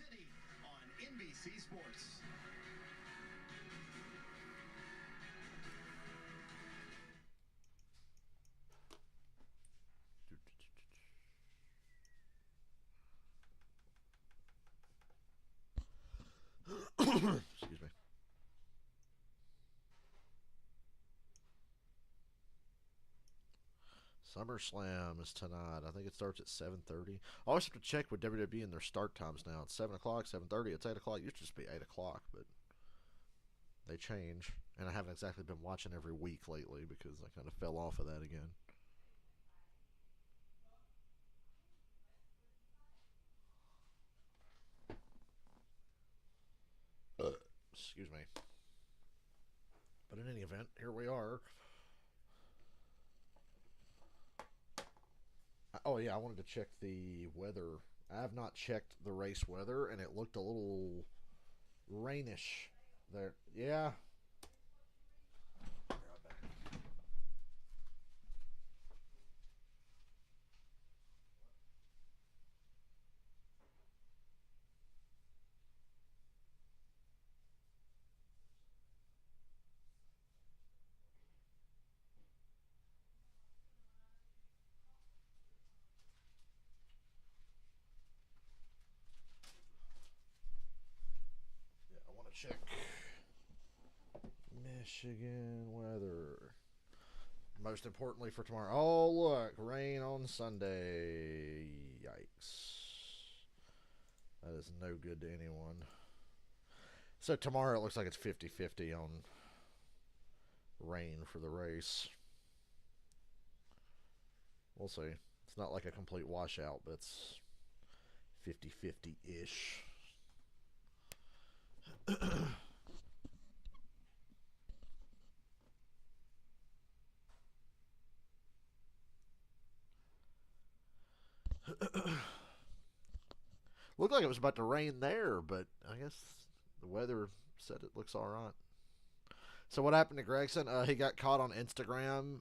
Xfinity on NBC Sports. Excuse me. SummerSlam is tonight. I think it starts at 7:30. I always have to check with WWE and their start times now. It's 7 o'clock, 7:30, it's 8 o'clock. It used to just be 8 o'clock, but they change. And I haven't exactly been watching every week lately because I kind of fell off of that again. Excuse me. But in any event, here we are. Oh, yeah, I wanted to check the weather. I have not checked the race weather, and it looked a little rainish there. Yeah. I want to check Michigan weather. Most importantly for tomorrow. Oh, look. Rain on Sunday. Yikes. That is no good to anyone. So tomorrow it looks like it's 50-50 on rain for the race. We'll see. It's not like a complete washout, but it's 50-50-ish. Looked like it was about to rain there, but I guess the weather said it looks all right. So what happened to Gregson? He got caught on Instagram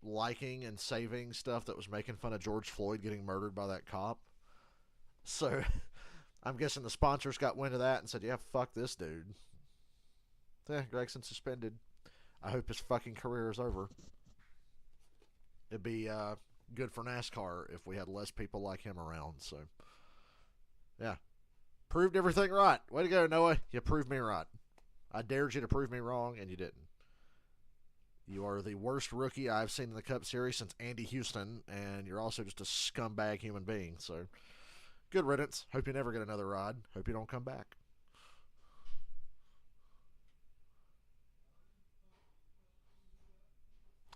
liking and saving stuff that was making fun of George Floyd getting murdered by that cop. So I'm guessing the sponsors got wind of that and said, yeah, fuck this dude. Yeah, Gregson suspended. I hope his fucking career is over. It'd be good for NASCAR if we had less people like him around. So, yeah. Proved everything right. Way to go, Noah. You proved me right. I dared you to prove me wrong, and you didn't. You are the worst rookie I've seen in the Cup Series since Andy Houston, and you're also just a scumbag human being. So, good riddance. Hope you never get another ride. Hope you don't come back.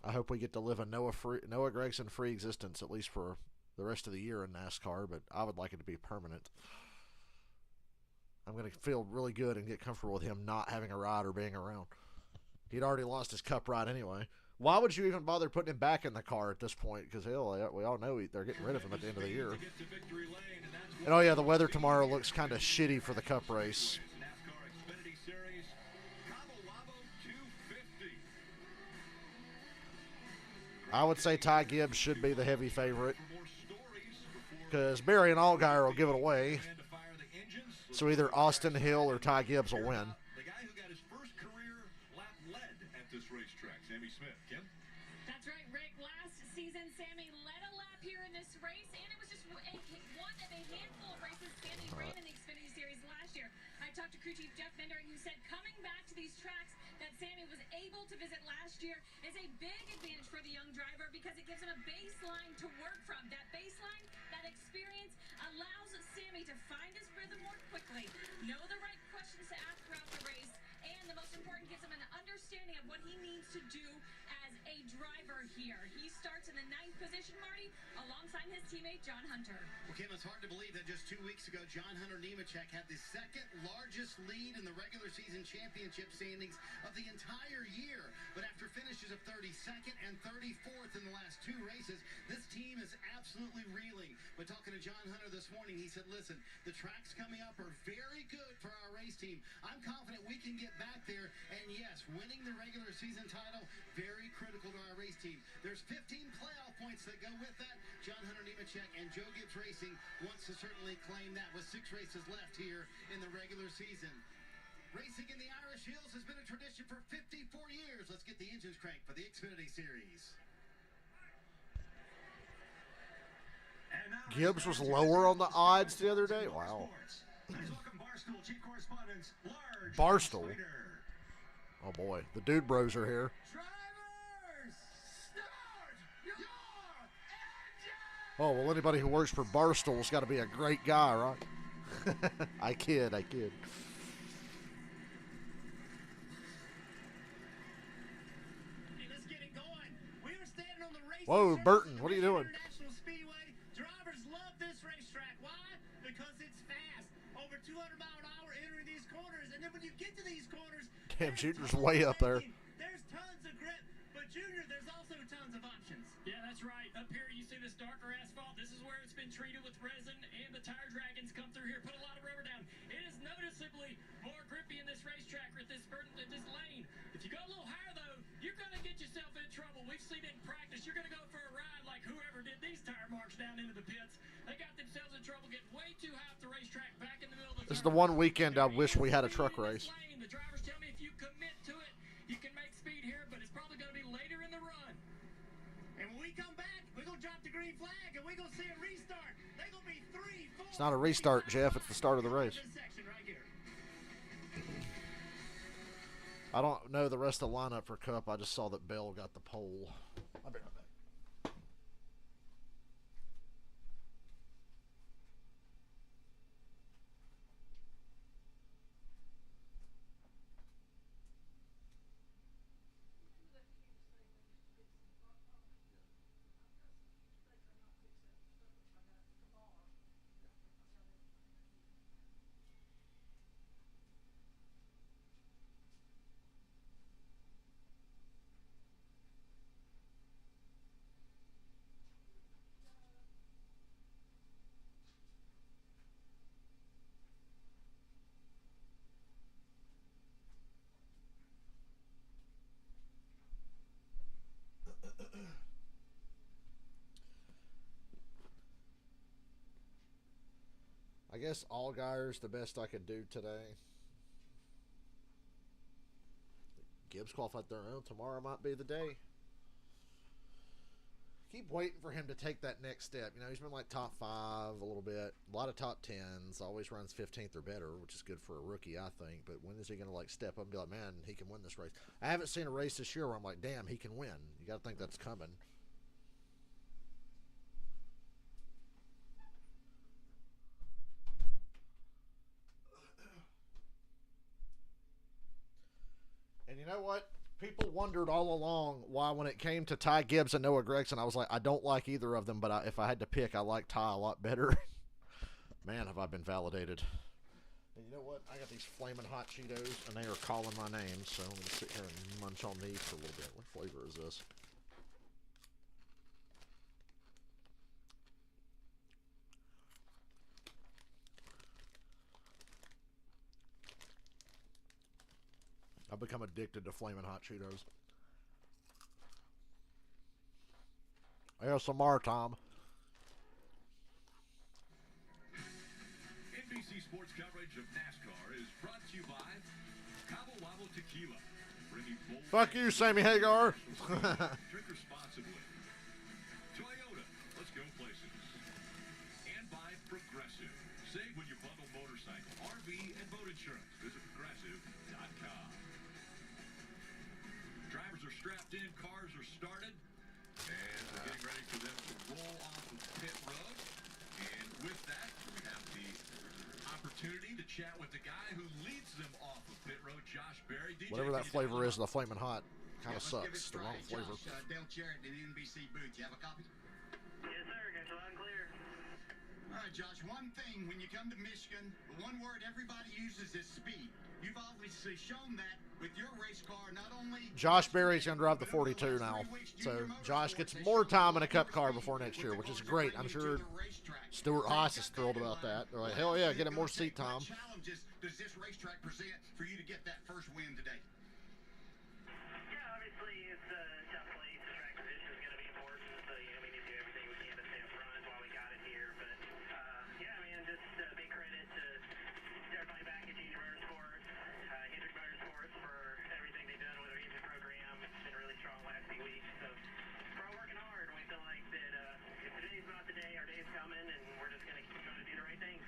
I hope we get to live a Noah Gragson free existence, at least for the rest of the year in NASCAR, but I would like it to be permanent. I'm going to feel really good and get comfortable with him not having a ride or being around. He'd already lost his Cup ride anyway. Why would you even bother putting him back in the car at this point? Because, hell, we all know they're getting rid of him at the end of the year. And, oh, yeah, the weather tomorrow looks kind of shitty for the Cup race. Xfinity Series, I would say Ty Gibbs should be the heavy favorite because Barry and Allgaier will give it away. So either Austin Hill or Ty Gibbs will win. The guy who got his first career lap led at this racetrack, Sammy Smith. Kim? That's right, Rick. Last season, Sammy led a lap here in this race, and it was just one of a handful of races Sammy ran in the Xfinity Series last year. I talked to crew chief Jeff Bendering, who said coming back to these tracks that Sammy was able to visit last year is a big advantage for the young driver because it gives him a baseline to work from. That baseline, that experience allows Sammy to find his rhythm more quickly, know the right questions to ask throughout the race, and the most important, gives him an understanding of what he needs to do as a driver here. He starts in the 9th position, Marty, alongside his teammate John Hunter. Well, Kim, it's hard to believe that just 2 weeks ago, John Hunter Nemechek had the second largest lead in the regular season championship standings of the entire year. But after finishes of 30 32nd and 34th in the last 2 races. This team is absolutely reeling. But talking to John Hunter this morning, he said, listen, the tracks coming up are very good for our race team. I'm confident we can get back there. And yes, winning the regular season title, very critical to our race team. There's 15 playoff points that go with that. John Hunter Nemechek and Joe Gibbs Racing wants to certainly claim that with 6 races left here in the regular season. Racing in the Irish Hills has been a tradition for 54 years. Let's get the engines cranked for the Xfinity Series. Gibbs was lower on the odds the other day. Wow. Barstool. Oh boy, the dude bros are here. Oh well, anybody who works for Barstool's got to be a great guy, right? I kid. Whoa, Burton, what are you doing? Drivers love this racetrack. Why? Because it's fast. Over 200 mile an hour entering these corners. And then when you get to these corners, damn, Junior's way up there. There's tons of grip. But Junior, there's also tons of options. Yeah, that's right. Up here you see this darker asphalt. This is where it's been treated with resin, and the tire dragons come through here, put a lot of rubber down. It is noticeably more grippy in this racetrack or this lane. If you go a little higher, though, you're going to get yourself in trouble. We've seen it in practice. You're going to go for a ride like whoever did these tire marks down into the pits. They got themselves in trouble getting way too high up the racetrack back in the middle of the This is the one weekend I wish we had a truck race. The drivers tell me if you commit to it, you can make speed here, but it's probably going to be later in the run. And when we come back, we're going to drop the green flag, and we're going to see a restart. They're going to be 3, 4. It's not a restart, Jeff. It's the start of the race. I don't know the rest of the lineup for Cup. I just saw that Bell got the pole. I'll be right back. I guess Allgaier's the best I could do today. Gibbs qualified their own. Tomorrow might be the day. Keep waiting for him to take that next step. You know, he's been like top 5 a little bit. A lot of top 10s. Always runs 15th or better, which is good for a rookie, I think. But when is he going to like step up and be like, man, he can win this race? I haven't seen a race this year where I'm like, damn, he can win. You got to think that's coming. And you know what? People wondered all along why when it came to Ty Gibbs and Noah Gragson, I was like, I don't like either of them, but if I had to pick, I like Ty a lot better. Man, have I been validated. And you know what? I got these flaming hot Cheetos, and they are calling my name, so I'm going to sit here and munch on these for a little bit. What flavor is this? I've become addicted to flaming hot Cheetos. ASMR time. NBC Sports coverage of NASCAR is brought to you by Cabo Wabo Tequila. Bringing bold Fuck you, Sammy Hagar. Drink responsibly. Toyota, let's go places. And by Progressive. Save when you bundle motorcycle, RV, and boat insurance. Visit progressive.com. Drivers are strapped in, cars are started, and we're getting ready for them to roll off of pit road. And with that, we have the opportunity to chat with the guy who leads them off of pit road, Josh Berry. DJ, Whatever that flavor is, the flaming hot kind of sucks. The wrong flavor. Dale Jarrett in the NBC booth. You have a copy? Yes, sir. Got you loud and clear. All right, Josh, one thing, when you come to Michigan, the one word everybody uses is speed. You've obviously shown that with your race car, not only... Josh Berry's going to drive the 42 now. So Josh gets more time in a Cup car before next year, which is great. I'm sure Stuart Haas is thrilled about that. They're like, hell yeah, get him more seat time. What challenges does this racetrack present for you to get that first win today? Yeah, obviously it's a tough place. Track position is going to be important, so we need to do everything we can to stay up front while we got it here. But yeah, man, just big credit to everybody back at Junior Motorsports, Hendrick Motorsports for everything they've done with our music program. It's been really strong last few weeks, so we're all working hard. We feel like that if today's not the day, our day's coming, and we're just going to keep trying to do the right things.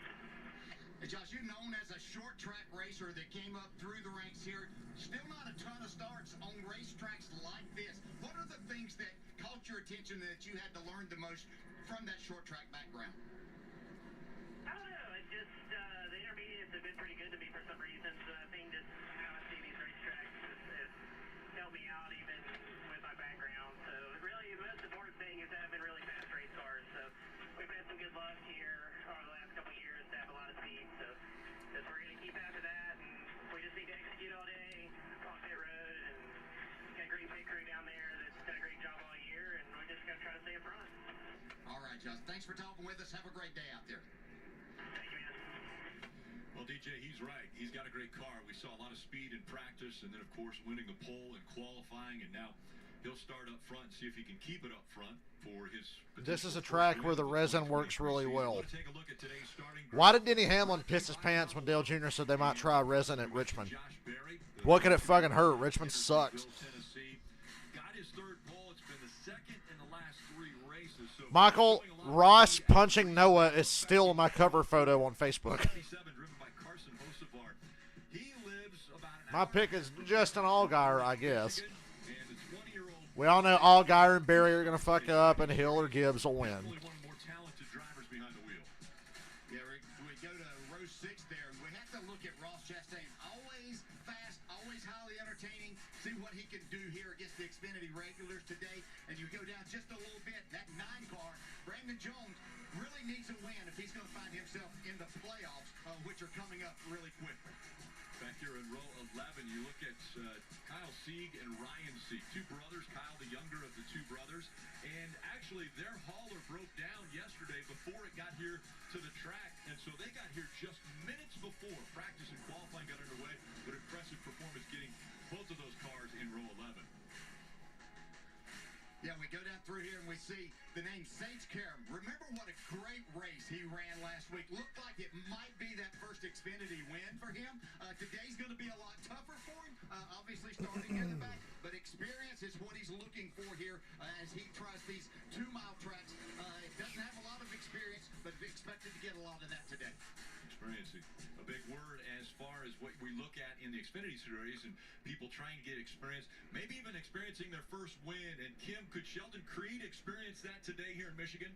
Hey, Josh, you're known as a short track racer that came up through the ranks here. Still not a ton of starts on racetracks like this. What are the things that caught your attention that you had to learn the most from that short track background? I don't know. It just the intermediates have been pretty good to me for some reason. So I think just how I see these racetracks has helped me out even with my background. So really, the most important thing is having really fast race cars. So we've had some good luck here over the last couple of years to have a lot of speed. So we're going to keep after that, and we just need to execute all day on pit road, and got a great pit crew down there that's done a great job all year, and we just got to try to stay up front. All right, Josh. Thanks for talking with us. Have a great day out there. Thank you, man. Well, DJ, he's right. He's got a great car. We saw a lot of speed in practice, and then, of course, winning the pole and qualifying, and now he'll start up front and see if he can keep it up front for his... This is a track where the resin works really well. Take a look at today's starting grid. Why did Denny Hamlin piss his pants when Dale Jr. said they might try resin at Richmond? What could it fucking hurt? Richmond sucks. Got his third pole. It's been the second in the last 3 races. So Michael, Ross punching Noah is still my cover photo on Facebook. 97, driven by Carson Hocevar. He lives about an My hour pick is just an Allgaier, I guess. and the 20-year-old We all know Allgaier and Barry are going to fuck up, and Hill or Gibbs will win. Definitely one of the more talented drivers behind the wheel. Yeah, Rick, we go to row 6 there. We have to look at Ross Chastain. Always fast, always highly entertaining. See what he can do here against the Xfinity regulars today. And you go down just a little bit. That 9 car, Brandon Jones, really needs a win if he's going to find himself in the playoffs, which are coming up really quickly. Back here in row 11, you look at Kyle Sieg and Ryan Sieg, 2 brothers. Kyle, the younger of the 2 brothers. And actually, their hauler broke down yesterday before it got here to the track. And so they got here just minutes before practice and qualifying got underway. But impressive performance getting both of those cars in row 11. Yeah, we go down through here and we see the name Saints Karam. Remember what a great race he ran last week. Looked like it might be that first Xfinity win for him. Today's going to be a lot tougher for him, obviously starting in the back. But experience is what he's looking for here as he tries these 2-mile tracks. Doesn't have a lot of experience, but expected to get a lot of that today. Experiencing. A big word as far as what we look at in the Xfinity Series and people trying to get experience, maybe even experiencing their first win. And Kim, could Sheldon Creed experience that today here in Michigan?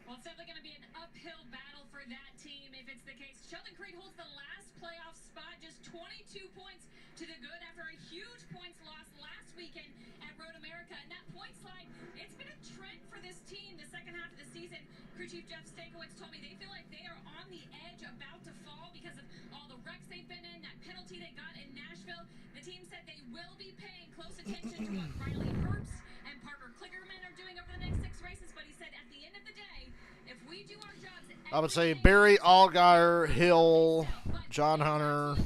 Well, it's definitely going to be an uphill battle for that team if it's the case. Sheldon Creed holds the last playoff spot, just 22 points to the good after a huge points loss last weekend at Road America. And that point slide, it's been a trend for this team the second half of the season. Crew Chief Jeff Stankiewicz told me they feel like they are on the edge, about to fall because of all the wrecks they've been in, that penalty they got in Nashville. The team said they will be paying close attention to what Riley Herbst and Parker Kligerman are doing over the next 6 races, but he said at the end of the day, if we do our jobs, I would say Barry, Allgaier, Hill, John Hunter,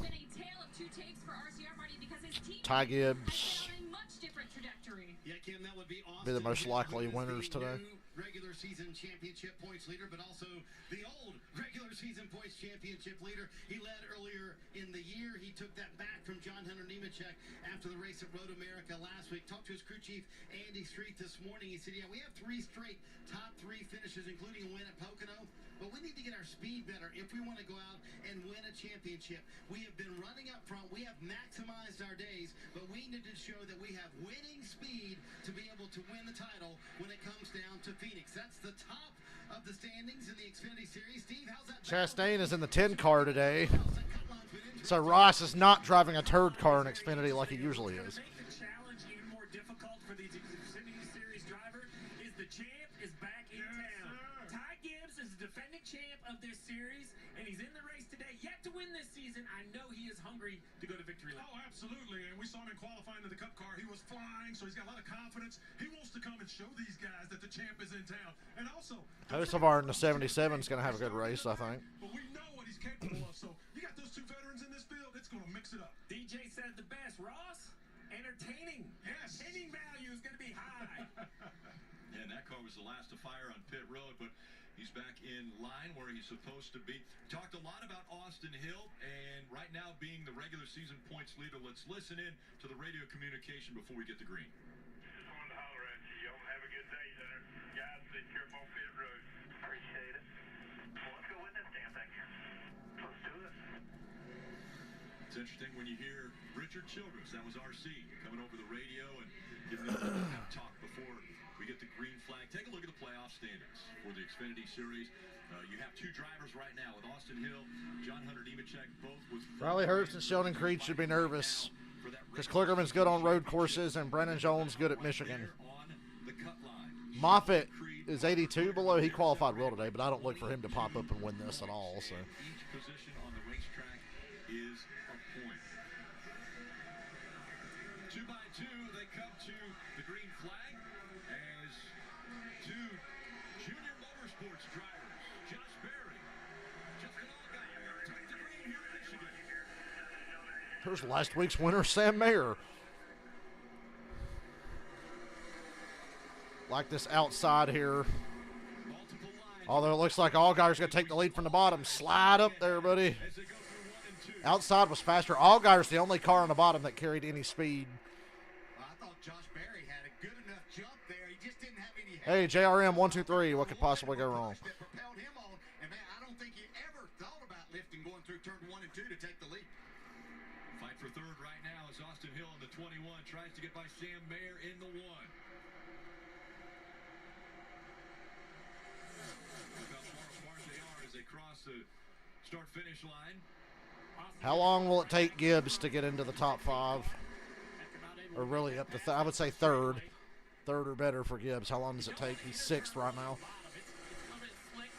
Ty Gibbs. Yeah, Kim, that would be awesome. Be the most likely Who is winners the today. new regular season championship points leader, but also the old regular season points championship leader. He led earlier in the year. He took that back from John Hunter Nemechek after the race at Road America last week. Talked to his crew chief, Andy Street, this morning. He said, yeah, we have 3 straight top 3 finishes, including a win at Pocono. But we need to get our speed better if we want to go out and win a championship. We have been running up front. We have maximized our days, but we need to show that we have winning speed to be able to win the title when it comes down to Phoenix. That's the top of the standings in the Xfinity Series. Steve, how's that? Chastain is in the 10 car today. So Ross is not driving a turd car in Xfinity like he usually is. Make the challenge even more difficult for these Xfinity Series driver is the champ is back in town. Ty Gibbs is the defending champ of this series, and he's in the race today. Yet to win this season, I know he is hungry to go to victory lane. Oh, absolutely. And we saw him in qualifying to the Cup car. He was flying, so he's got a lot of confidence. He wants to come and show these guys that the champ is in town. And also, Hocevar in the 77 is going to have a good race, I think. But we know what he's capable of. So you got those two veterans in this field. It's going to mix it up. DJ said the best. Ross, entertaining. Yes. Entertaining value is going to be high. Yeah, and that car was the last to fire on pit road, but he's back in line where he's supposed to be. Talked a lot about Austin Hill, and right now being the regular season points leader, let's listen in to the radio communication before we get to green. Just wanted to holler at you. Y'all have a good day there. Guys, take care of my pit road. Appreciate it. Well, let's go win this damn thing. Let's do it. It's interesting when you hear Richard Childress, that was RC, coming over the radio and giving a little pep talk before we get the green flag. Take a look at the playoff standings for the Xfinity Series. You have two drivers right now with Austin Hill, John Hunter Nemechek, both with... Riley Herbst and Sheldon Creed should be nervous because Kligerman's good on road courses and Brennan Jones good at Michigan. Moffitt is 82 below. He qualified well today, but I don't look for him to pop up and win this at all. So Each position on the racetrack is a point. 2 by 2, they come to the green flag as two junior motorsports drivers, Josh Berry, Justin Allgaier, take the green here in Michigan. there's last week's winner, Sam Mayer. Like this outside here. Although it looks like Allgaier's going to take the lead from the bottom. Slide up there, buddy. Outside was faster. Allgaier's the only car on the bottom that carried any speed. Well, I thought Josh Berry had a good enough jump there. He just didn't have any Hey, JRM 123. What could possibly go wrong? that propelled him on. And man, I don't think he ever thought about lifting going through turn 1 and 2 to take the lead. Fight for third right now as Austin Hill in the 21 tries to get by Sam Mayer in the 1. Look how far apart they are as they cross the start-finish line. How long will it take Gibbs to get into the top 5? Or really up to, I would say third. Third or better for Gibbs. How long does it take? He's 6th right now. It's a little bit slick.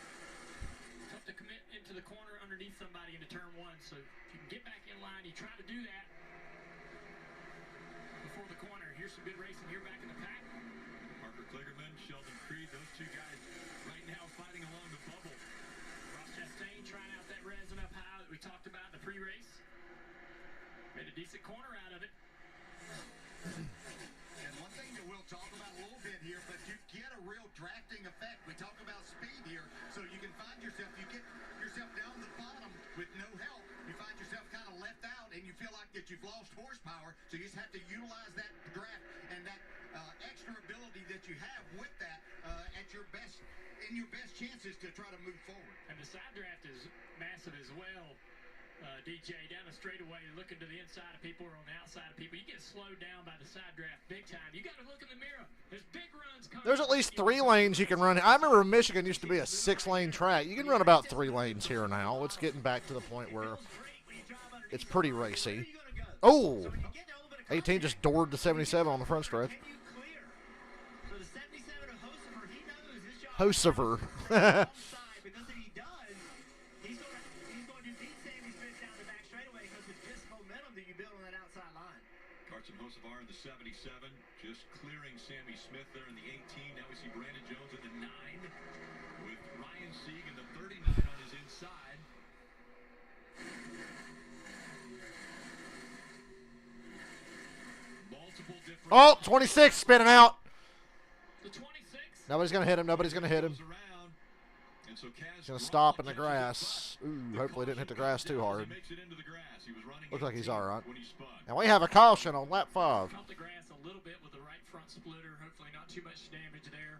Tough to commit into the corner underneath somebody into turn 1. So if you can get back in line, you try to do that before the corner. Here's some good racing here back in the pack. Parker Kligerman, Sheldon Creed, those two guys right now fighting along the bubble. Ross Chastain trying out that resin up high that we talked about in the pre-race. Made a decent corner out of it. And one thing that we'll talk about a little bit here, but you get a real drafting effect. We talk about speed here, so you can find yourself, you get yourself down the bottom with no help. You find yourself kind of left out, and you feel like that you've lost horsepower, so you just have to utilize that draft and that extra ability that you have with that at your best, in your best chances to try to move forward. And the side draft is massive as well. DJ down the straightaway, looking to the inside of people or on the outside of people. You get slowed down by the side draft big time. You got to look in the mirror. There's big runs coming. There's at least 3 lanes you can run. I remember Michigan used to be a 6-lane track. You can run about 3 lanes here now. It's getting back to the point where it's pretty racy. Oh, 18 just doored the 77 on the front stretch. So the 77 of Hocevar, he knows his job. Hocevar. Outside, because if he does, he's going to beat Sammy Smith down the back straightaway because it's just momentum that you build on that outside line. Carson Hocevar in the 77, just clearing Sammy Smith there in the 18. Now we see Brandon Jones in the 9 with Ryan Sieg in the 39 on his inside. Multiple different... Oh, 26 spinning out. The 26. Nobody's going to hit him. Nobody's going to hit him. Goes around. And so Kaz He's going to Gralla stop in the catches it, grass. but Ooh, the hopefully didn't hit the caution grass too comes down hard. as he makes it into the grass. He was running Looks like he's 18 all right. when he spun. And we have a caution on lap 5. Caught the grass a little bit with the right front splitter. Hopefully not too much damage there.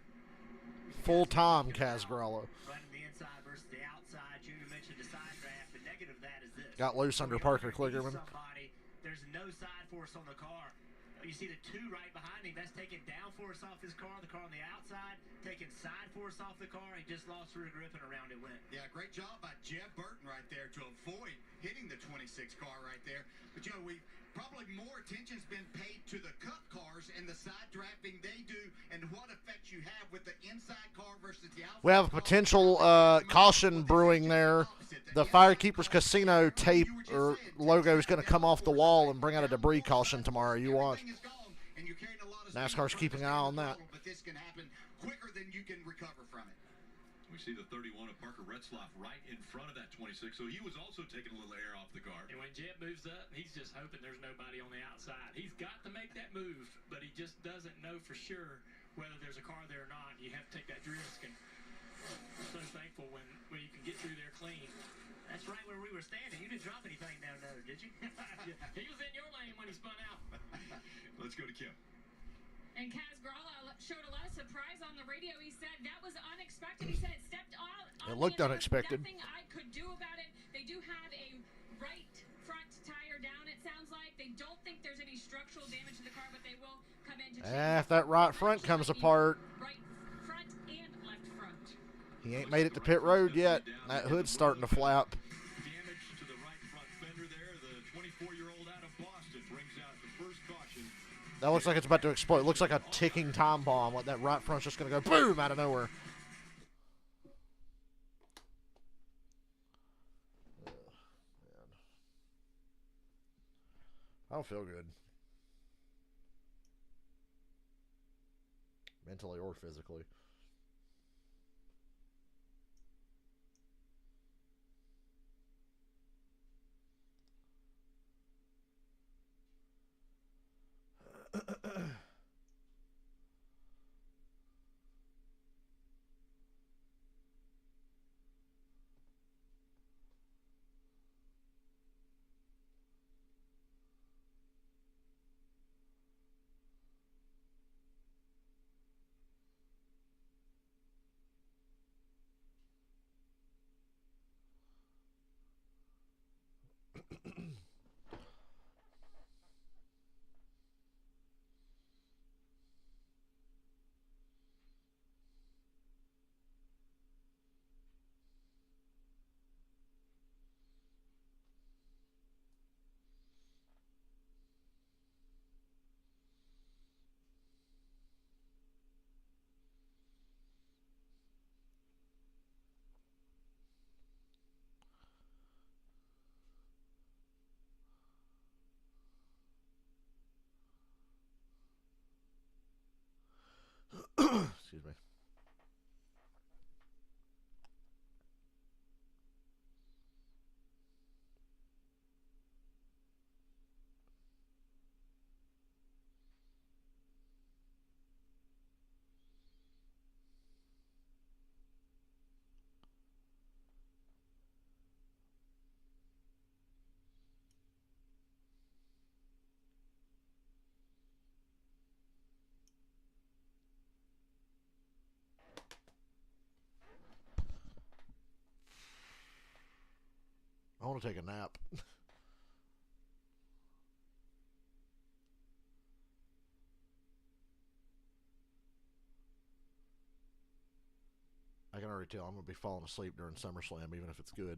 Full time, Kaz Gralla. Running the inside versus the outside. Junior mentioned the side draft. The negative of that is this. Got loose under Parker Kligerman. There's no side force on the car. You see the 2 right behind him. That's taken down downforce off his car, the car on the outside, taking side force off the car, and just lost rear grip and around it went. Yeah, great job by Jeff Burton right there to avoid hitting the 26 car right there. But, you know, probably more attention's been paid to the Cup cars and the side drafting they do and what effect you have with the inside car versus the outside. We have a potential caution brewing there. The Firekeepers Casino tape or logo is going to come off the wall and bring out a debris caution tomorrow. You watch. NASCAR's keeping an eye on that. But this can happen quicker than you can recover from it. We see the 31 of Parker Retzlaff right in front of that 26, so he was also taking a little air off the car. And when Jeb moves up, he's just hoping there's nobody on the outside. He's got to make that move, but he just doesn't know for sure whether there's a car there or not. You have to take that risk, and I'm so thankful when you can get through there clean. That's right where we were standing. You didn't drop anything down there, did you? He was in your lane when he spun out. Let's go to Kim. And Kaz Grala showed a lot of surprise on the radio. He said that was unexpected. He said it stepped on. It looked unexpected. Nothing I could do about it. They do have a right front tire down, it sounds like. They don't think there's any structural damage to the car, but they will come in to check. If that right front comes apart, right front and left front. he ain't made it to pit road yet. That hood's starting to flap. Damage to the right front fender there. The 24-year-old out of Boston brings out the first caution. That looks like it's about to explode. It looks like a ticking time bomb. Like that right front's just going to go boom out of nowhere. I don't feel good. Mentally or physically. Excuse me. I want to take a nap. I can already tell I'm going to be falling asleep during SummerSlam, even if it's good.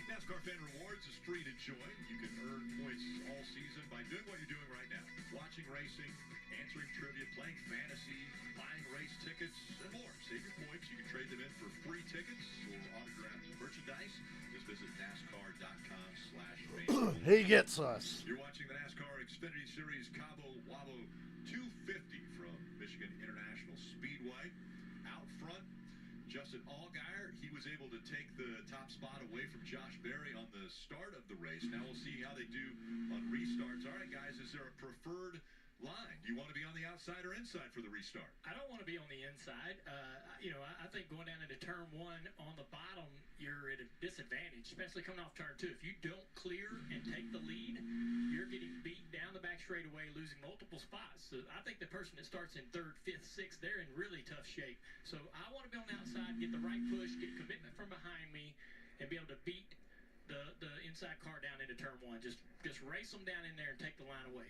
NASCAR Fan Rewards is free to join. You can earn points all season by doing what you're doing right now. Watching racing, answering trivia, playing fantasy, buying race tickets, and more. Save your points. You can trade them in for free tickets or autographed merchandise. Just visit NASCAR.com/fan. He gets us. You're watching the NASCAR Xfinity Series Cabo Wabo 250 from Michigan International Speedway. Out front, Justin Allgaier, he was able to take the top spot away from Josh Berry on the start of the race. Now we'll see how they do on restarts. All right, guys, is there a preferred line? Do you want to be on the outside or inside for the restart? I don't want to be on the inside. I think going down into turn one on the bottom, you're at a disadvantage, especially coming off turn two. If you don't clear and take the lead, you're getting beat down the back straightaway, losing multiple spots. So I think the person that starts in third, fifth, sixth, they're in really tough shape. So I want to be on the outside, get the right push, get commitment from behind me, and be able to beat the inside car down into turn one. Just race them down in there and take the line away.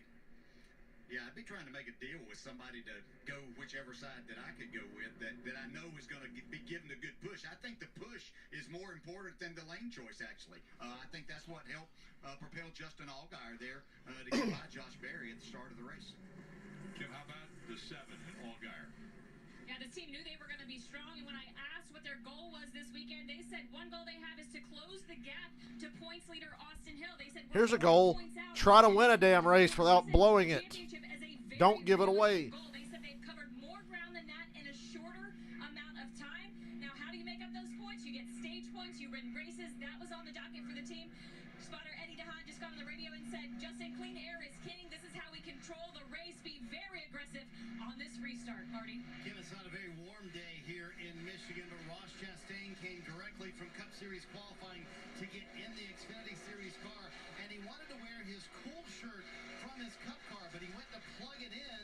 Yeah, I'd be trying to make a deal with somebody to go whichever side that I could go with that I know is going to be given a good push. I think the push is more important than the lane choice, actually. I think that's what helped propel Justin Allgaier there to get by Josh Berry at the start of the race. Kim, how about the 7 and Allgaier? Yeah, this team knew they were going to be strong, and when I asked what their goal was this weekend, they said one goal they have is to close the gap to points leader Austin Hill. They said, Here's a goal. Try to win a damn race without blowing it. Don't give it away. They said they've covered more ground than that in a shorter amount of time. Now, how do you make up those points? You get stage points, you win races. That was on the docket for the team. Spotter Eddie DeHaan just got on the radio and said, Justin, clean air is king. This is how we control the race. Be very aggressive on this restart, Marty. Kim, it's not a very warm day here in Michigan, but Ross Chastain came directly from Cup Series qualifying to get in the Xfinity Series car, and he wanted to wear his cool shirt from his Cup car, but he went to plug it in,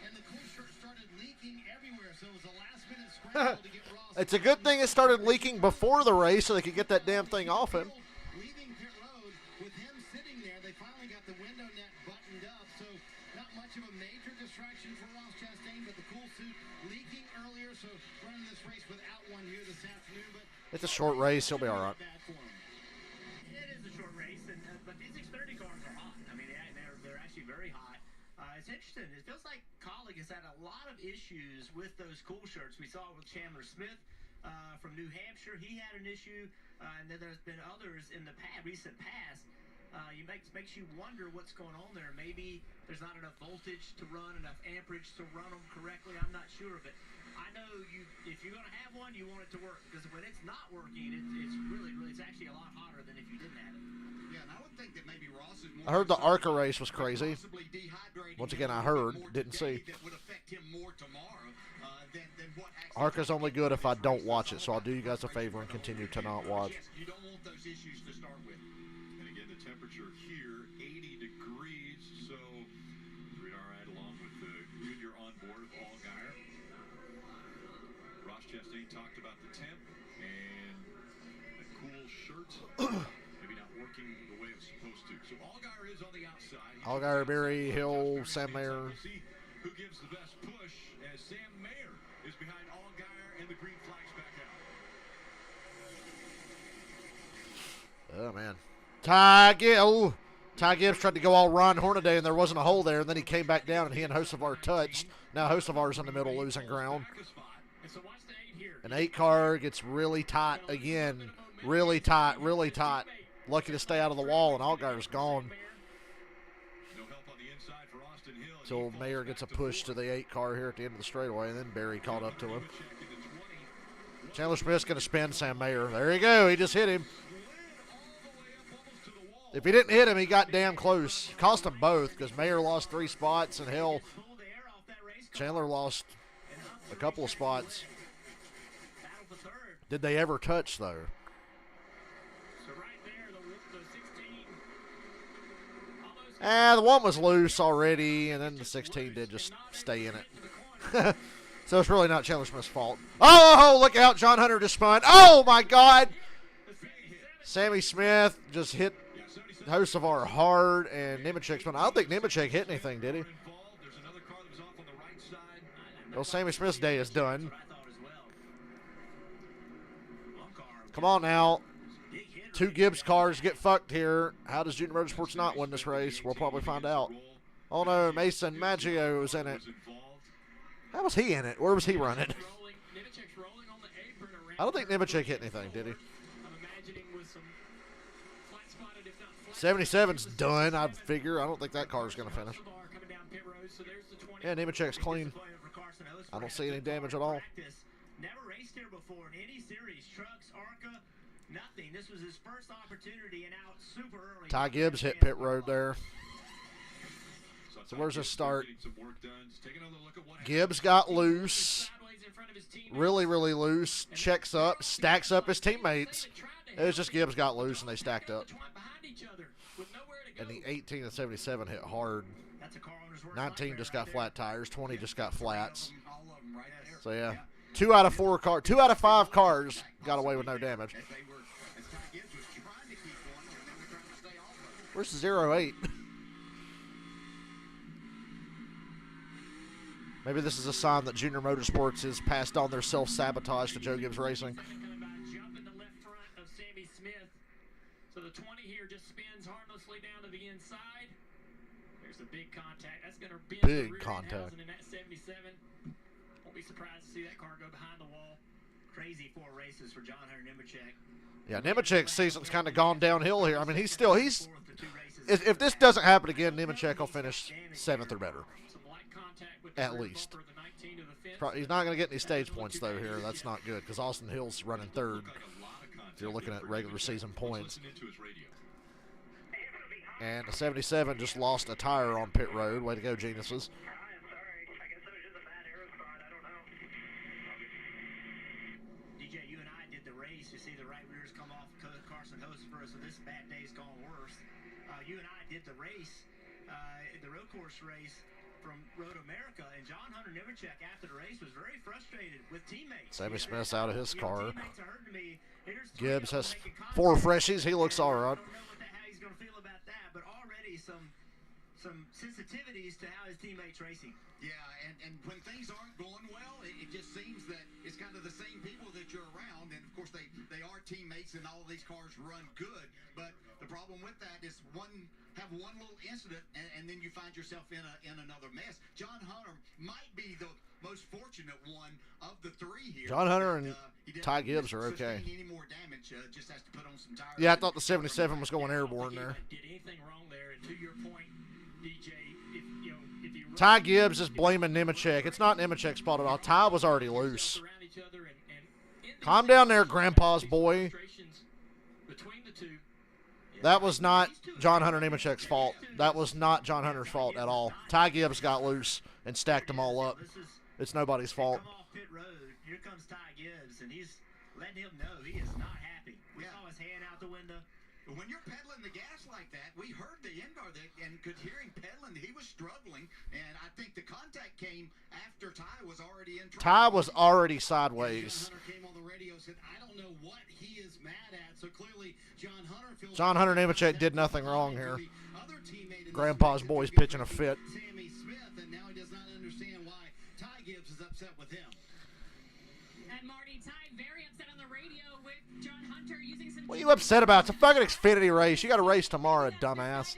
and the cool shirt started leaking everywhere, so it was a last-minute scramble to get Ross. It's a good thing it started leaking before the race so they could get that damn thing off him. Leaving pit road with him sitting there, they finally got the window net buttoned up, so not much of a major distraction for Ross Chastain, but the cool suit leaking earlier, so running this race without one here this afternoon. But it's a short race. He'll be all right. It is a short race, but these Xfinity cars are hot. I mean, they're actually very hot. It's interesting. It feels like Colleague has had a lot of issues with those cool shirts. We saw it with Chandler Smith from New Hampshire. He had an issue, and then there's been others in the recent past. Makes you wonder what's going on there. Maybe there's not enough voltage to run, enough amperage to run them correctly. I'm not sure, but I know if you're going to have one, you want it to work, because when it's not working, it's actually a lot hotter than if you didn't have it. Yeah, and I would think that maybe Ross is more. I heard the ARCA race was crazy. possibly dehydrating Once him again, I a little heard, bit more didn't today see. That would affect him more tomorrow than what actually ARCA's only good if I don't watch it, so I'll do you guys a favor and continue to not watch. Yes, you don't want those issues to start with. And again, the temperature here, 80 degrees, so read all right along with the junior on board of Allgaier. Ross Chastain talked about the temp and the cool shirt maybe not working the way it's supposed to. So Allgaier is on the outside. Allgaier, Berry, Hill, Sam Mayer. We'll see who gives the best push as Sam Mayer is behind Allgaier and the green flags back out. Oh, man. Ty Gibbs tried to go all Ron Hornaday, and there wasn't a hole there, and then he came back down, and he and Hocevar touched. Now Hocevar's in the middle losing ground. An 8 car gets really tight again. Really tight, really tight. Lucky to stay out of the wall, and Allgaier's gone. No help on the inside for Austin Hill. Until Mayer gets a push to the 8 car here at the end of the straightaway, and then Berry caught up to him. Chandler Smith's going to spin Sam Mayer. There you go. He just hit him. If he didn't hit him, he got damn close. Cost them both, because Mayer lost 3 spots, and Hill, Chandler lost a couple of spots. Did they ever touch, though? The one was loose already, and then the 16 did just stay in it. So it's really not Chandler Smith's fault. Oh, look out. John Hunter just spun. Oh, my God. Sammy Smith just hit Hocevar hard, and Nemechek spun. I don't think Nemechek hit anything, did he? Well, Sammy Smith's day is done. Come on now. 2 Gibbs cars get fucked here. How does Junior Motorsports not win this race? We'll probably find out. Oh, no. Mason Maggio was in it. How was he in it? Where was he running? I don't think Nemechek hit anything, did he? 77's done, I figure. I don't think that car's going to finish. Yeah, Nemechek's clean. I don't see any damage at all. Never raced here before in any series. Trucks, ARCA, nothing. This was his first opportunity and out super early. Ty Gibbs hit pit road there. So where's the start? Getting some work done. Just take another look at what Gibbs got loose. Really, really loose. Checks up. Stacks up his teammates. It was just Gibbs got loose and they stacked up. And the 18 and 77 hit hard. 19 just got flat tires. 20 just got flats. So yeah, 2 out of 5 cars got away with no damage. Where's the 08? Maybe this is a sign that Junior Motorsports has passed on their self-sabotage to Joe Gibbs Racing. So the 20 here just spins harmlessly down to the inside. There's a big contact. That's going to bend the rear end housing in that 77. Won't be surprised to see that car go behind the wall. Crazy 4 races for John Hunter Nemechek. Yeah, Nemechek's season's kind of gone downhill here. I mean, he's if this doesn't happen again, Nemechek will finish 7th or better. At least. He's not going to get any stage points, though, here. That's not good, because Austin Hill's running 3rd. If you're looking at regular season points. And the 77 just lost a tire on pit road. Way to go, geniuses. DJ, you and I did the race. You see the right rears come off Carson Host first, so this bad day's gone worse. You and I did the race, the road course race from Road America, and John Hunter Nemechek after the race was very frustrated with teammates. Sammy Smith's out of his car. Here's Gibbs has 4 freshies. He looks all right. I don't know how he's going to feel about that, but already some sensitivities to how his teammates racing. Yeah, and when things aren't going well, it just seems that it's kind of the same people that you're around, and of course they are teammates, and all of these cars run good. But the problem with that is have one little incident, and then you find yourself in another mess. John Hunter might be the most fortunate one of the 3 here. John Hunter and Ty Gibbs are okay. Any more damage, just has to put on some tires. Yeah, I thought the 77 was going airborne there. Did anything wrong there? And to your point, DJ, if you Ty Gibbs is blaming Nemechek. It's not Nemechek's fault at all. Ty was already loose. Calm down there, Grandpa's boy. That was not John Hunter Nemechek's fault. That was not John Hunter's fault at all. Ty Gibbs got loose and stacked them all up. It's nobody's fault. Come off pit road. Here comes Ty Gibbs, and he's letting him know he is not happy. We saw his hand out the window. When you're pedaling the gas like that, we heard the Endar and could hear him pedaling. He was struggling, and I think the contact came after Ty was already in trouble. Ty was already sideways. Hunter came on the radio and said, I don't know what he is mad at. So clearly, John Hunter feels John Hunter Nemechek did nothing wrong here. Grandpa's boy's pitching a fit. Sammy Smith, and now he does not understand why Ty Gibbs is upset with him. And Marty, Ty very upset on the radio with John Hunter using some. What are you upset about? It's a fucking Xfinity race. You got to race tomorrow, dumbass.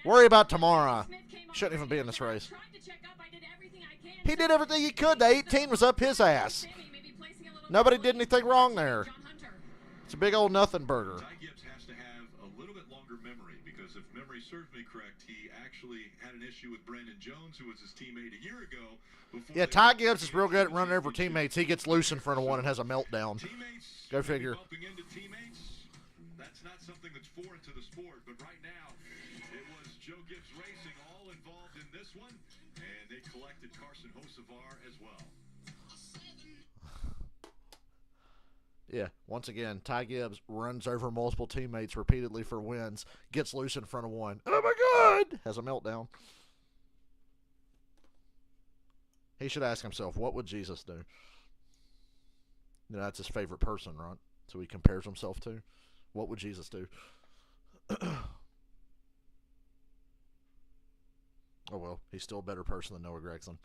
Worry about tomorrow. Shouldn't even be in this race. He did everything he could. The 18 was up his ass. Nobody did anything wrong there. It's a big old nothing burger. Ty Gibbs has to have a little bit longer memory, because if memory serves me correct, he actually had an issue with Brandon Jones, who was his teammate a year ago. Yeah, Ty Gibbs is real good at running over teammates. He gets loose in front of one and has a meltdown. Teammates, Go figure. bumping into teammates, that's not something that's foreign to the sport. But right now, it was Joe Gibbs Racing all involved in this one, and they collected Carson Hocevar as well. Yeah, once again, Ty Gibbs runs over multiple teammates repeatedly for wins, gets loose in front of one. Oh my God! Has a meltdown. He should ask himself, what would Jesus do? You know, that's his favorite person, right? So he compares himself to. What would Jesus do? Oh, well, he's still a better person than Noah Gragson.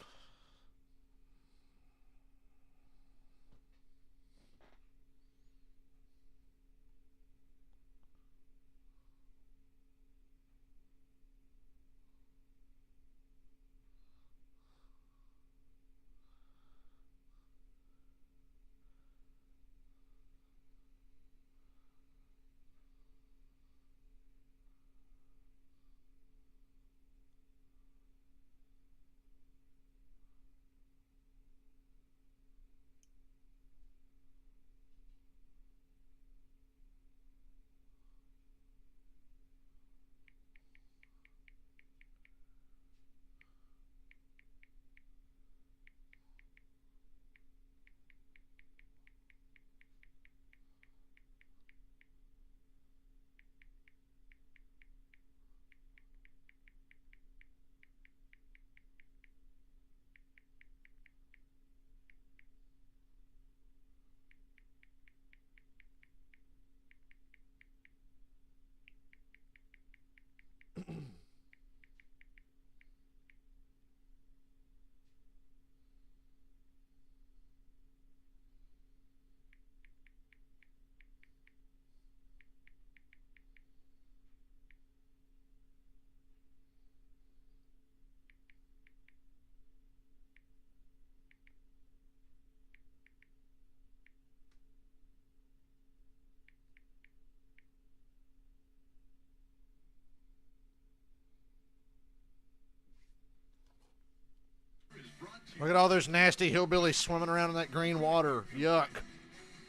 Look at all those nasty hillbillies swimming around in that green water. Yuck.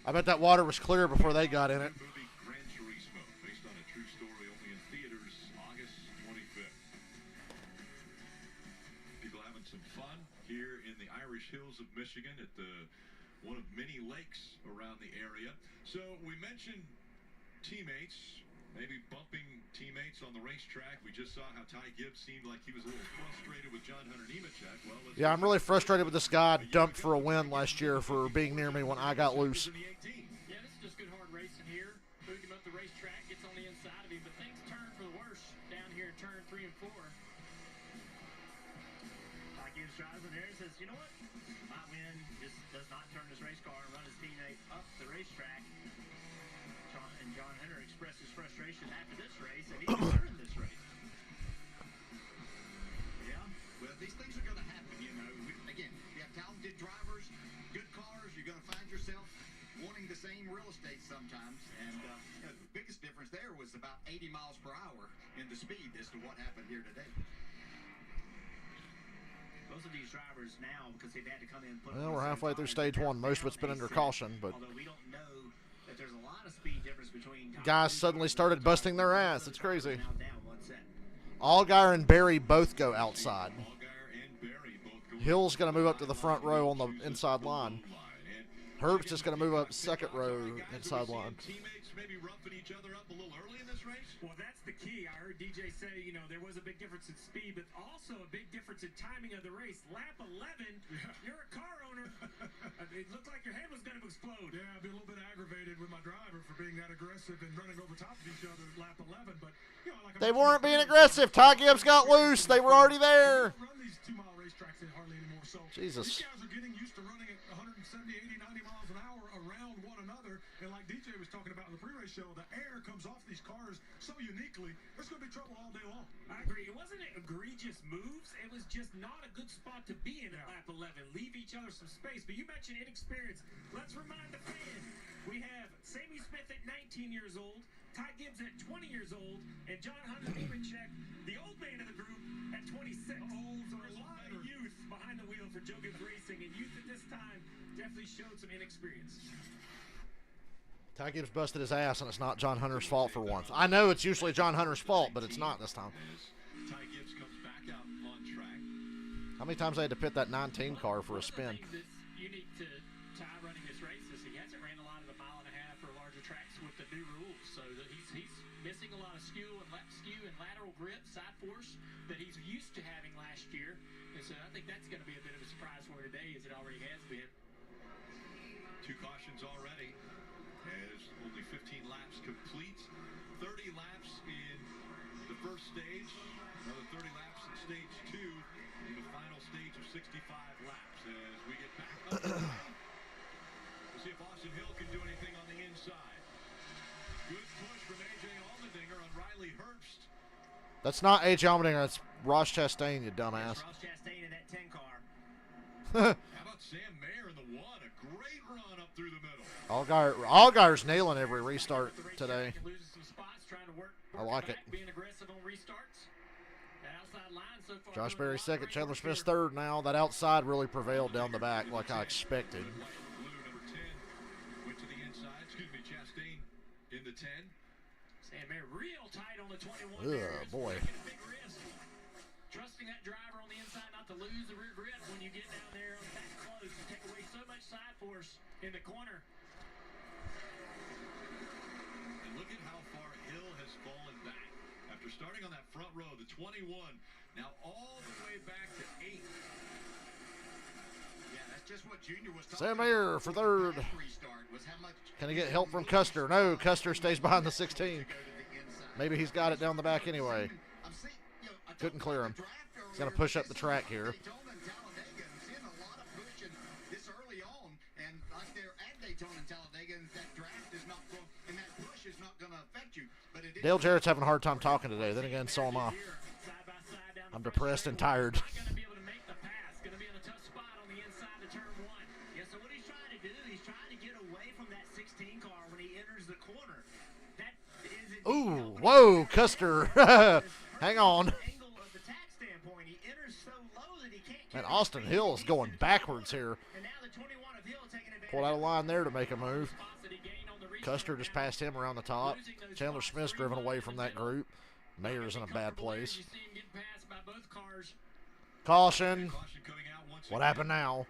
I bet that water was clear before they got in it. Movie Gran Turismo, based on a true story, only in theaters August 25th. People having some fun here in the Irish Hills of Michigan at one of many lakes around the area. So we mentioned teammates, maybe bumping teammates on the racetrack. We just saw how Ty Gibbs seemed like he was a little frustrated with John Hunter Nemechek. Well, Yeah, I'm really frustrated with this guy dumped for a win last year for being near me when I got loose. Yeah, this is just good hard racing here. Moved him up the racetrack, gets on the inside of him, but things turn for the worse down here in turn 3 and 4. Ty Gibbs drives in there and says, you know what? My win just does not turn this race car and run his teammate up the racetrack. John Hunter expressed his frustration after this race, and he returned this race. Yeah, well, these things are going to happen, you know. Again, you have talented drivers, good cars, you're going to find yourself wanting the same real estate sometimes. And you know, the biggest difference there was about 80 miles per hour in the speed as to what happened here today. Most of these drivers now, because they've had to come in and put Well, we're halfway through stage 1. Most of it's been under caution, but although we don't know that there's a lot of speed difference between guys suddenly started busting their ass. It's crazy. now down one set. Allgaier and Barry both go outside. Allgaier and Barry both go Hill's going to move up to the front row on the inside line. Herb's just going to move up second row inside line. Teammates maybe roughing each other up a little early in this race. Well, that's the key. I heard DJ say, you know, there was a big difference in speed, but also a big difference in timing of the race. Lap 11, you're a car owner. It looked like your head was going to explode. Yeah, I'd be a little bit aggravated with my driver for being that aggressive and running over top of each other at lap 11. But you know, like They weren't being aggressive. Ty Gibbs got loose. They were already there. They don't run these 2-mile racetracks in hardly anymore. So Jesus. these guys are getting used to running at 170, 80, 90 miles an hour around one another. And like DJ was talking about in the pre-race show, the air comes off these cars so uniquely. There's going to be trouble all day long. I agree. It wasn't egregious moves. It was just not a good spot to be in at lap 11. Leave each other some space. But you mentioned inexperience. Let's remind the fan. We have Sammy Smith at 19 years old, Ty Gibbs at 20 years old, and John Hunter Nemechek, the old man of the group, at 26. Old So or there's a lot better. of youth behind the wheel for Joe Gibbs Racing, and youth at this time definitely showed some inexperience. Ty Gibbs busted his ass, and it's not John Hunter's fault for once. I know it's usually John Hunter's fault, but it's not this time. As Ty Gibbs comes back out on track. How many times I had to pit that 19 car for a spin? One of the things that's unique to Ty running this race is he hasn't ran a lot of the 1.5 or larger tracks with the new rules, so that he's missing a lot of skew and lateral grip, side force that he's used to having last year, and so I think that's going to be a bit of a surprise for him today, as it already has been. 2 cautions already, as only 15 laps complete. 30 laps in the first stage, another 30 laps in stage 2, in the final stage of 65 laps. As we get back up to the track, we'll see if Austin Hill can do anything on the inside. Good push from A.J. Allmendinger on Riley Herbst. That's not A.J. Allmendinger. That's Ross Chastain, you dumbass. Ross Chastain in that 10 car. How about Sam Mayer in the 1? A great run up through the middle. Allgaier's nailing every restart today. Losing some spots, trying to work I like it. back, being aggressive on restarts. That outside line so far. Josh doing a Berry lot of second, great Chandler work Smith's here. third now. That outside really prevailed down the back like I expected. Blue number 10 went to the inside. Excuse me, Chastain in the 10. Sam Mayer real tight on the 21 Ugh, there. It's boy. taking a big risk. Trusting that driver on the inside not to lose the rear grip when you get down there that close. You take away so much side force in the corner. And look at how far Hill has fallen back. After starting on that front row, the 21, now all the way back to 8. Yeah, that's just what Junior was talking Sam Mayer about for with the third. last restart, was how much Can he get help from Custer? No, Custer stays behind the 16. to go to the inside. Maybe he's got it down the back anyway. I'm seeing, you know, I Couldn't talked clear about him. the draft He's gonna earlier, push but up the this track is here. Daytona and Talladega. I'm seeing a lot of pushing this early on, and like they're at Daytona and Talladega, and that draft is not going, and that push is not going to affect you. But it is. Dale Jarrett's having a hard time talking today. Then again, so am I. Side by side down the I'm front depressed and straightaway. tired. Not going to be able to make the pass. Going to be in a tough spot on the inside of turn 1. Yeah, so what he's trying to do, he's trying to get away from that 16 car when he enters the corner. That is indeed Ooh, helping whoa, him. Custer. Hang on. Angle of the tack standpoint, he enters so low that he can't catch And Austin Hill is going backwards here. And now the 21 of Hill taking advantage. Pulled out a line there to make a move. Custer just passed him around the top. Chandler Smith's driven away from that group. Mayer's in a bad place. Caution. What happened now?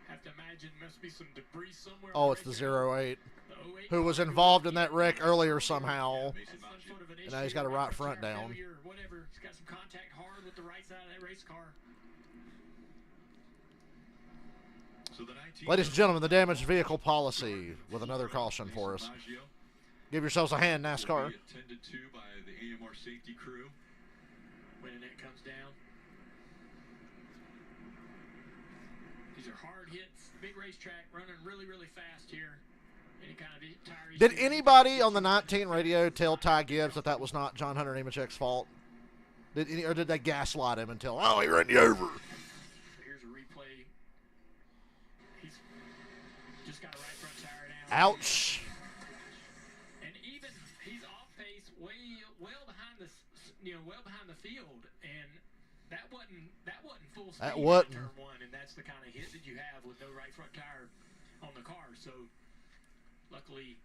Have to imagine must be some debris somewhere. Oh, it's the 08, who was involved in that wreck earlier somehow. And now he's got a right front down. Whatever. He's got some contact hard with the right side of that race car. Ladies and gentlemen, the damaged vehicle policy with another caution for us. Give yourselves a hand, NASCAR. Attended to by the AMR safety crew. When it comes down. These are hard hits. Big racetrack running really, really fast here. Any kind of tire Did anybody on the 19 radio tell Ty Gibbs that was not John Hunter Nemechek's fault? Or did they gaslight him and tell him, oh, he ran you over? Here's a replay. He's just got a right front tire down. Ouch. And even he's off pace, well behind the, well behind the field, and that wasn't full speed. That wasn't. Turn one, and that's the kind of hit that you have with no right front tire on the car. So luckily,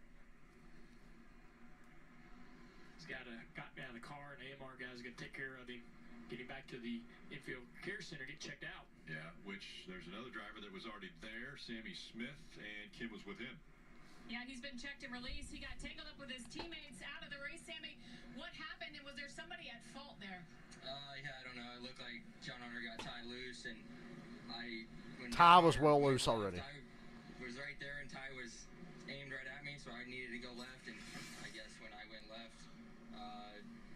he's got out of the car, and AMR guys are going to take care of him, get him back to the infield care center, get checked out. Yeah, which there's another driver that was already there, Sammy Smith, and Kim was with him. Yeah, he's been checked and released. He got tangled up with his teammates out of the race. Sammy, what happened, and was there somebody at fault there? Yeah, I don't know. It looked like John Hunter got tied loose, and Ty was well loose already. Ty was right there, and Ty was aimed right at me, so I needed to go left, and I guess when I went left,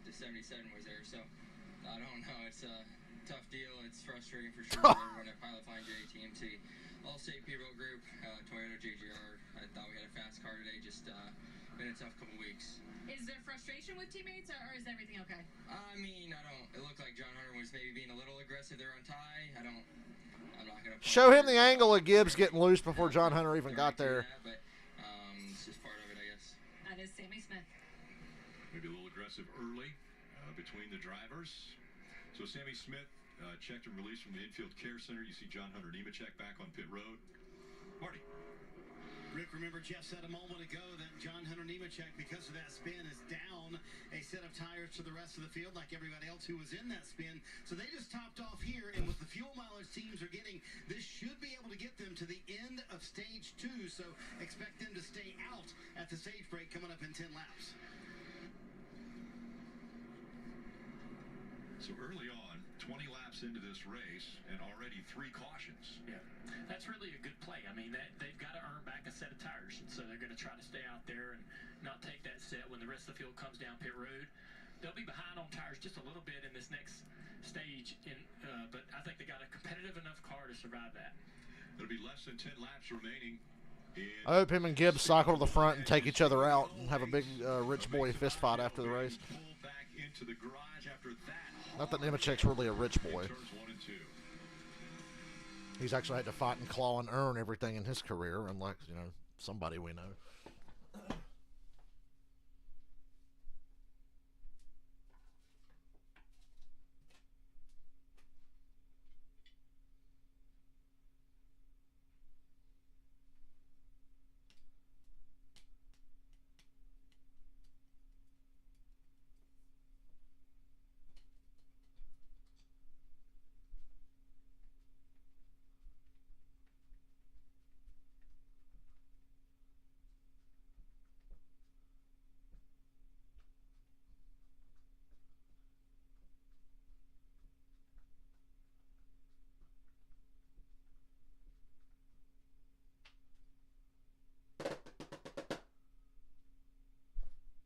the 77 was there, so I don't know. It's a tough deal. It's frustrating for sure for everyone at Pilot Fine J, TMT, Allstate Peterbilt Group, Toyota, JGR. I thought we had a fast car today. Just been a tough couple weeks. Is there frustration with teammates, or is everything okay? I mean, it looked like John Hunter was maybe being a little aggressive there on Ty. I'm not gonna show him the angle of Gibbs getting loose before John Hunter even got there. But it's just part of it, I guess. That is Sammy Smith. Maybe a little aggressive early between the drivers. So Sammy Smith checked and released from the infield care center. You see John Hunter Nemechek back on pit road. Marty. Rick, remember Jeff said a moment ago that John Hunter Nemechek, because of that spin, is down a set of tires to the rest of the field like everybody else who was in that spin. So they just topped off here, and with the fuel mileage teams are getting, this should be able to get them to the end of stage 2. So expect them to stay out at the stage break coming up in 10 laps. So early on, 20 laps into this race, and already 3 cautions. Yeah, that's really a good play. I mean, they've got to earn back a set of tires, and so they're going to try to stay out there and not take that set when the rest of the field comes down pit road. They'll be behind on tires just a little bit in this next stage, but I think they got a competitive enough car to survive that. There'll be less than 10 laps remaining. I hope him and Gibbs cycle to the front and take each other out and have a big rich boy fist fight after the race. Back into the garage after that. Not that Nemechek's really a rich boy. He's actually had to fight and claw and earn everything in his career, unlike, somebody we know.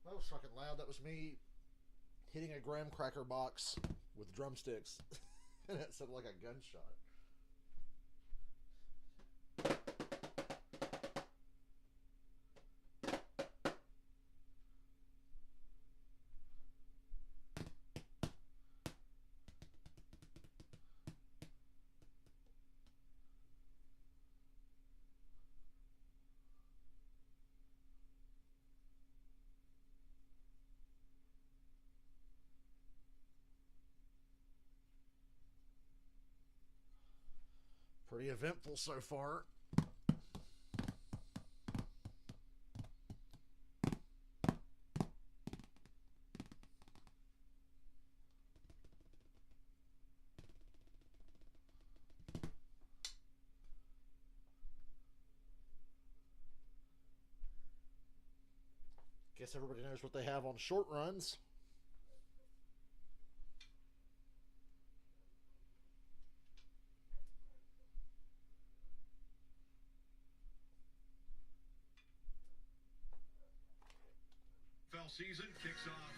That was fucking loud. That was me hitting a graham cracker box with drumsticks. And it sounded like a gunshot. Pretty eventful so far. Guess everybody knows what they have on short runs. Season kicks off.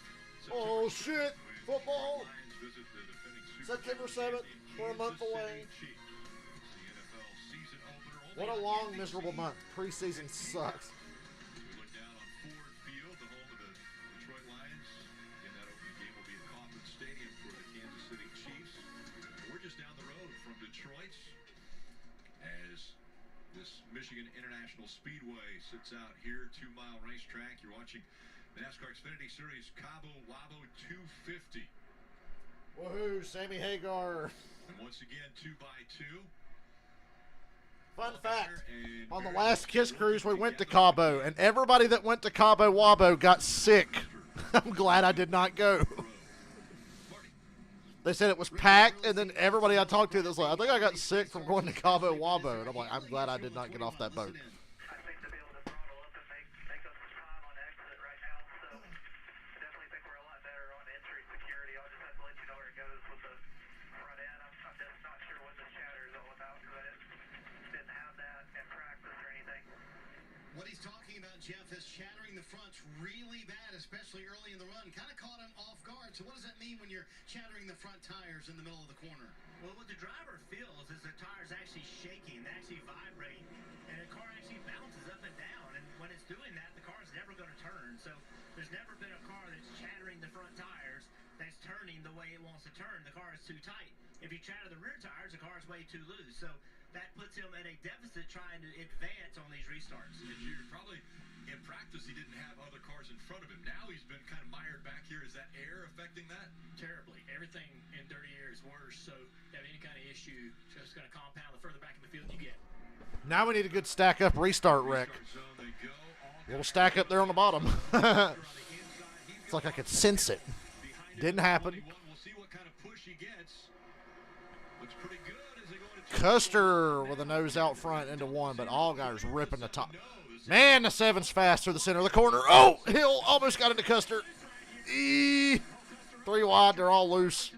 Oh shit! Football! September 7th. We're a month away. What a long, miserable month. Preseason sucks. We look down on Ford Field, the home of the Detroit Lions. Again, that opening game will be at Kauffman Stadium for the Kansas City Chiefs. We're just down the road from Detroit as this Michigan International Speedway sits out here, 2-mile racetrack. You're watching the NASCAR Xfinity Series Cabo Wabo 250. Woohoo, Sammy Hagar. And once again, 2x2. Fun fact, on the last Kiss Cruise, we went to Cabo, and everybody that went to Cabo Wabo got sick. I'm glad I did not go. They said it was packed, and then everybody I talked to was like, I think I got sick from going to Cabo Wabo. And I'm like, I'm glad I did not get off that boat. What he's talking about, Jeff, is shattering the fronts really bad, especially early in the run. Kind of caught him off guard. So what does that mean when you're shattering the front tires in the middle of the corner? Well, what the driver feels is the tire's actually shaking, they actually vibrate, and the car actually bounces up and down. And when it's doing that, the car's never going to turn. So there's never been a car that's shattering the front tires that's turning the way it wants to turn. The car is too tight. If you shatter the rear tires, the car's way too loose. So that puts him at a deficit trying to advance on these restarts. And you're probably, in practice, he didn't have other cars in front of him. Now he's been kind of mired back here. Is that air affecting that? Terribly. Everything in dirty air is worse. So if you have any kind of issue, it's just going to compound the further back in the field you get. Now we need a good stack up restart wreck. Little stack up there on the bottom. It's like I could sense it. Didn't happen. We'll see what kind of push he gets. Looks pretty good as they go into Custer with a nose out front into one, but Allgaier's ripping the top. Man, the 7's fast through the center of the corner. Oh, Hill almost got into Custer. 3 wide, they're all loose.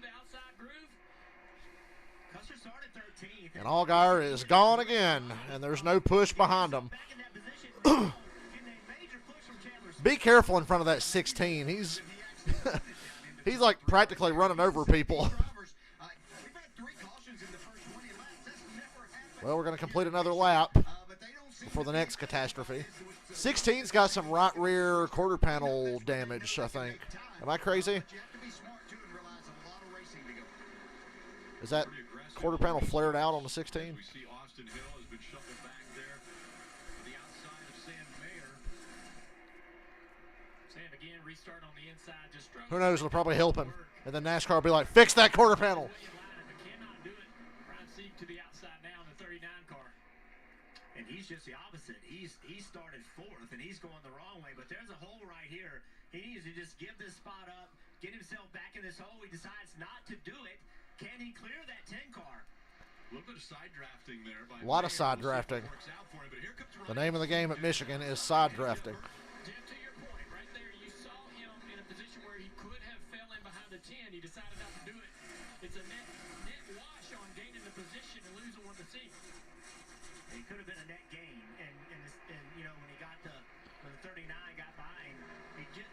And Allgaier is gone again, and there's no push behind him. Be careful in front of that 16. He's he's like practically running over people. Well, we're going to complete another lap before the next catastrophe. 16's got some right rear quarter panel damage, I think. Am I crazy? Is that quarter panel flared out on the 16? We see Austin Hill has been shuffled back there to the outside of Sam Mayer. Sam again, restart on the inside, just Who knows? It'll probably help him. And then NASCAR will be like, fix that quarter panel. cannot do it. Ryan Sieg to the outside now in the 39 car. And he's just the opposite. He started 4th, and he's going the wrong way. But there's a hole right here. He needs to just give this spot up, get himself back in this hole. He decides not to do it. Can he clear that 10 car? A little bit of side drafting there. A lot of side drafting. The name of the game at Michigan is side drafting. Jeff, to your point, right there, you saw him in a position where he could have fell in behind the 10. He decided not to do it. It's a net wash on gaining the position and losing one to see. It could have been a net gain, and you know, when he got when the 39 got by him, he just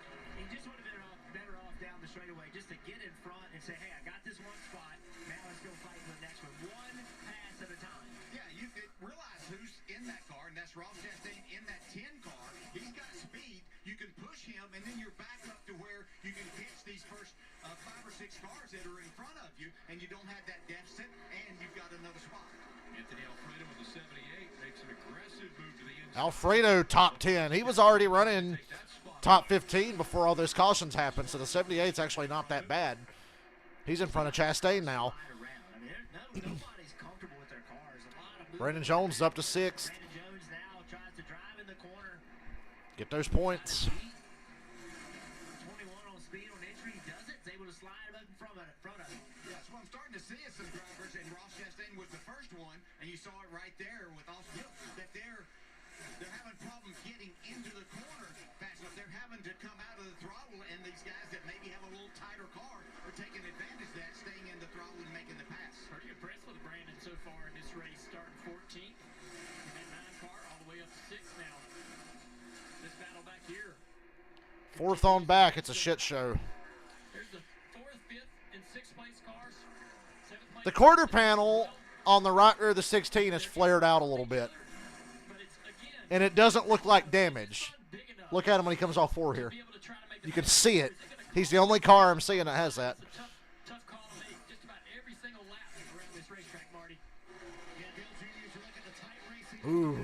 would have been better off down the straightaway just to get in front and say, hey, I got this one spot. Now let's go fight for the next one. One pass at a time. Yeah, you could realize who's in that car, and that's Ross Chastain in that 10 car. He's got speed. You can push him, and then you're back up to where you can catch these first 5 or 6 cars that are in front of you, and you don't have that deficit, and you've got another spot. Anthony Alfredo with the 78 makes an aggressive move to the inside. Alfredo top 10. He was already running top 15 before all those cautions happened, so the 78's actually not that bad. He's in front of Chastain now. I mean, nobody's comfortable with their cars. A lot of Brandon Jones up to 6th. Brandon Jones now tries to drive in the corner. Get those points. 21 on speed on entry. He does it. He's able to slide him up in front of him. Yeah, so what I'm starting to see is some drivers, and Ross Chastain was the first one, and you saw it right there with Austin, that they're having problems getting into the corner fast enough. They're having to come out of the throttle, and these guys that maybe have a little tighter car are taking advantage of that, staying in the throttle and making the pass. Pretty impressed with Brandon so far in this race, starting 14th. In that 9 car, all the way up to 6th now. This battle back here. 4th on back. It's a shit show. Here's the 4th, 5th, and 6th place cars. 7th place The quarter panel on the right rear of the 16 is flared out a little bit. but it's, again, And it doesn't look like damage. big enough Look at him when he comes off 4 here. to be able to try to make the You can pass. see it. He's the only car I'm seeing that has that. It's a tough call to make just about every single lap around this racetrack, Marty. Yeah, Dale Jr., as you look at the tight racing. Ooh.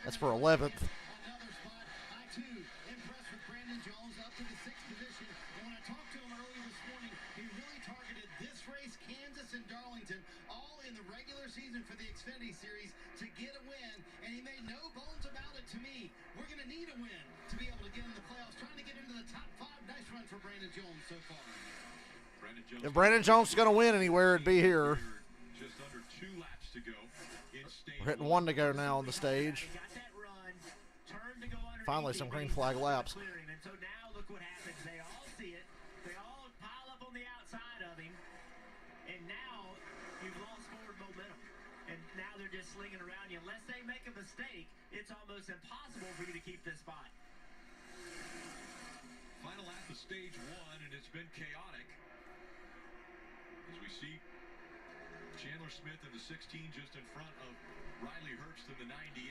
That's for 11th. Another spot. I, too, impressed with Brandon Jones up to the 6th position. And when I talked to him earlier this morning, he really targeted this race, Kansas and Darlington, all in the regular season for the Xfinity Series to get a win. And he made no bones about it to me. We're going to need a win to be able to get in the playoffs, trying to get into the top 5. Nice run for Brandon Jones so far. Brandon Jones If Brandon Jones is going to win anywhere, it'd be here. just under 2 laps to go in stage We're hitting 1 to go now on the stage. He got that run, turned to go underneath Finally, him, some and green he flag stopped laps. clearing him. And so now look what happens. They all see it. They all pile up on the outside of him. And now you've lost forward momentum. And now they're just slinging around you. Unless they make a mistake, it's almost impossible for you to keep this spot. Final lap of stage 1, and it's been chaotic. As we see Chandler Smith in the 16 just in front of Riley Herbst in the 98.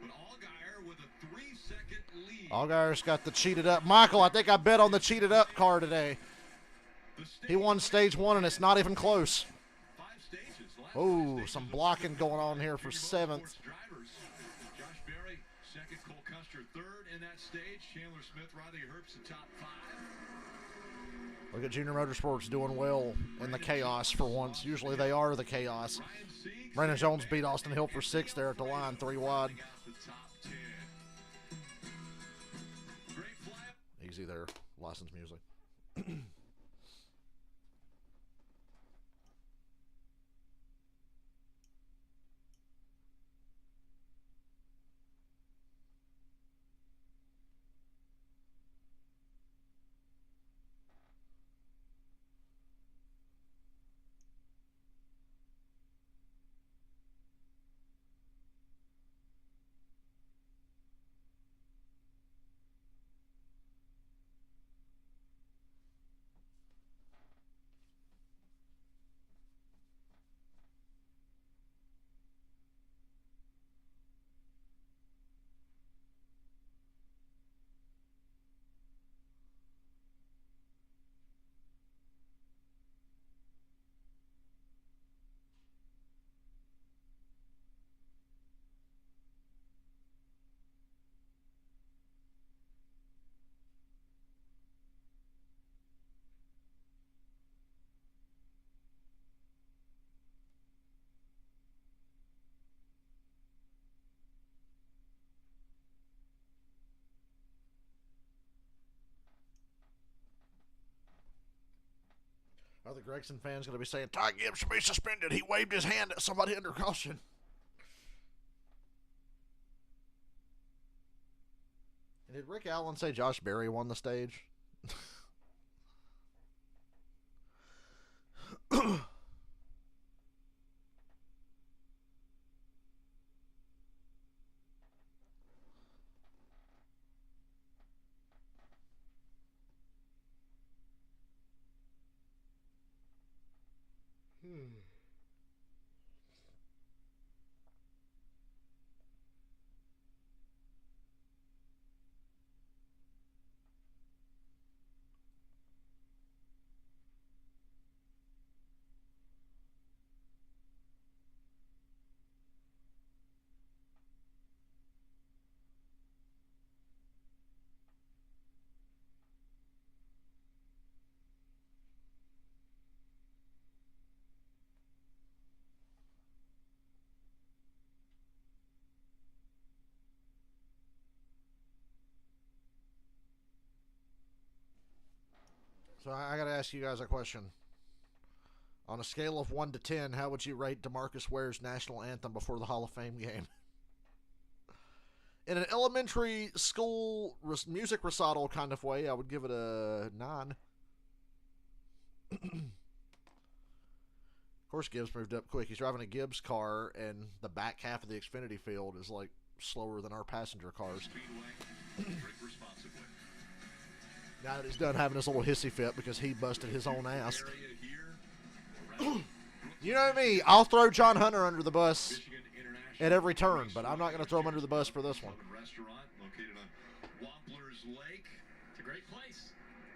But Allgaier with a 3-second lead. Allgaier's got the cheated up. Michael, I think I bet on the cheated up car today. He won stage 1, and it's not even close. 5 stages. Last Oh, stages some of blocking going on here for 7th. drivers. Josh Berry, second. Cole Custer, third in that stage. Chandler Smith, Riley Herbst, the top 5. Look at Junior Motorsports doing well in the chaos for once. Usually they are the chaos. Ryan Sieg, Brandon Jones beat Austin Hill for 6th there at the line, 3 wide. out the top 10. Great fly. Easy there, license music. Are the Gregson fans going to be saying, Ty Gibbs should be suspended? He waved his hand at somebody under caution. And did Rick Allen say Josh Berry won the stage? So I got to ask you guys a question. On a scale of 1 to 10, how would you rate DeMarcus Ware's national anthem before the Hall of Fame game? In an elementary school music recital kind of way, I would give it a 9. Of course, Gibbs moved up quick. He's driving a Gibbs car, and the back half of the Xfinity field is like slower than our passenger cars. Now that he's done having his little hissy fit because he busted his own ass. You know me, I'll throw John Hunter under the bus at every turn, but I'm not going to throw him under the bus for this one. Restaurant located on Wampler's Lake. It's a great place.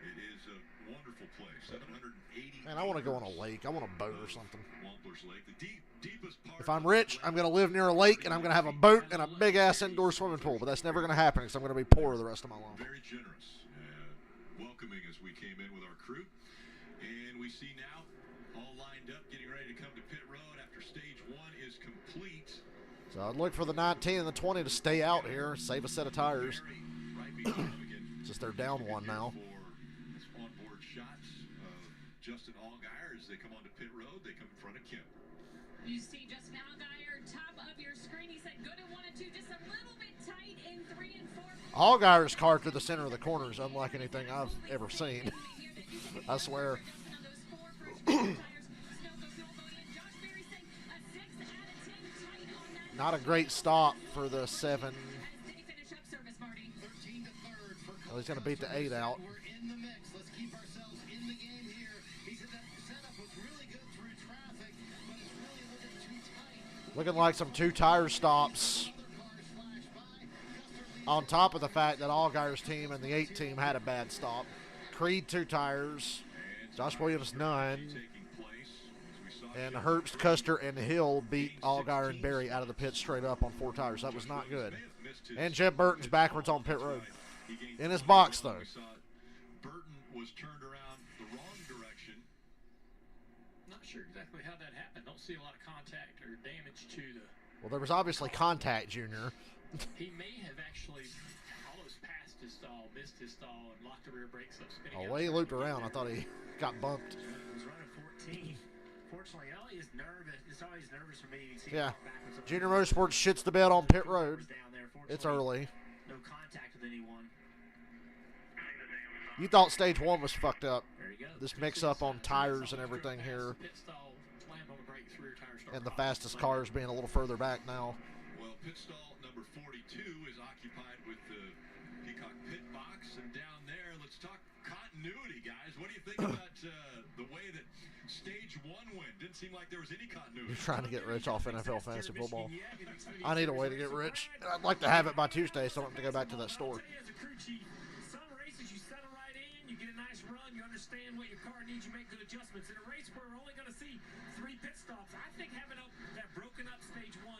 It is a wonderful place. 780. Man, I want to go on a lake. I want a boat or something. Wampler's Lake, the deepest part. If I'm rich, I'm going to live near a lake, and I'm going to have a boat and a big-ass indoor swimming pool, but that's never going to happen because I'm going to be poor the rest of my life. Very generous, welcoming as we came in with our crew. And we see now all lined up, getting ready to come to pit road after stage 1 is complete. So I'd look for the 19 and the 20 to stay out here, save a set of tires. Just they're down one now. Onboard shots of Justin Allgaier as they come onto pit road. They come in front of Kim. You see Justin Allgaier, top of your screen. He said good in 1 and 2, just a little bit tight in 3 and 4. Allgaier's car through the center of the corner is unlike anything I've ever seen. I swear. Not a great stop for the 7. Well, he's going to beat the 8 out. Looking like some 2 tire stops. On top of the fact that Allgaier's team and the 8 team had a bad stop. Creed 2 tires. Josh Williams none. And Herbst, Custer, and Hill beat Allgaier and Berry out of the pit straight up on 4 tires. That was not good. And Jeb Burton's backwards on pit road. In his box, though. Burton was turned around the wrong direction. Not sure exactly how that happened. Don't see a lot of contact or damage to the... Well, there was obviously contact, Junior. He may have actually almost passed his stall, missed his stall, and locked the rear brakes up. Oh, well, he looped around. I thought he got bumped. He was running 14. Fortunately, Ellie is nervous. It's always nervous for me. You see Yeah. Junior Motorsports shits the bed on pit road. It's early. No contact with anyone. You thought stage 1 was fucked up. This mix-up on tires and everything here. And the fastest cars being a little further back now. Well, pit stall number 42 is occupied with the Peacock pit box. And down there, let's talk continuity, guys. What do you think about the way that stage 1 went? Didn't seem like there was any continuity. You're trying to get rich off NFL fantasy football. I need a way to get rich. I'd like to have it by Tuesday so I don't have to go back to that store. Some races you settle right in, you get a nice run, you understand what your car needs, you make good adjustments. In a race where we're only going to see 3 pit stops, I think having that broken up stage 1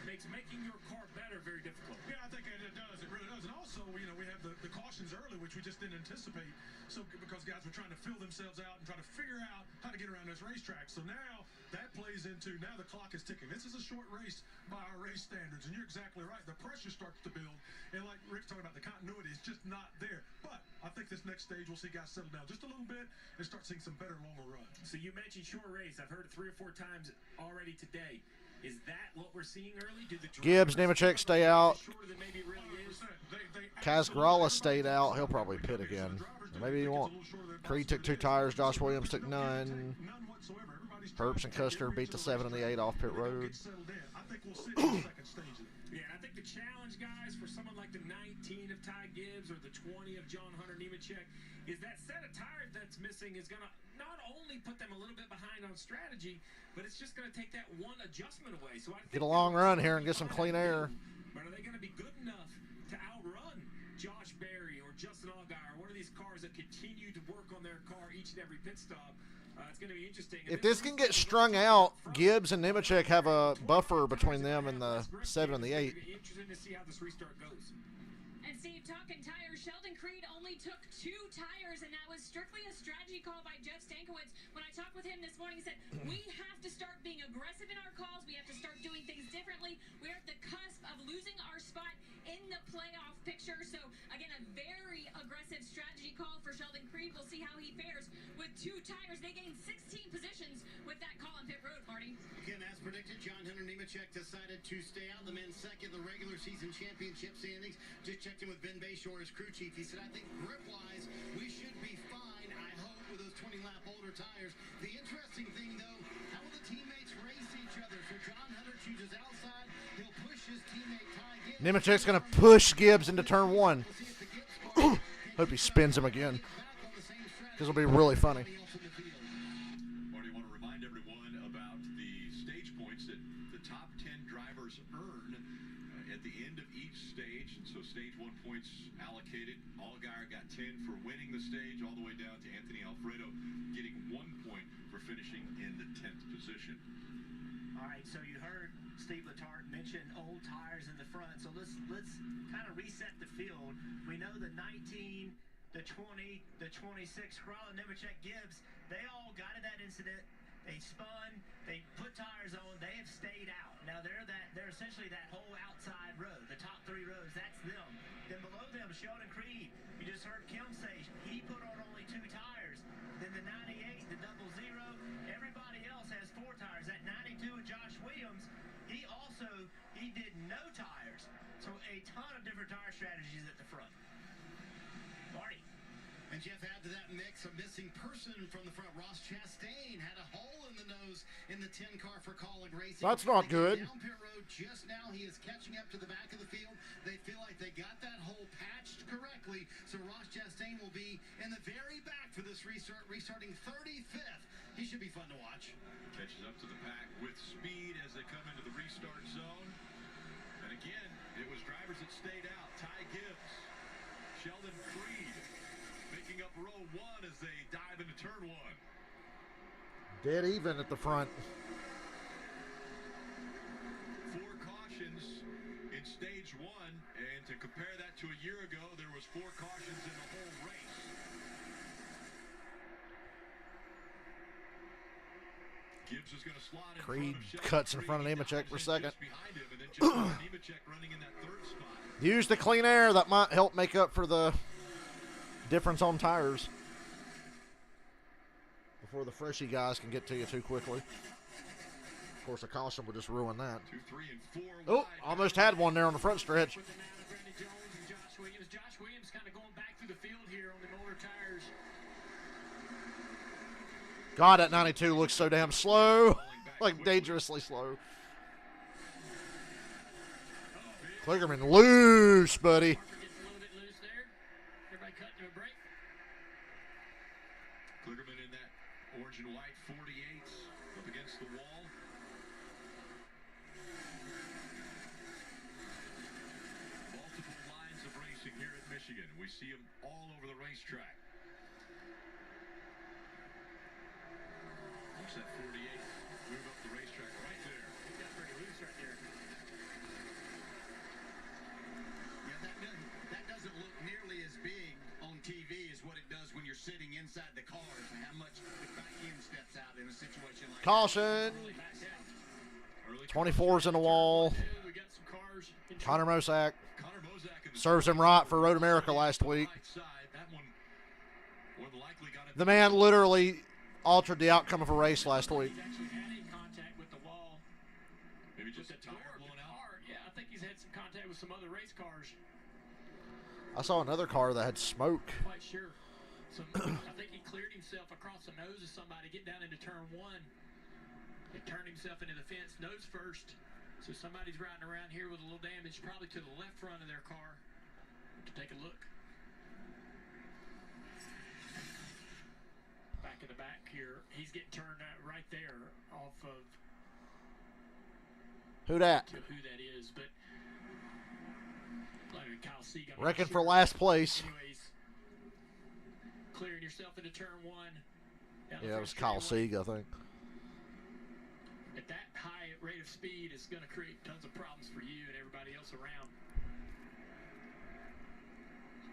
makes making your car better very difficult. Yeah, I think it does. It really does. And also, we have the cautions early, which we just didn't anticipate. So because guys were trying to fill themselves out and try to figure out how to get around those racetracks. So now that plays into, now the clock is ticking. This is a short race by our race standards. And you're exactly right. The pressure starts to build. And like Rick's talking about, the continuity is just not there. But I think this next stage we'll see guys settle down just a little bit and start seeing some better, longer runs. So you mentioned short race. I've heard it 3 or 4 times already today. Is that what we're seeing early? Gibbs, Nemechek stay out. Really Casgrala stayed out. He'll probably pit again. Maybe he won't. Creed took 2 tires. Josh Williams took none. Herbst and Custer beat the 7 and the 8 off pit road. Yeah, I think the challenge, guys, for someone like the 19 of Ty Gibbs or the 20 of John Hunter Nemechek is that set of tires that's missing is going to not only put them a little bit behind on strategy, but it's just going to take that one adjustment away. So I get a long run here and get some clean air. But are they going to be good enough to outrun Josh Berry or Justin Allgaier, one of these cars that continue to work on their car each and every pit stop? It's going to be interesting. If this can get strung out, Gibbs and Nemechek have a buffer between them and the 7 and the 8. Interesting to see how this restart goes. And Steve, talking tires, Sheldon Creed only took 2 tires, and that was strictly a strategy call by Jeff Stankiewicz. When I talked with him this morning, he said, we have to start being aggressive in our calls. We have to start doing things differently. We're at the cusp of losing our spot in the playoff picture. So, again, a very aggressive strategy call for Sheldon Creed. We'll see how he fares with 2 tires. They gained 16 positions with that call on pit road, Marty. Again, as predicted, John Hunter Nemechek decided to stay out. The men's second, the regular season championship standings. Just checked in with Ben Bayshore, his crew chief. He said, I think grip-wise, we should be fine, I hope, with those 20-lap older tires. The interesting thing, though, how will the teammates race each other? So John Hunter chooses outside. He'll push his teammate Ty Gibbs. Nemechek's going to push Gibbs into turn 1. Hope he spins him again, because it'll be really funny. Marty, I want to remind everyone about the stage points that the top 10 drivers earn at the end of each stage. And so stage 1 points allocated. Allgaier got 10 for winning the stage, all the way down to Anthony Alfredo getting 1 point for finishing in the 10th position. All right, so you heard Steve Letarte mention old tires in the front. So let's kind of reset the field. We know the 19, the 20, the 26, Crawlin, Nemechek, Gibbs, they all got in that incident. They spun, they put tires on, they have stayed out. Now they're essentially that whole outside row, the top 3 rows, that's them. Then below them, Sheldon Creed, you just heard Kim say he put on only 2 tires. Then the 98, the 00, everybody else has 4 tires. That 92 of Josh Williams, he did no tires. So a ton of different tire strategies at the front. Marty. And Jeff, add to that mix a missing person from the front. Ross Chastain had a hole in the nose in the 10 car for Colin Racing. That's not good. Down pit road just now, he is catching up to the back of the field. They feel like they got that hole patched correctly. So Ross Chastain will be in the very back for this restarting 35th. He should be fun to watch. Catches up to the pack with speed as they come into the restart zone. And again, it was drivers that stayed out. Ty Gibbs, Sheldon Creed, making up row 1 as they dive into turn 1. Dead even at the front. 4 cautions in stage 1, and to compare that to a year ago, there was 4 cautions in the whole race. Gibbs is going to slot in Creed front of Sheldon cuts in Creed. front of Nemechek for a second. Behind him, and then just Nemechek running in that 3rd spot. Use the clean air. That might help make up for the difference on tires before the freshy guys can get to you too quickly. Of course, a caution would just ruin that. 2, 3, and 4 Oh, wide. almost had one there on the front stretch. With the now to Brandon Jones and Josh Williams. Josh Williams kind of going back through the field here on the older tires. God, that 92 looks so damn slow. Like, dangerously slow. Kligerman loose, buddy. Parker gets a little bit loose there. Everybody cut to a break. Kligerman in that orange and white 48s up against the wall. Multiple lines of racing here at Michigan. We see them all over the racetrack. Watch that 48 move up the racetrack right there. He got pretty loose right there. Yeah, that doesn't look nearly as big on TV as what it does when you're sitting inside the cars and how much the back end steps out in a situation like Caution. Really backed out. Early 24's in the wall. We got some cars in Connor Mosack Connor Mosack in the serves him right for Road America last week. right side. That one more than likely got it. The man literally altered the outcome of a race last week. He's actually had a contact with the wall. Maybe just a With the tire door, blown the out. car. Yeah, I think he's had some contact with some other race cars. I saw another car that had smoke. Quite sure. I think he cleared himself across the nose of somebody, get down into turn 1. He turned himself into the fence nose first. So somebody's riding around here with a little damage, probably to the left front of their car. To take a look. Back of the back here. He's getting turned right there off of Who dat? to who that is, but like Kyle Sieg, I'm not Reckon for sure. last place. Anyways, clearing yourself into turn 1. down the Yeah, it front was Kyle straightaway. Sieg, I think. At that high rate of speed, it's going to create tons of problems for you and everybody else around.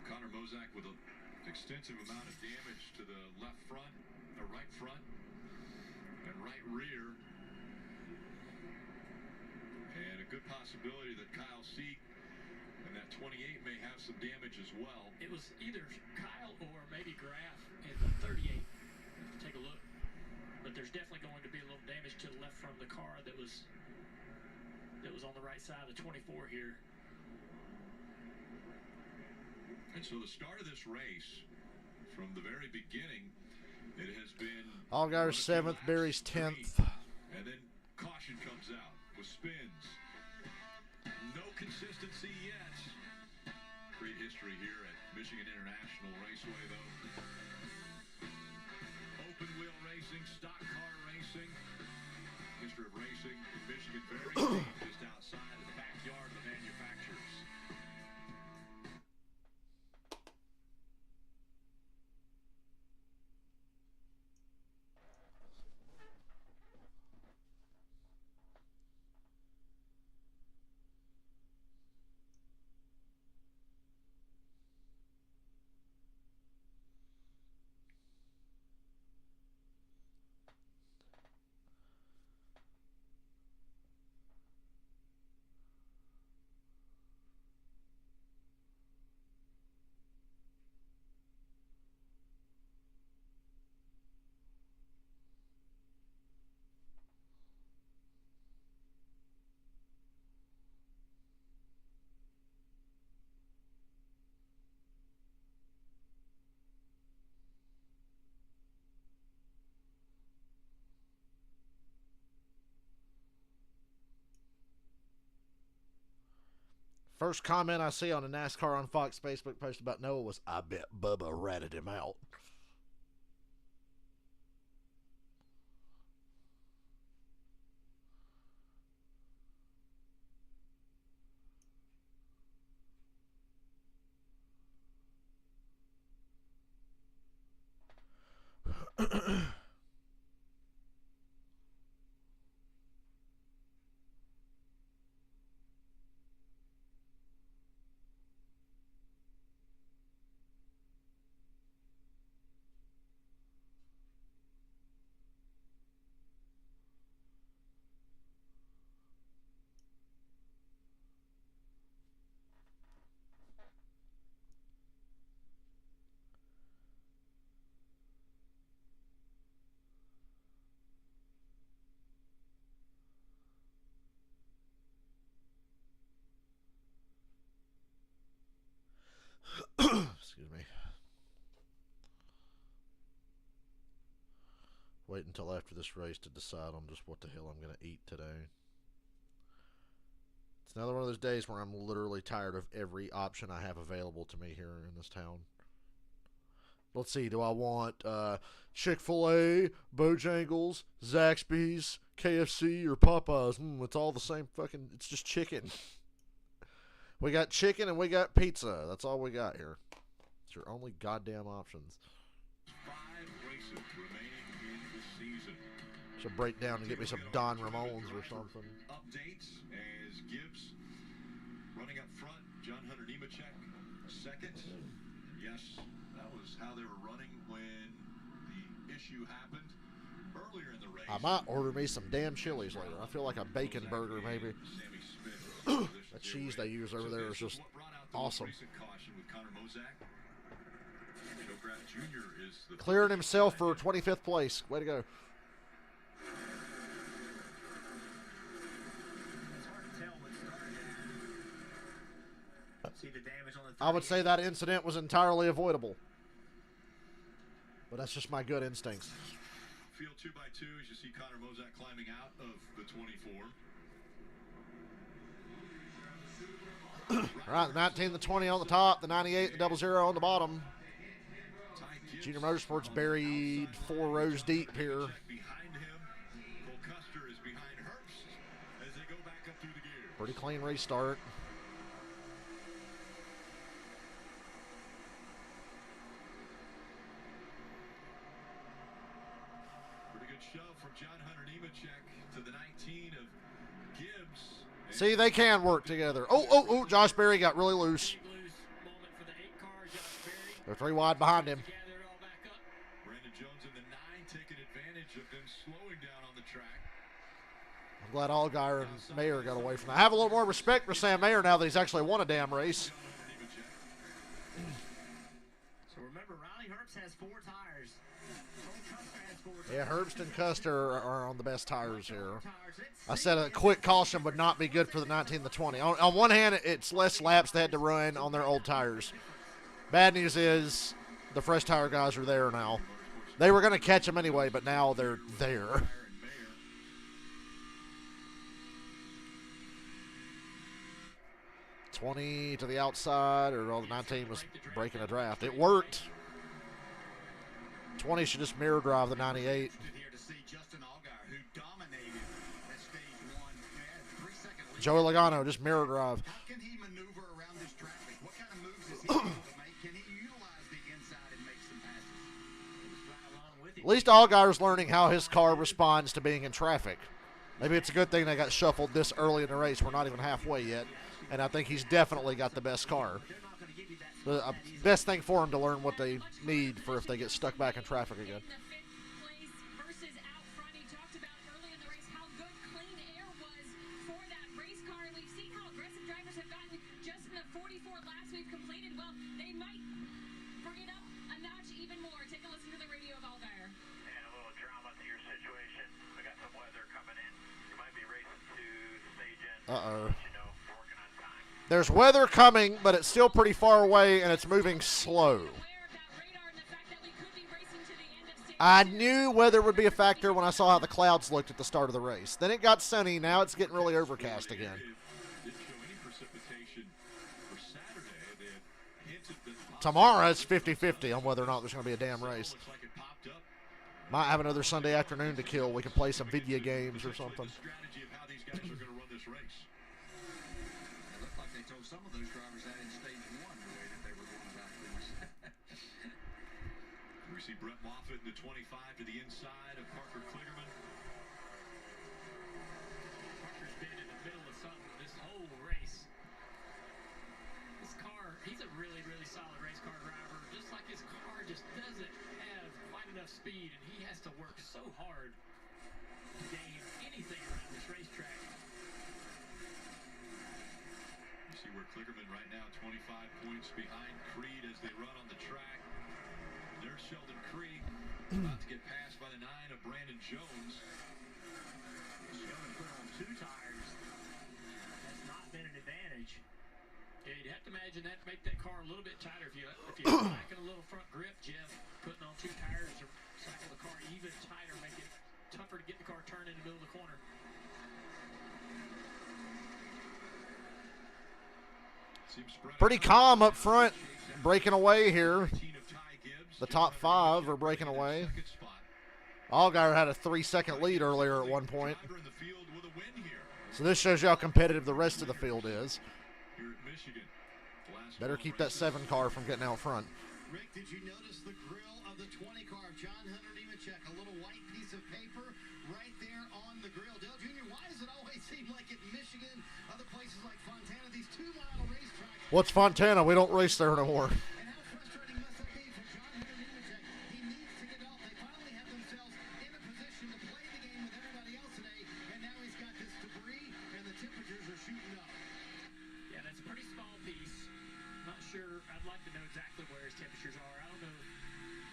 Connor Mosack with an extensive amount of damage to the left front, or right front, and right rear. And a good possibility that Kyle Sieg and that That 28 may have some damage as well. It was either Kyle or maybe Graf in the 38. Take a look. But there's definitely going to be a little damage to the left front of the car that was on the right side of the 24 here. And so the start of this race, from the very beginning, it has been Allgaier 7th, Berry's 10th. And then caution comes out with spins. No consistency yet. Great history here at Michigan International Raceway, though. Open wheel racing, stock car racing. History of racing in Michigan, very deep, just outside of the backyard of the manufacturers. First comment I see on a NASCAR on Fox Facebook post about Noah was, I bet Bubba ratted him out. Excuse me. Wait until after this race to decide on just what the hell I'm going to eat today. It's another one of those days where I'm literally tired of every option I have available to me here in this town. Let's see, do I want Chick-fil-A, Bojangles, Zaxby's, KFC, or Popeyes? It's all the same fucking, it's just chicken. We got chicken and we got pizza. That's all we got here. It's your only goddamn options. 5 races remaining in the season. Should break down and get me some Don Ramones or something. Updates as Gibbs running up front. John Hunter Nemechek second. Yes, that was how they were running when the issue happened earlier in the race. I might order me some damn chilies later. I feel like a bacon burger maybe. That cheese they use over there is just awesome. Clearing himself for 25th place. Way to go. I would say that incident was entirely avoidable. But that's just my good instincts. Field 2x2 as you see Connor Mozak climbing out of the 24. All right, the 19, the 20 on the top, the 98, the 00 on the bottom. Junior Motorsports buried 4 rows deep here. Pretty clean restart. Pretty good shove from John Hunter Nemechek to the 19 of Gibbs. See, they can work together. Oh, Josh Berry got really loose. They're 3 wide behind him. Brandon Jones in the 9 taking advantage of them slowing down on the track. I'm glad Allgaier and Mayer got away from that. I have a little more respect for Sam Mayer now that he's actually won a damn race. So remember, Riley Herbst has 4 tires. Custer has 4 tires. Yeah, Herbst and Custer are on the best tires here. I said a quick caution would not be good for the 19 to 20. On one hand, it's less laps they had to run on their old tires. Bad news is the fresh tire guys are there now. They were going to catch them anyway, but now they're there. $20 to the outside, or the 19 was breaking a draft. It worked. 20 should just mirror drive the 98. Joey Logano just mirror drive. How can he maneuver around this traffic? What kind of moves is he able to make? Can he utilize the inside and make some passes? At least Allgaier's learning how his car responds to being in traffic. Maybe it's a good thing they got shuffled this early in the race. We're not even halfway yet. And I think he's definitely got the best car. The best thing for him to learn what they need for if they get stuck back in traffic again. Uh-oh. There's weather coming, but it's still pretty far away, and it's moving slow. I knew weather would be a factor when I saw how the clouds looked at the start of the race. Then it got sunny. Now it's getting really overcast again. Tomorrow it's 50-50 on whether or not there's going to be a damn race. Might have another Sunday afternoon to kill. We can play some video games or something. Some of those drivers that in stage 1 the way that they were going about things. We see Brett Moffitt in the 25 to the inside of Parker Kligerman. Parker's been in the middle of something this whole race. This car, he's a really, really solid race car driver. Just like his car just doesn't have quite enough speed, and he has to work so hard to gain anything around this racetrack. See where Kligerman right now 25 points behind Creed as they run on the track. There's Sheldon Creed about to get passed by the 9 of Brandon Jones. Sheldon put on 2 tires. That's not been an advantage. Yeah, you'd have to imagine that make that car a little bit tighter if you're lacking a little front grip, Jeff. Putting on 2 tires to cycle the car even tighter, make it tougher to get the car turned in the middle of the corner. Pretty calm up front, breaking away here. The top 5 are breaking away. Allgaier had a 3-second lead earlier at one point. So this shows you how competitive the rest of the field is. Better keep that 7 car from getting out front. Rick, did you notice the grill of the 20 car of John Hunter Nemechek? A little white piece of paper right there on the grill. Dale Jr., why does it always seem like in Michigan, other places like Fontana, these 2-mile racetracks? What's Fontana? We don't race there anymore. And how frustrating must that be for John Hunter Nemechek? He needs to get off. They finally have themselves in a position to play the game with everybody else today, and now he's got this debris, and the temperatures are shooting up. Yeah, that's a pretty small piece. Not sure. I'd like to know exactly where his temperatures are. I don't know if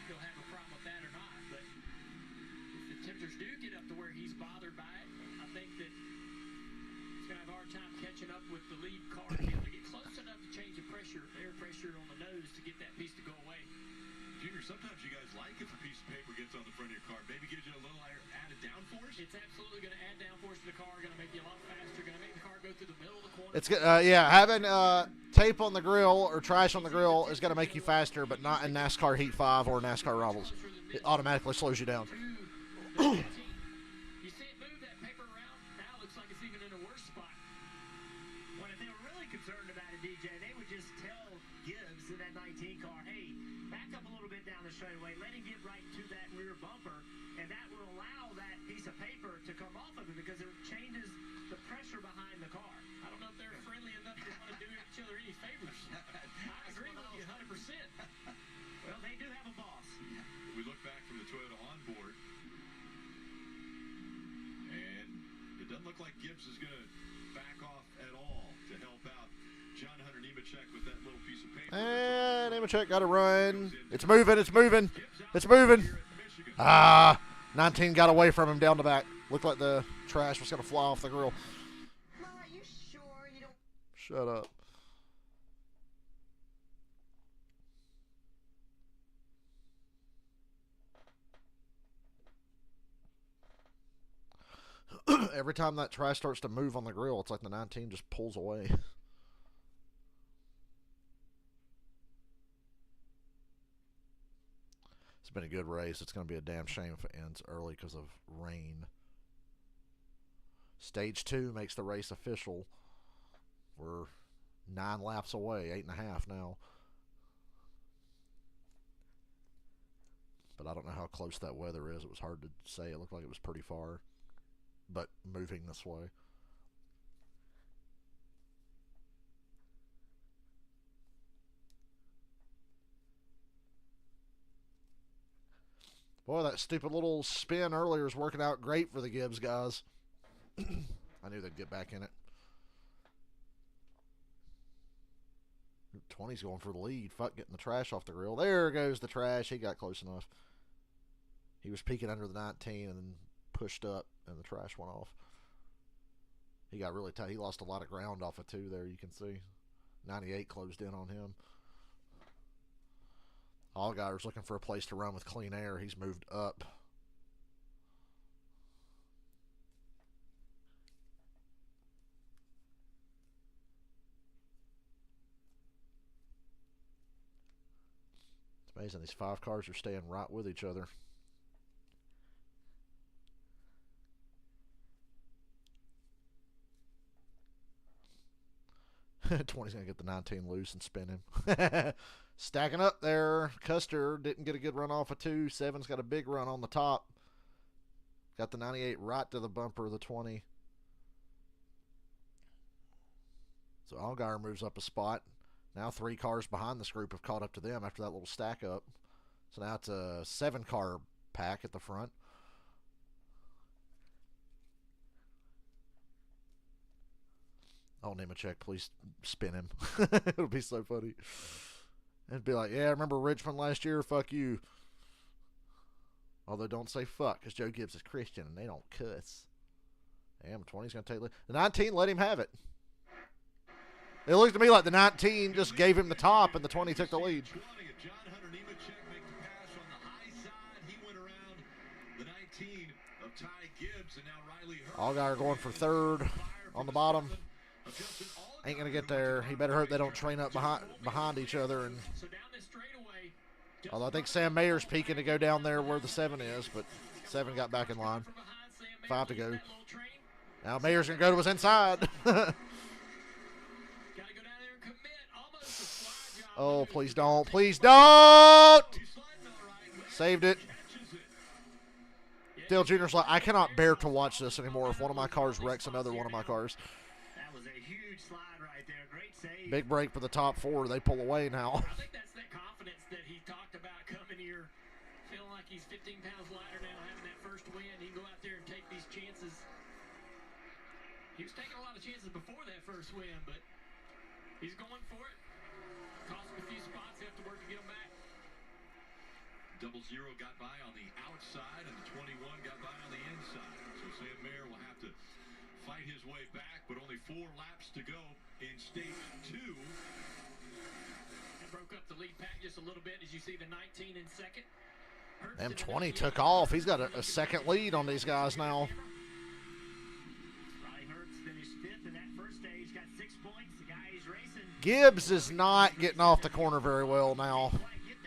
he'll have a problem with that or not, but if the temperatures do get up to where he's bothered by it, I think that he's going to have a hard time catching up with the lead car to be able to get close enough to change the pressure, air pressure on the nose to get that piece to go away. Junior, sometimes you guys like if a piece of paper gets on the front of your car. Maybe gives you a little added downforce. It's absolutely going to add downforce to the car, going to make you a lot faster, going to make the car go through the middle of the corner. It's yeah, having tape on the grill or trash on the grill is going to make you faster, but not in NASCAR Heat 5 or NASCAR Rivals. It automatically slows you down. You see it move that paper around. Now it looks like it's even in a worse spot. Well, if they were really concerned about it, DJ, they would just tell Gibbs in that 19 car, hey, back up a little bit down the straightaway, let him get right to that rear bumper, and that would allow that piece of paper to come off of him because it changes the pressure behind the car. I don't know if they're friendly enough to want to do each other any favors. I agree with you 100%. Well, they do have a boss. We look back from the Toyota onboard, and it doesn't look like Gibbs is going to back off at all to help out John Hunter Nemechek with that little piece of paper. And Nemechek got a run. It's moving. It's moving. It's moving. Ah, 19 got away from him down the back. Looked like the trash was going to fly off the grill. You sure you don't? Shut up. Every time that trash starts to move on the grill, it's like the 19 just pulls away. It's been a good race. It's going to be a damn shame if it ends early because of rain. Stage 2 makes the race official. We're 9 laps away, 8.5 now. But I don't know how close that weather is. It was hard to say. It looked like it was pretty far, but moving this way. Boy, that stupid little spin earlier is working out great for the Gibbs guys. I knew they'd get back in it. 20's going for the lead. Fuck, getting the trash off the grill. There goes the trash. He got close enough. He was peeking under the 19 and then pushed up, and the trash went off. He got really tight. He lost a lot of ground off of 2 there, you can see. 98 closed in on him. Allgaier's looking for a place to run with clean air. He's moved up. It's amazing. These 5 cars are staying right with each other. Twenty's going to get the 19 loose and spin him. Stacking up there. Custer didn't get a good run off of 2. 7's got a big run on the top. Got the 98 right to the bumper of the 20. So Allgaier moves up a spot. Now 3 cars behind this group have caught up to them after that little stack up. So now it's a 7-car pack at the front. Oh, Nemechek, please spin him. It'll be so funny. It'd be like, yeah, remember Richmond last year? Fuck you. Although don't say fuck, because Joe Gibbs is Christian and they don't cuss. Damn, 20's going to take the 19, let him have it. It looked to me like the 19 just gave him the top and the 20 took the lead. John Hunter Nemechek make the pass on the high side. He went around the 19 of Ty Gibbs, and now Riley Allgaier going for 3rd on the bottom. Ain't going to get there. He better hope they don't train up behind each other. And although I think Sam Mayer's peeking to go down there where the 7 is, but 7 got back in line. 5 to go. Now Mayer's going to go to his inside. Oh, please don't. Please don't. Saved it. Dale Jr.'s like, I cannot bear to watch this anymore if one of my cars wrecks another one of my cars. That was a huge slide right there. Great save. Big break for the top 4. They pull away now. I think that's that confidence that he talked about coming here, feeling like he's 15 pounds lighter now, having that first win. He can go out there and take these chances. He was taking a lot of chances before that first win, but he's going for it. Cost him a few spots. He have to work to get him back. 00 got by on the outside, and the 21 got by on the inside. So Sam Mayer will have to fight his way back, but only 4 laps to go in stage 2. And broke up the lead pack just a little bit as you see the 19 in second. M20 took off. He's got a second lead on these guys now. Gibbs is not getting off the corner very well now.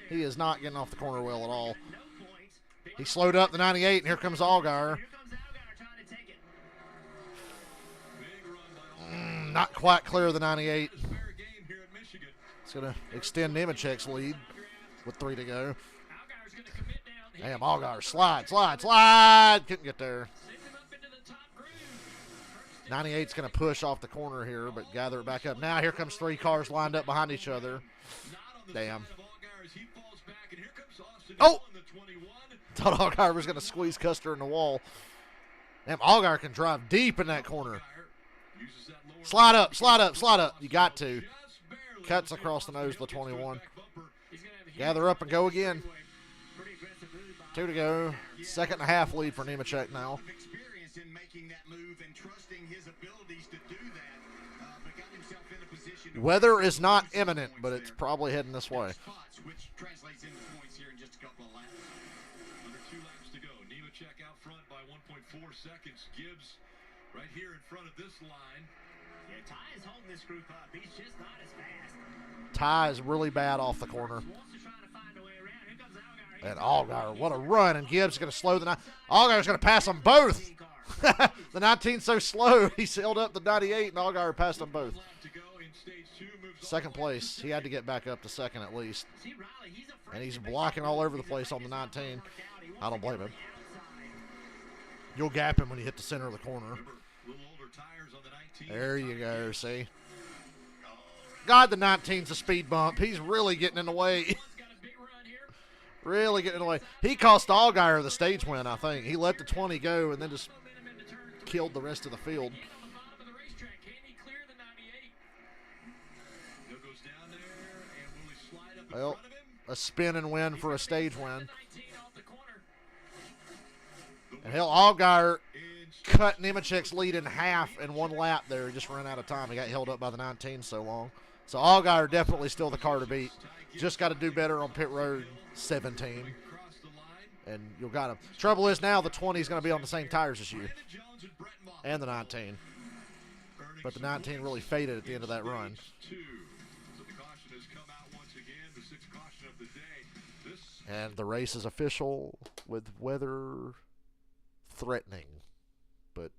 He is not getting off the corner well at all. He slowed up the 98, and here comes Allgaier. Not quite clear of the 98. It's going to extend Nemechek's lead with 3 to go. Damn, Allgaier, slide. Couldn't get there. 98's going to push off the corner here, but gather it back up. Now here comes 3 cars lined up behind each other. Damn. Oh! Thought Allgaier was going to squeeze Custer in the wall. Damn, Allgaier can drive deep in that corner. Uses that lower Slide up, slide up, slide up. You got to. just barely. Cuts across the nose of the 21. He's gonna have a Gather up and go again. pretty aggressive move by 2 to go. Second and a half lead for Nemechek now. Experience in making that move and trusting his abilities to do that, but got himself in a position to Weather is not imminent, but it's probably heading this way. spots, which translates into points here in just a couple of laps. Under 2 laps to go. Nemechek out front by 1.4 seconds. Gibbs right here in front of this line. Yeah, Ty is holding this group up. He's just not as fast. Ty is really bad off the corner. Wants to try to find a way around. Here comes Allgaier. And Allgaier, what a run. And Gibbs is going to slow the 9. Allgaier's going to pass them both. The 19's so slow, he sailed up the 98, and Allgaier passed them both. Lap to go in stage 2. Moves all Second the way place. He had to get back up to second at least. See, Riley, he's afraid And he's to make blocking that all move. over the He's place on afraid the it's not gonna 19. work out. He wants I don't to blame go him. to the outside. You'll gap him when you hit the center of the corner. Remember, little older tires on the 19. There you go, see. God, the 19's a speed bump. He's really getting in the way. Got a big run here. Really getting in the way. He cost Allgaier the stage win, I think. He let the 20 go and then just Momentum into turn 3. killed the rest of the field. Again on the bottom of the racetrack. Can he clear the 98? Hill goes down there, and will he slide up in Well, front of him? a spin and win for a stage win. The 19 off the corner. And hell, Allgaier cut Nemechek's lead in half in one lap there. He just ran out of time. He got held up by the 19 so long. So Allgaier definitely still the car to beat. Just got to do better on pit road 17. Across the line. And you'll got him. Trouble is now the 20 is going to be on the same tires as you. Brandon Jones and Brett Moffitt. And the 19. Earning But the some 19 really points faded at the in end of that run. stage 2. So the caution has come out once again. The 6th caution of the day. This And the race is official with weather threatening. But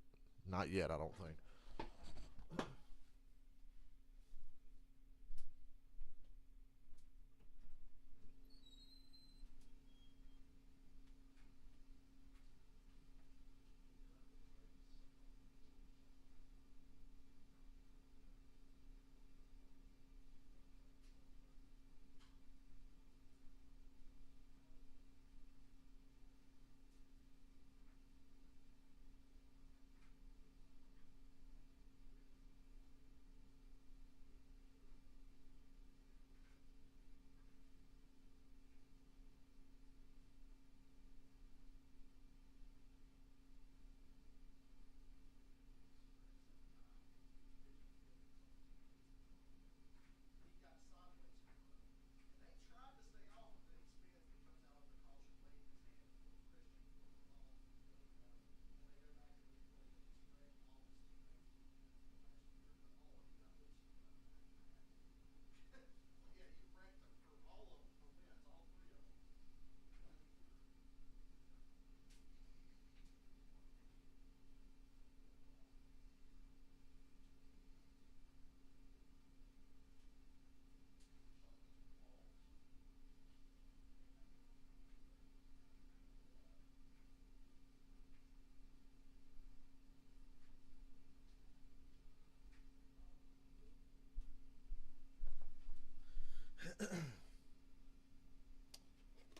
not yet, I don't think.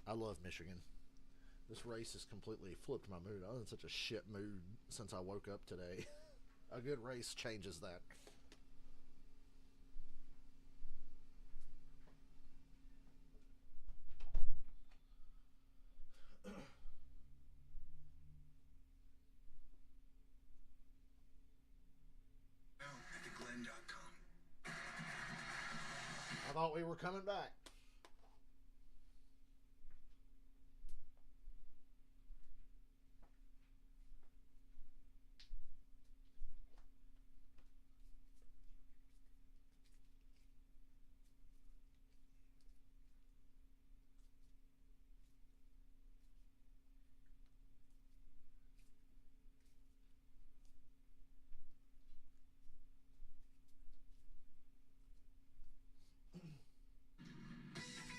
I love Michigan. This race has completely flipped my mood. I was in such a shit mood since I woke up today. A good race changes that. At theglen.com. I thought we were coming back.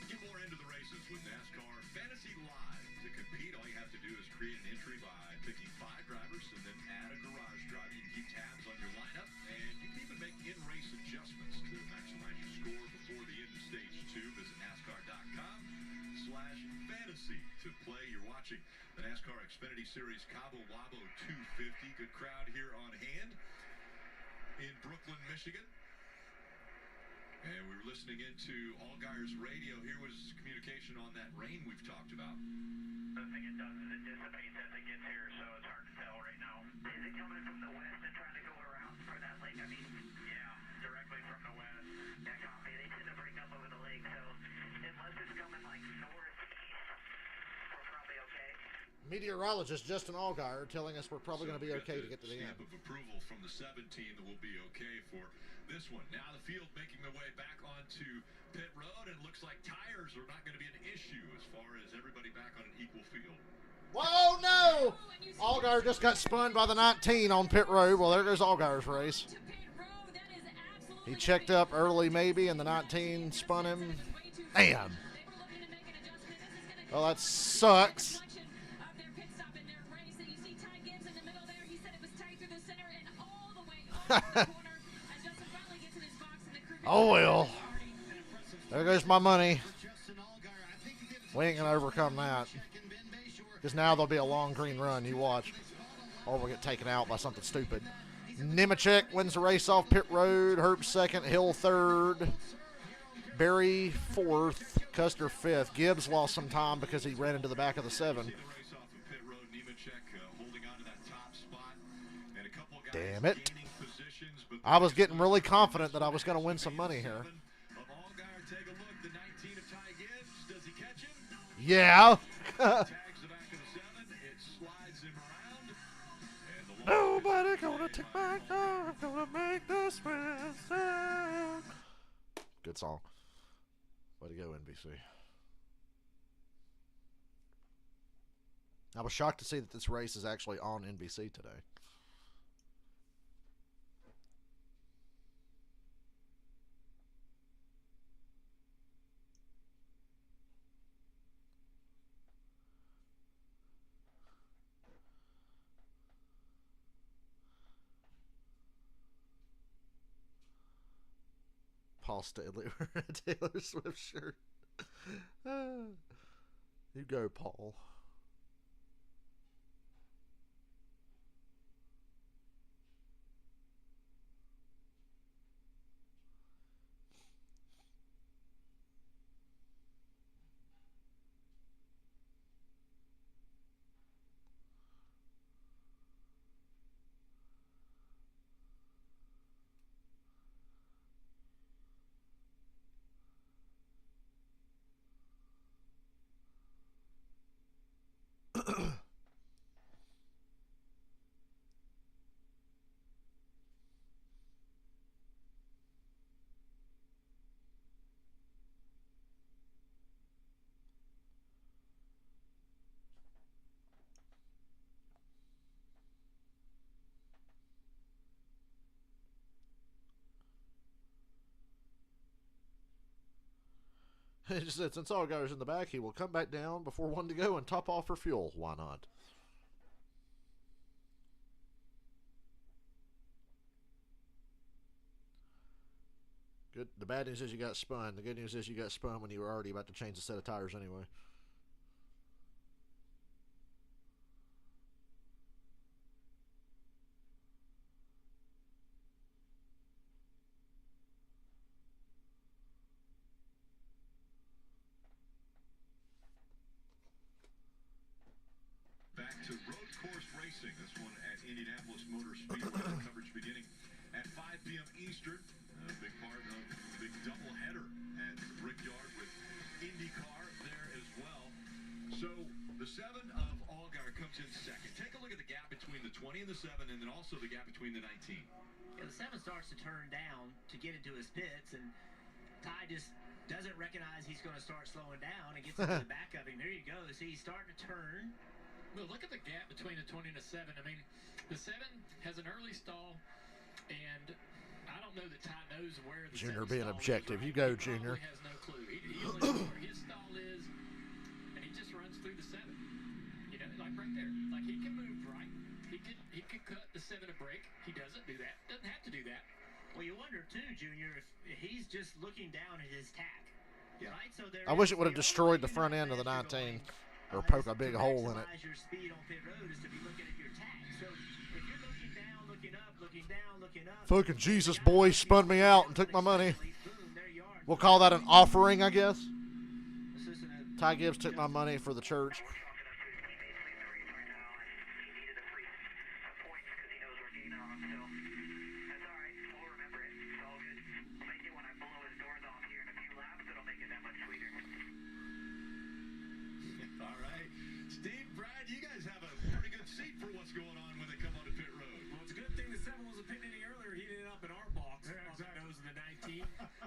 Get more into the races with NASCAR Fantasy Live. To compete, all you have to do is create an entry by picking 5 drivers and then add a garage driver. You can keep tabs on your lineup, and you can even make in-race adjustments to maximize your score before the end of stage 2. Visit NASCAR.com/fantasy to play. You're watching the NASCAR Xfinity Series Cabo Wabo 250. Good crowd here on hand. Brooklyn, Michigan. And we were listening into Allgaier's radio. Here was communication on that rain we've talked about. The thing it does is it dissipates as it gets here, so it's hard to tell right now. Is it coming from the west and trying to go around for that lake? I mean, yeah, directly from the west. Yeah, copy. They tend to break up over the lake, so unless it's coming like northeast, we're probably okay. Meteorologist Justin Allgaier telling us we're probably going to be okay to get to the end. Stamp of approval from the 17 that will be okay for this one. Now the field making their way back onto pit road, and it looks like tires are not going to be an issue as far as everybody back on an equal field. Whoa, no! Allgaier just got spun by the 19 on pit road. Well, there goes Allgaier's race. He checked up early maybe, and the 19 spun him. Damn. Well, that sucks. Oh, well. There goes my money. We ain't going to overcome that. Because now there'll be a long green run. You watch. Or we'll get taken out by something stupid. Nemechek wins the race off pit road. Herb second. Hill third. Barry fourth. Custer fifth. Gibbs lost some time because he ran into the back of the 7. Damn it. I was getting really confident that I was going to win some money here. Yeah. Nobody gonna take my car. I'm gonna make this win. Good song. Way to go, NBC. I was shocked to see that this race is actually on NBC today. Paul Stanley wearing a Taylor Swift shirt. You go, Paul. He just said, since Allgaier's in the back, he will come back down before one to go and top off for fuel. Why not? Good. The bad news is you got spun. The good news is you got spun when you were already about to change a set of tires anyway. To road course racing, this one at Indianapolis Motor Speedway. Coverage beginning at 5 p.m. Eastern. A big part of the big doubleheader at Brickyard with IndyCar there as well. So the 7 of Allgaier comes in second. Take a look at the gap between the 20 and the 7, and then also the gap between the 19. Yeah, the 7 starts to turn down to get into his pits, and Ty just doesn't recognize he's going to start slowing down and gets into the back of him. There you go. See, he's starting to turn. Well, look at the gap between the 20 and the 7. I mean, the 7 has an early stall, and I don't know that Ty knows where the Junior 7 being stall objective. is, right? You go, He Junior. probably has no clue. He only knows where his stall is, and he just runs through the 7. You know, like right there. Like he can move right. He could cut the 7 a break. He doesn't do that. Doesn't have to do that. Well, you wonder too, Junior, if he's just looking down at his tack. Yeah. Right? So I wish it would have destroyed the front end of the 19 or poke a big hole in it. Your speed on pit road is to be looking at your tack. So if you're looking down, looking up, looking Fucking Jesus boy spun me out and took my money. We'll call that an offering, I guess. Ty Gibbs took my money for the church.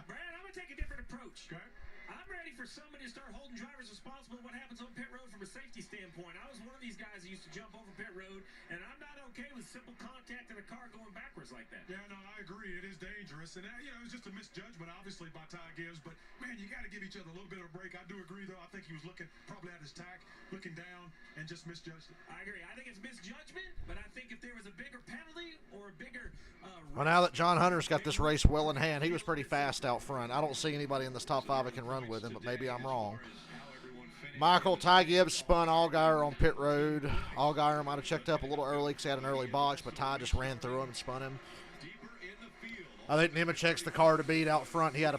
Brad, I'm going to take a different approach. Okay. I'm ready for somebody to start holding drivers responsible for what happens on pit road from a safety standpoint. I was one of these guys that used to jump over pit road, and I'm not okay with simple contact in a car going backwards like that. Yeah, no, I agree. It is dangerous. And, you know, it was just a misjudgment, obviously, by Ty Gibbs. But, man, you got to give each other a little bit of a break. I do agree, though. I think he was looking probably at his tack, looking down, and just misjudged it. I agree. I think it's misjudgment, but I think if there was a bigger penalty or a bigger well, now that John Hunter's got this race well in hand, he was pretty fast out front. I don't see anybody in this top 5 that can run with him, but maybe I'm wrong. Michael, Ty Gibbs spun Allgaier on pit road. Allgaier might have checked up a little early because he had an early box, but Ty just ran through him and spun him. I think Nemechek's the car to beat out front. He got a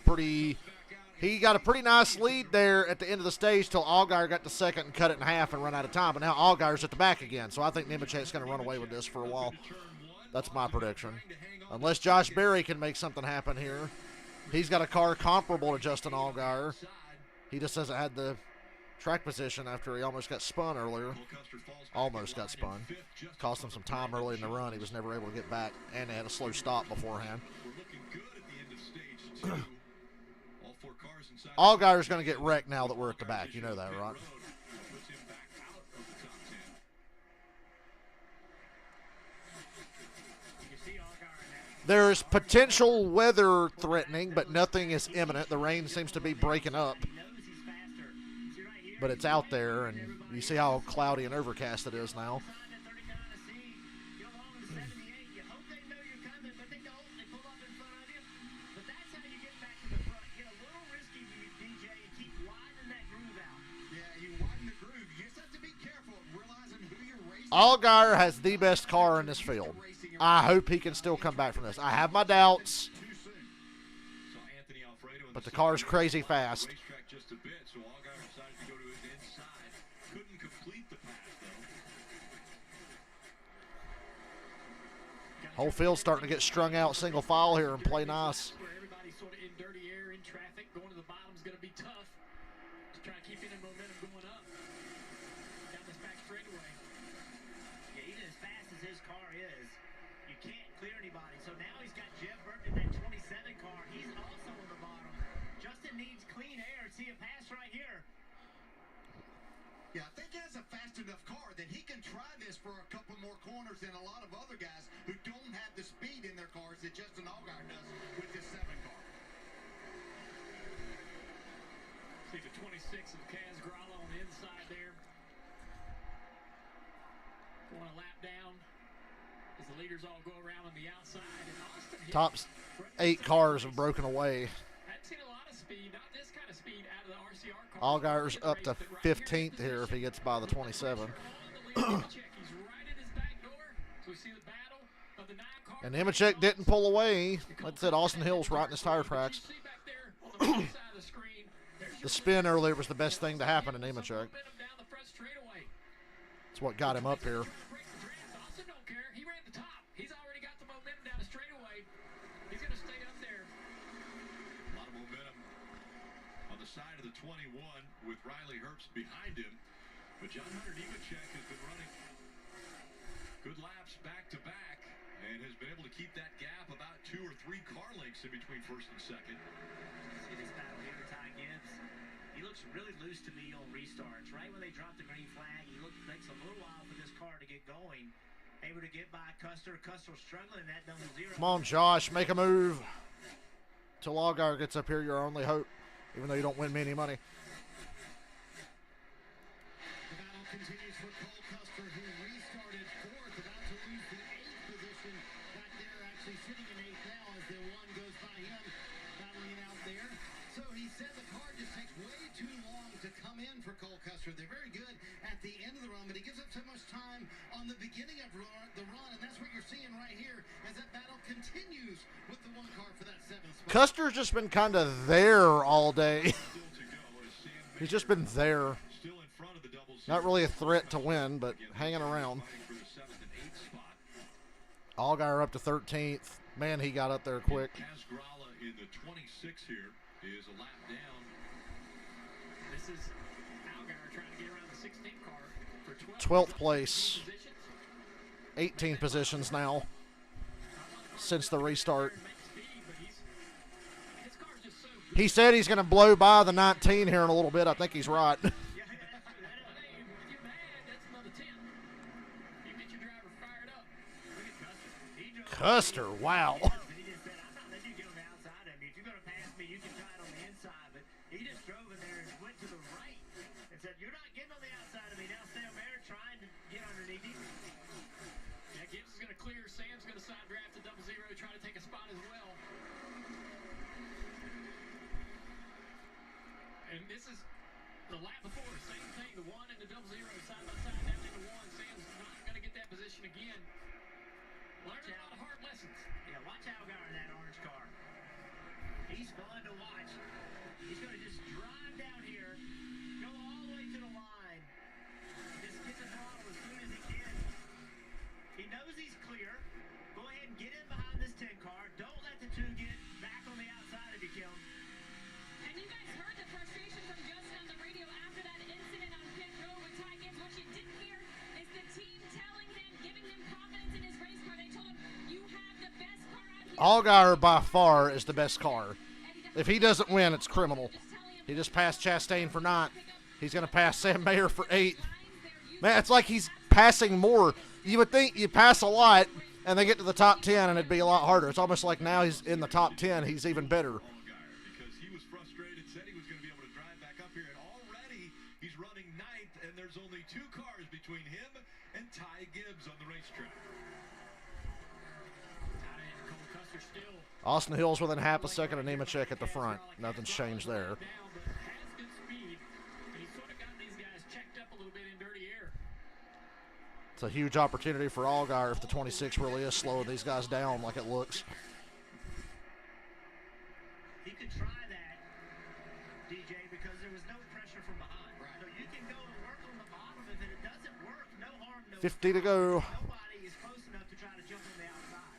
pretty nice lead there at the end of the stage till Allgaier got to second and cut it in half and run out of time. But now Allgaier's at the back again, so I think Nemechek's going to run away with this for a while. That's my prediction. Unless Josh Berry can make something happen here. He's got a car comparable to Justin Allgaier. He just hasn't had the track position after he almost got spun earlier. Almost got spun. Cost him some time early in the run. He was never able to get back, and they had a slow stop beforehand. Allgaier's going to get wrecked now that we're at the back. You know that, right? There's potential weather threatening, but nothing is imminent. The rain seems to be breaking up. But it's out there, and you see how cloudy and overcast it is now. Allgaier has the best car in this field. I hope he can still come back from this. I have my doubts, but the car's crazy fast. Whole field's starting to get strung out single file here and play nice. Everybody's sort of in dirty air, in traffic. Going to the bottom's going to be tough to try to keep any momentum going up down this back straightaway. Yeah, even as fast as his car is, you can't clear anybody. So now he's got Jeff Burton in that 27 car. He's also on the bottom. Justin needs clean air. See a pass right here. Yeah, I think he has a fast enough car that he can try this for a couple more corners than a lot of other guys who don't have the speed in their cars that Justin Allgaier does with this 7 car. See the 26 of Kaz Gralla on the inside there. Going a lap down as the leaders all go around on the outside. And Austin Top 8 cars have broken away. I've seen a lot of speed, not this kind of speed out of the RCR car. Allgaier's up to 15th here if he gets by the 27. And Nemechek didn't pull away. Like I said, Austin Hill's right in his tire tracks. The spin earlier was the best thing to happen to Nemechek. That's what got him up here. Austin don't care. He ran the top. He's already got the momentum down the straightaway. He's going to stay up there. A lot of momentum on the side of the 21 with Riley Herbst behind him. But John Hunter Nemechek has been running good laps back to back and has been able to keep that gap about 2 or 3 car lengths in between first and second. See this battle here with Ty Gibbs. He looks really loose to me on restarts. Right when they drop the green flag, takes a little while for this car to get going. Able to get by Custer. Custer struggling in that double zero. Come on, Josh, make a move. Till Allgaier gets up here, your only hope, even though you don't win me any money. The battle continues for Cole Custer, who restarted 4th, about to lose the 8th position back there, actually sitting in 8th now as the 1 goes by him, battling it out there. So he said the car just takes way too long to come in for Cole Custer. They're very good at the end of the run, but he gives up so much time on the beginning of the run, and that's what you're we're seeing right here as that battle continues with the one car for that 7th spot. Custer's just been kind of there all day. He's just been there. Not really a threat to win, but hanging around. Allgaier up to 13th. Man, he got up there quick. Casgrala in the 26 here is a lap down. This is Allgaier trying to get around the 16th car for 12th place. 18 positions now since the restart. He said he's going to blow by the 19 here in a little bit. I think he's right. Custer, wow. And this is the lap before, same thing, the 1 and the 0 side by side down into 1. Sam's not going to get that position again. Learning a lot of hard lessons. Yeah, watch Allgaier in that orange car. He's fun to watch. He's going to just drive down here, go all the way to the line, just get the throttle as soon as he can. He knows he's clear. Go ahead and get in behind this 10 car. Don't let the 2 get back on the outside if you kill him. And you guys heard the frustration from Justin on the radio after that incident on pit road with Ty Gibbs. What you didn't hear is the team telling him, giving him confidence in his race car. They told him, you have the best car out here. Allgaier by far is the best car. If he doesn't win, it's criminal. He just passed Chastain for 9th. He's going to pass Sam Mayer for 8th. Man, it's like he's passing more. You would think you pass a lot and they get to the top 10 and it'd be a lot harder. It's almost like now he's in the top 10. He's even better. Because he was frustrated, said he was going to be able to drive back up here, and already he's running 9th, and there's only 2 cars between him and Ty Gibbs on the racetrack. Austin Hill's within half a second of Nemechek at the front. Nothing's changed there. It's a huge opportunity for Allgaier if the 26 really is slowing these guys down like it looks. He could try that, DJ, because there was no pressure from behind. Right. So you can go and work on the bottom. If it doesn't work, no harm, no 50 to go. Nobody is close enough to try to jump on the outside.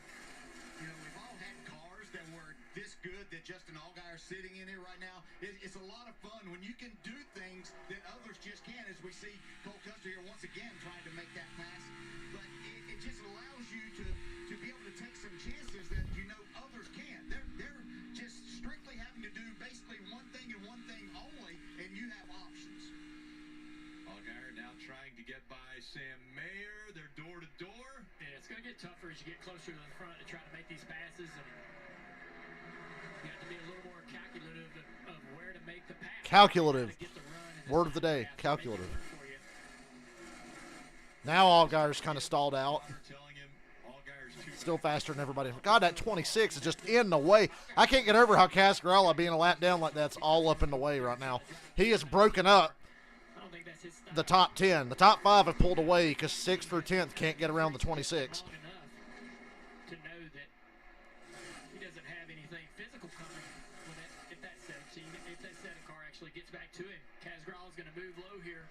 You know, we've all had cars that were this good that Justin Allgaier sitting in here right now. It's a lot of fun when you can do things that others just can't, as we see Cole Custer here once again trying to make that pass. But it just allows you to be able to take some chances that you know others can't. They're just strictly having to do basically one thing and one thing only, and you have options. Allgaier now trying to get by Sam Mayer. They're door to door. Yeah, it's going to get tougher as you get closer to the front to try to make these passes. And you have to be a little more calculative of where to make the pass. Calculative. Word of the day. Calculative. Now Allgaier's kind of stalled out. Still faster than everybody. God, that 26 is just in the way. I can't get over how Casgrala being a lap down like that's all up in the way right now. He has broken up the top 10. The top 5 have pulled away because 6th through 10th can't get around the 26. To know that he doesn't have anything physical coming if that 17, if that 7 car actually gets back to him. Casgrala's going to move low here.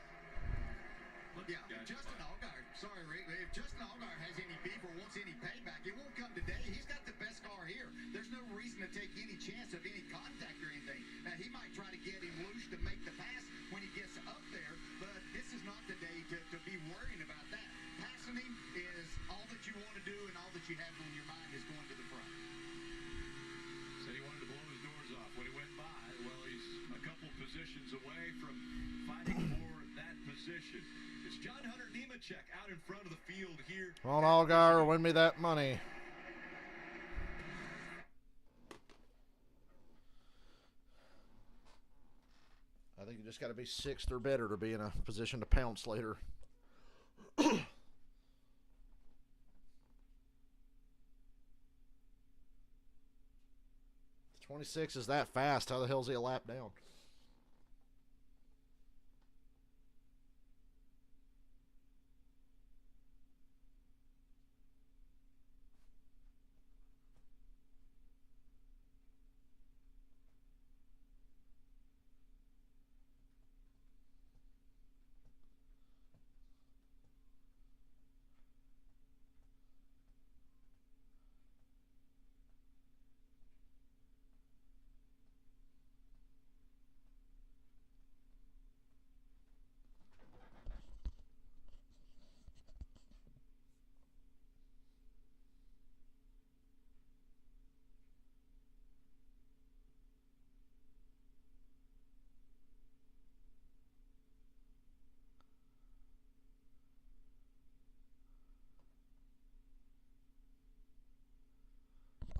Yeah, Justin Allgaier, sorry, Rick, if Justin Allgaier has any beef or wants any payback, it won't come today. He's got the best car here. There's no reason to take any chance of any contact or anything. Now, he might try to get him loose to make the pass when he gets up there, but this is not the day to be worrying about that. Passing him is all that you want to do, and all that you have on your mind is going to the front. Said he wanted to blow his doors off when he went by. Well, he's a couple positions away from fighting for that position. It's John Hunter Nemechek out in front of the field here. Come on, Allgaier, win me that money. I think you just got to be 6th or better to be in a position to pounce later. 26 is that fast. How the hell is he a lap down?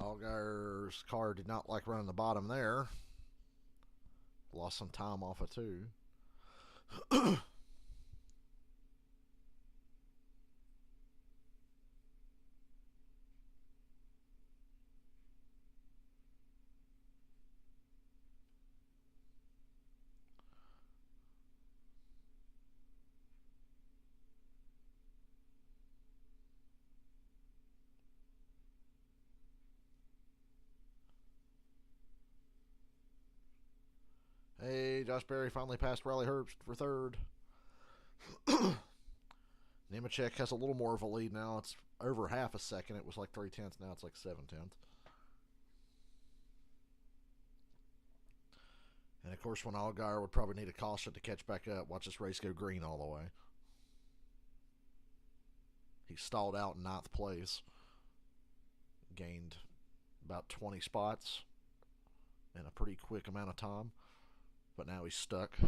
Allgaier's car did not like running the bottom there. Lost some time off it too. Hey, Josh Berry finally passed Riley Herbst for third. Nemechek has a little more of a lead now. It's over half a second. It was like 3/10. Now it's like 7/10. And, of course, when Allgaier would probably need a caution to catch back up. Watch this race go green all the way. He stalled out in 9th place. Gained about 20 spots in a pretty quick amount of time. But now he's stuck.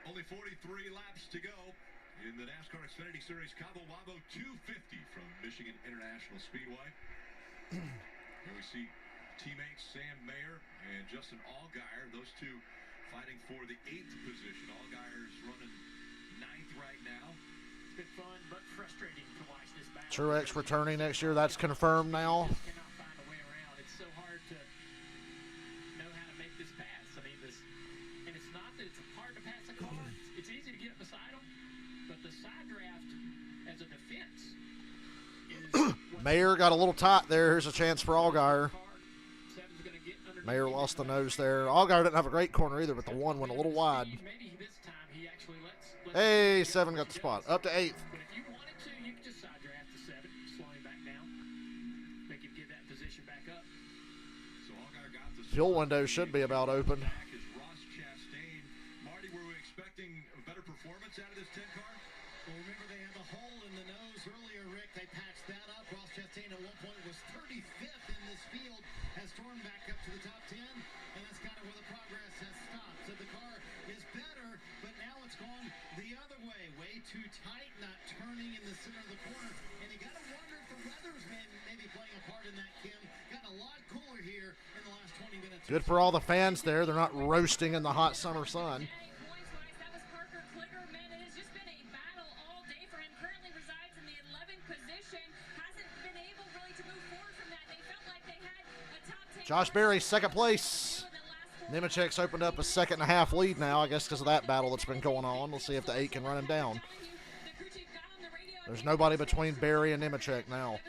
Only 43 laps to go in the NASCAR Xfinity Series Cabo Wabo 250 from Michigan International Speedway. Here we see teammates Sam Mayer and Justin Allgaier, those two fighting for the 8th position. Allgaier's running 9th right now. It's been fun but frustrating to watch this battle. Truex returning next year. That's confirmed now. Just cannot find a way around. It's so hard to know how to make this pass. I mean, and it's not that it's hard to pass a car. It's easy to get beside them, but the side draft as a defense is Mayer got a little tight there. Here's a chance for Allgaier. Mayer lost the nose there. Allgaier didn't have a great corner either, but the one went a little wide. Hey, 7 got the spot. Up to 8th. But if you wanted to, you could just side draft to 7, slow him back down, make him give that position back up. So Allgaier got the Fuel window should be about open. back is Ross Chastain. Marty, were we expecting a better performance out of this 10 car? Well, remember they had the hole in the nose earlier, Rick. They patched that up. Ross Chastain at one point was 35th in this field, has stormed back up to the top 10, and that's kind of where the progress has stopped. So the car is better, but now it's gone the other way. Way too tight, not turning in the center of the corner. And you got to wonder if the weather's maybe playing a part in that, Kim. Got a lot cooler here in the last 20 minutes. Good for all the fans there. They're not roasting in the hot summer sun. Josh Berry, 2nd place. Nemechek's opened up a 2.5 lead now, I guess because of that battle that's been going on. We'll see if the 8 can run him down. There's nobody between Berry and Nemechek now.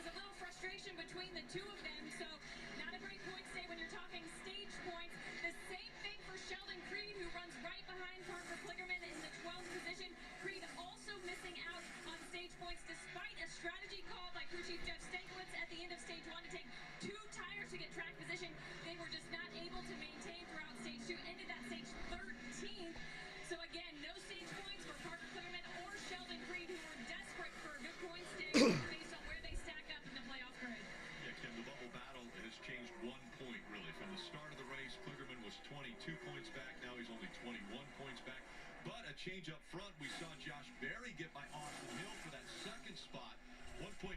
Change up front, we saw Josh Berry get by Austin Hill for that 2nd spot. 1.5,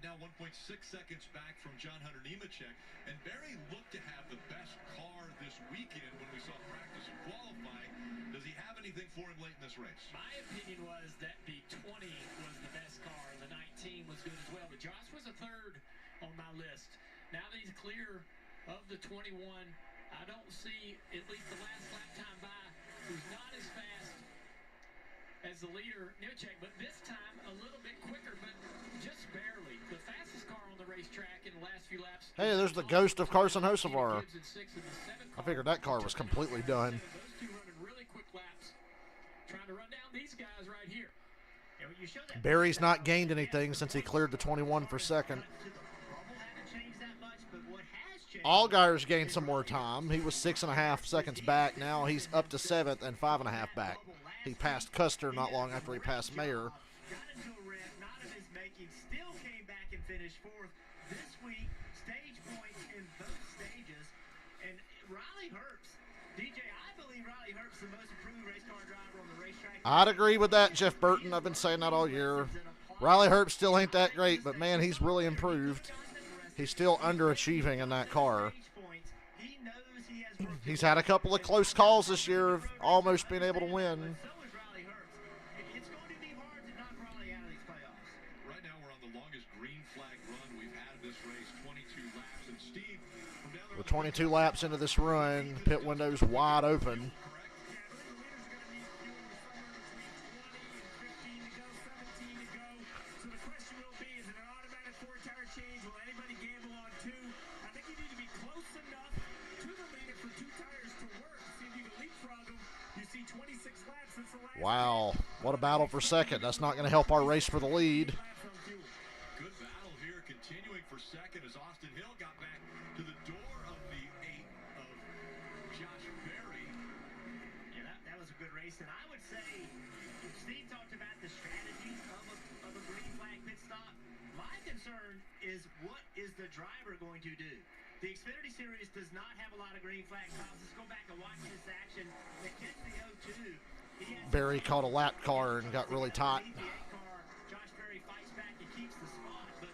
now 1.6 seconds back from John Hunter Nemechek. And Berry looked to have the best car this weekend when we saw practice and qualifying. Does he have anything for him late in this race? My opinion was that the 20 was the best car and the 19 was good as well. But Josh was a 3rd on my list. Now that he's clear of the 21, I don't see, at least the last lap time by, who's not as fast as the leader, Nemechek, but this time a little bit quicker, but just barely. The fastest car on the racetrack in the last few laps. Hey, there's the ghost of Carson Hocevar. I figured that car was completely done. Those two running really quick laps, trying to run down these guys right here. Berry's not gained anything since he cleared the 21 for 2nd. Allgaier's gained some more time. He was 6.5 seconds back. Now he's up to 7th and 5.5 back. He passed Custer not long after he passed Mayer. Got into a wreck, not of his making, still came back and finished 4th. This week, stage points the most improved race car driver on the racetrack. I'd agree with that, Jeff Burton. I've been saying that all year. Riley Herbst still ain't that great, but man, he's really improved. He's still underachieving in that car. He's had a couple of close calls this year of almost being able to win. It's going to be hard to knock Raleigh out of these playoffs. Right now we're on the longest green flag run we've had of this race, 22 laps. And Steve, from down there, With 22 laps into this run, pit window's wide open. Wow, what a battle for second. That's not going to help our race for the lead. Good battle here, continuing for second as Austin Hill got back to the door of the 8 of Josh Berry. Yeah, that was a good race, and I would say Steve talked about the strategy of a green flag pit stop. My concern is what is the driver going to do? The Xfinity Series does not have a lot of green flag stops. Let's go back and watch this action. They catch the 0-2. Berry caught a lap car and got really tight. Josh Berry fights back and keeps the spot, but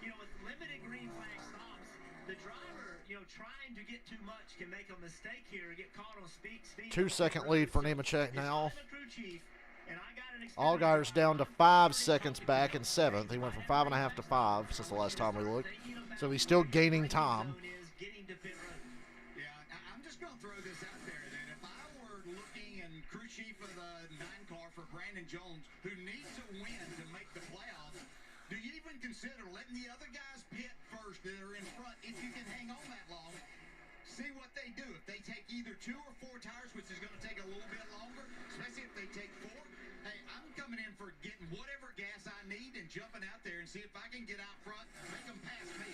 with limited green flag stops, the driver, trying to get too much can make a mistake here and get caught on speed. 2-second lead for Nemechek now. Allgaier's down to 5 seconds back in 7th. He went from 5.5 to 5 since the last time we looked. So he's still gaining time. Yeah, I'm just going to throw this out there that if I were looking and crew chief of the 9 car for Brandon Jones, who needs to win to make the playoffs, do you even consider letting the other guys pit first that are in front if you can hang on that long? See what they do. If they take either 2 or 4 tires, which is going to take a little bit longer, especially if they take 4, hey, I'm coming in for getting whatever gas I need and jumping out there and see if I can get out front, make them pass me.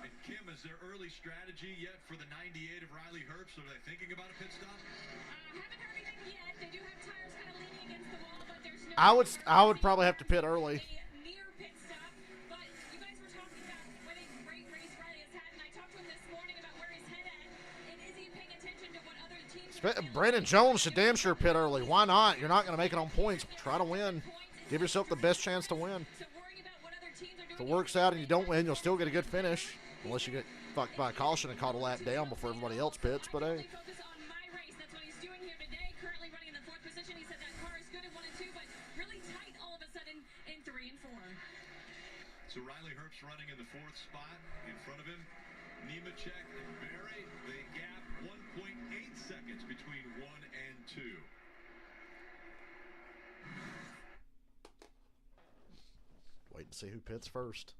And Kim, is there early strategy yet for the 98 of Riley Herbst? Are they thinking about a pit stop? Haven't heard anything yet. They do have tires kind of leaning against the wall, but there's no. I would probably have to pit early. Near pit stop, but you guys were talking about what a great race Riley has had, and I talked to him this morning about where his head at, and is he paying attention to what other teams are doing? Brandon Jones should damn sure pit early. Why not? You're not going to make it on points. Try to win. Give yourself the best chance to win. So worrying about what other teams are If doing. it works out and you don't win, you'll still get a good finish. Unless you get fucked by a caution and caught a lap down before everybody else pits. But hey. Focus on my race. That's what he's doing here today. Currently running in the 4th position. He said that car is good in 1 and 2, but really tight all of a sudden in 3 and 4. So Riley Herbst running in the 4th spot. In front of him, Nemechek and Berry. They gap 1.8 seconds between 1 and 2. Wait and see who pits first.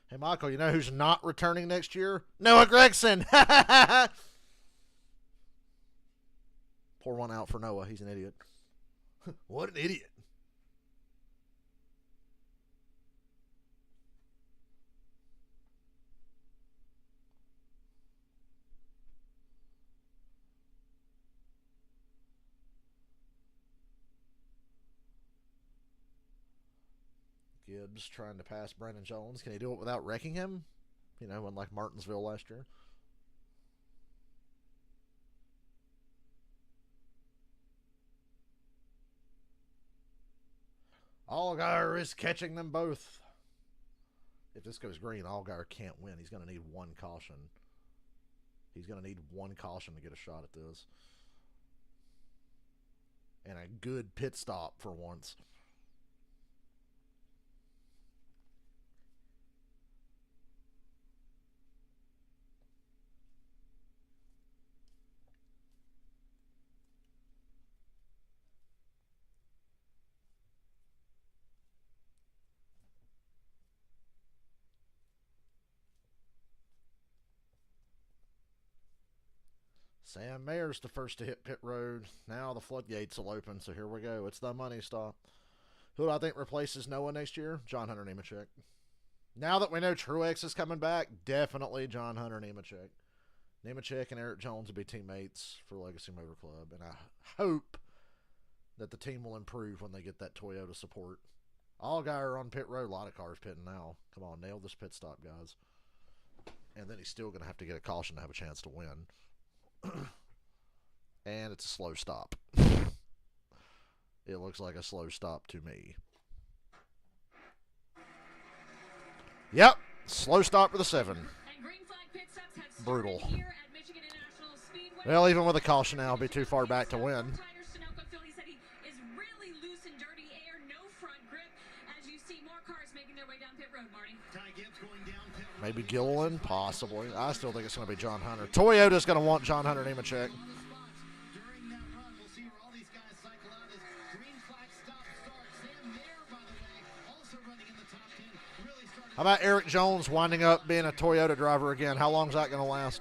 Hey, Michael, you know who's not returning next year? Noah Gragson. Pour one out for Noah. He's an idiot. What an idiot. Gibbs trying to pass Brandon Jones. Can he do it without wrecking him? Unlike Martinsville last year. Allgaier is catching them both. If this goes green, Allgaier can't win. He's going to need 1 caution. He's going to need 1 caution to get a shot at this. And a good pit stop for once. Sam Mayer's the first to hit pit road. Now the floodgates will open, so here we go. It's the money stop. Who do I think replaces Noah next year? John Hunter Nemechek. Now that we know Truex is coming back, definitely John Hunter Nemechek. Nemechek and Eric Jones will be teammates for Legacy Motor Club, and I hope that the team will improve when they get that Toyota support. Allgaier on pit road. A lot of cars pitting now. Come on, nail this pit stop, guys. And then he's still going to have to get a caution to have a chance to win. And it's a slow stop. It looks like a slow stop to me. Yep, slow stop for the 7. Brutal. Well, even with a caution now, I'll be too far back to win. Maybe Gilliland, possibly. I still think it's going to be John Hunter. Toyota's going to want John Hunter Nemechek. How about Eric Jones winding up being a Toyota driver again? How long is that going to last?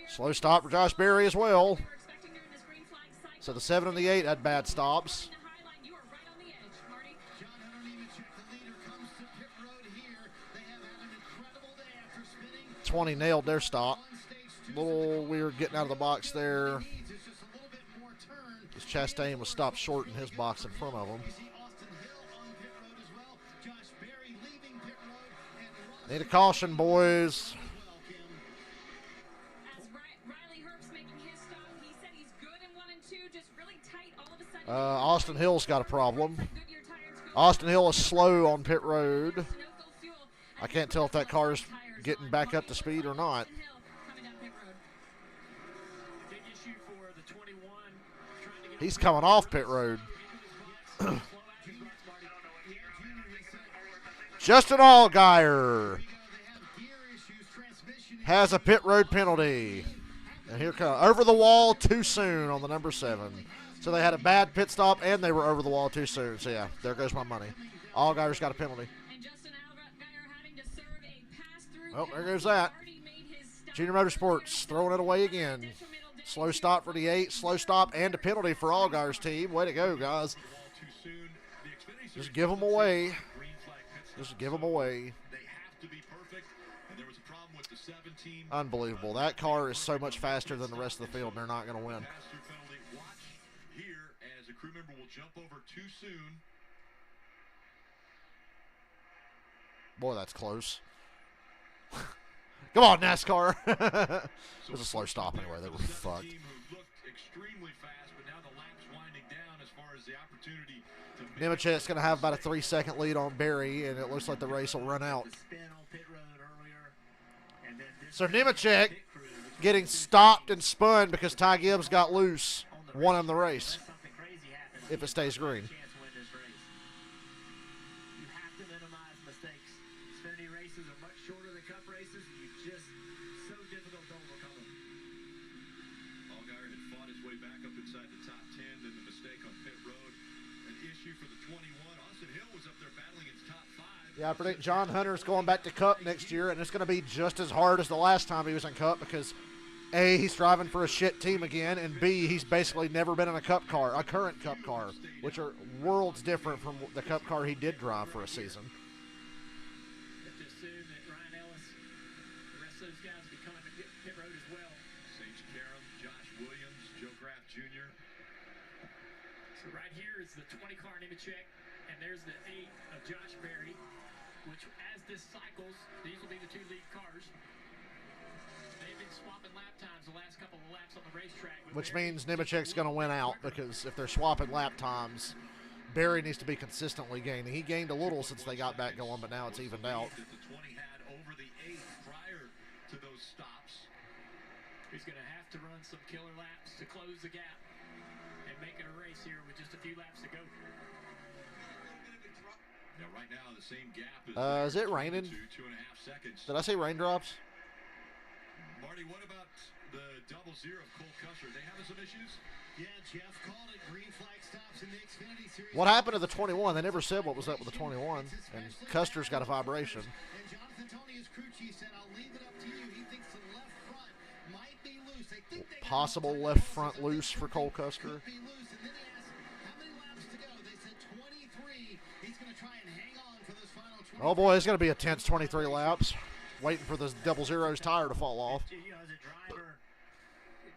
Slow stop for Josh Berry as well. So the 7 and the 8 had bad stops. 20 nailed their stop. A little weird getting out of the box there. Because Chastain was stopped short in his box in front of him. Need a caution, boys. Austin Hill's got a problem. Austin Hill is slow on pit road. I can't tell if that car is getting back up to speed or not. He's coming off pit road. Justin Allgaier has a pit road penalty. And here comes over the wall too soon on the number 7. So they had a bad pit stop and they were over the wall too soon. So yeah, there goes my money. Allgaier's got a penalty. Oh, there goes that. Junior Motorsports throwing it away again. Slow stop for the 8, slow stop, and a penalty for Allgaier's team. Way to go, guys. Just give them away. Just give them away. Unbelievable. That car is so much faster than the rest of the field, and they're not going to win. Here as a crew member will jump over too soon. Boy, that's close. Come on, NASCAR. It was a slow stop anyway. They were fucked. Nemechek's going to have about a 3-second lead on Berry, and it looks like the race will run out. So Nemechek getting stopped and spun because Ty Gibbs got loose, won him the race, if it stays green. Yeah, I predict John Hunter's going back to Cup next year, and it's going to be just as hard as the last time he was in Cup because, A, he's driving for a shit team again, and B, he's basically never been in a Cup car, a current Cup car, which are worlds different from the Cup car he did drive for a season. So right here is the 20 car Nemechek, and there's the 8 of Josh Berry, which as this cycles, these will be the 2 lead cars. They've been swapping lap times the last couple of laps on the racetrack. Which means Nemechek's going to win out because if they're swapping lap times, Berry needs to be consistently gaining. He gained a little since they got back going, but now it's evened out. The 20 had over the 8 prior to those stops. He's going to have to run some killer laps to close the gap and make it a race here with just a few laps to go. Now, right now, the same gap is it raining? 2.5 seconds. Did I say raindrops? Marty, what about the 00 of Cole Custer? They having some issues? Yeah, Jeff called it. Green flag stops in the Xfinity Series. What happened to the 21? They never said what was up with the 21. And Custer's got a vibration. And Jonathan Tony, his crew chief, said, I'll leave it up to you. He thinks the left front might be loose. They possible left front loose for Cole Custer. Be loose, and then he asked how many laps to go. They said 23. He's going to try and hang on for those final 23. Oh boy, it's going to be a tense 23 laps. Waiting for the double zeros tire to fall off. You know, as a driver,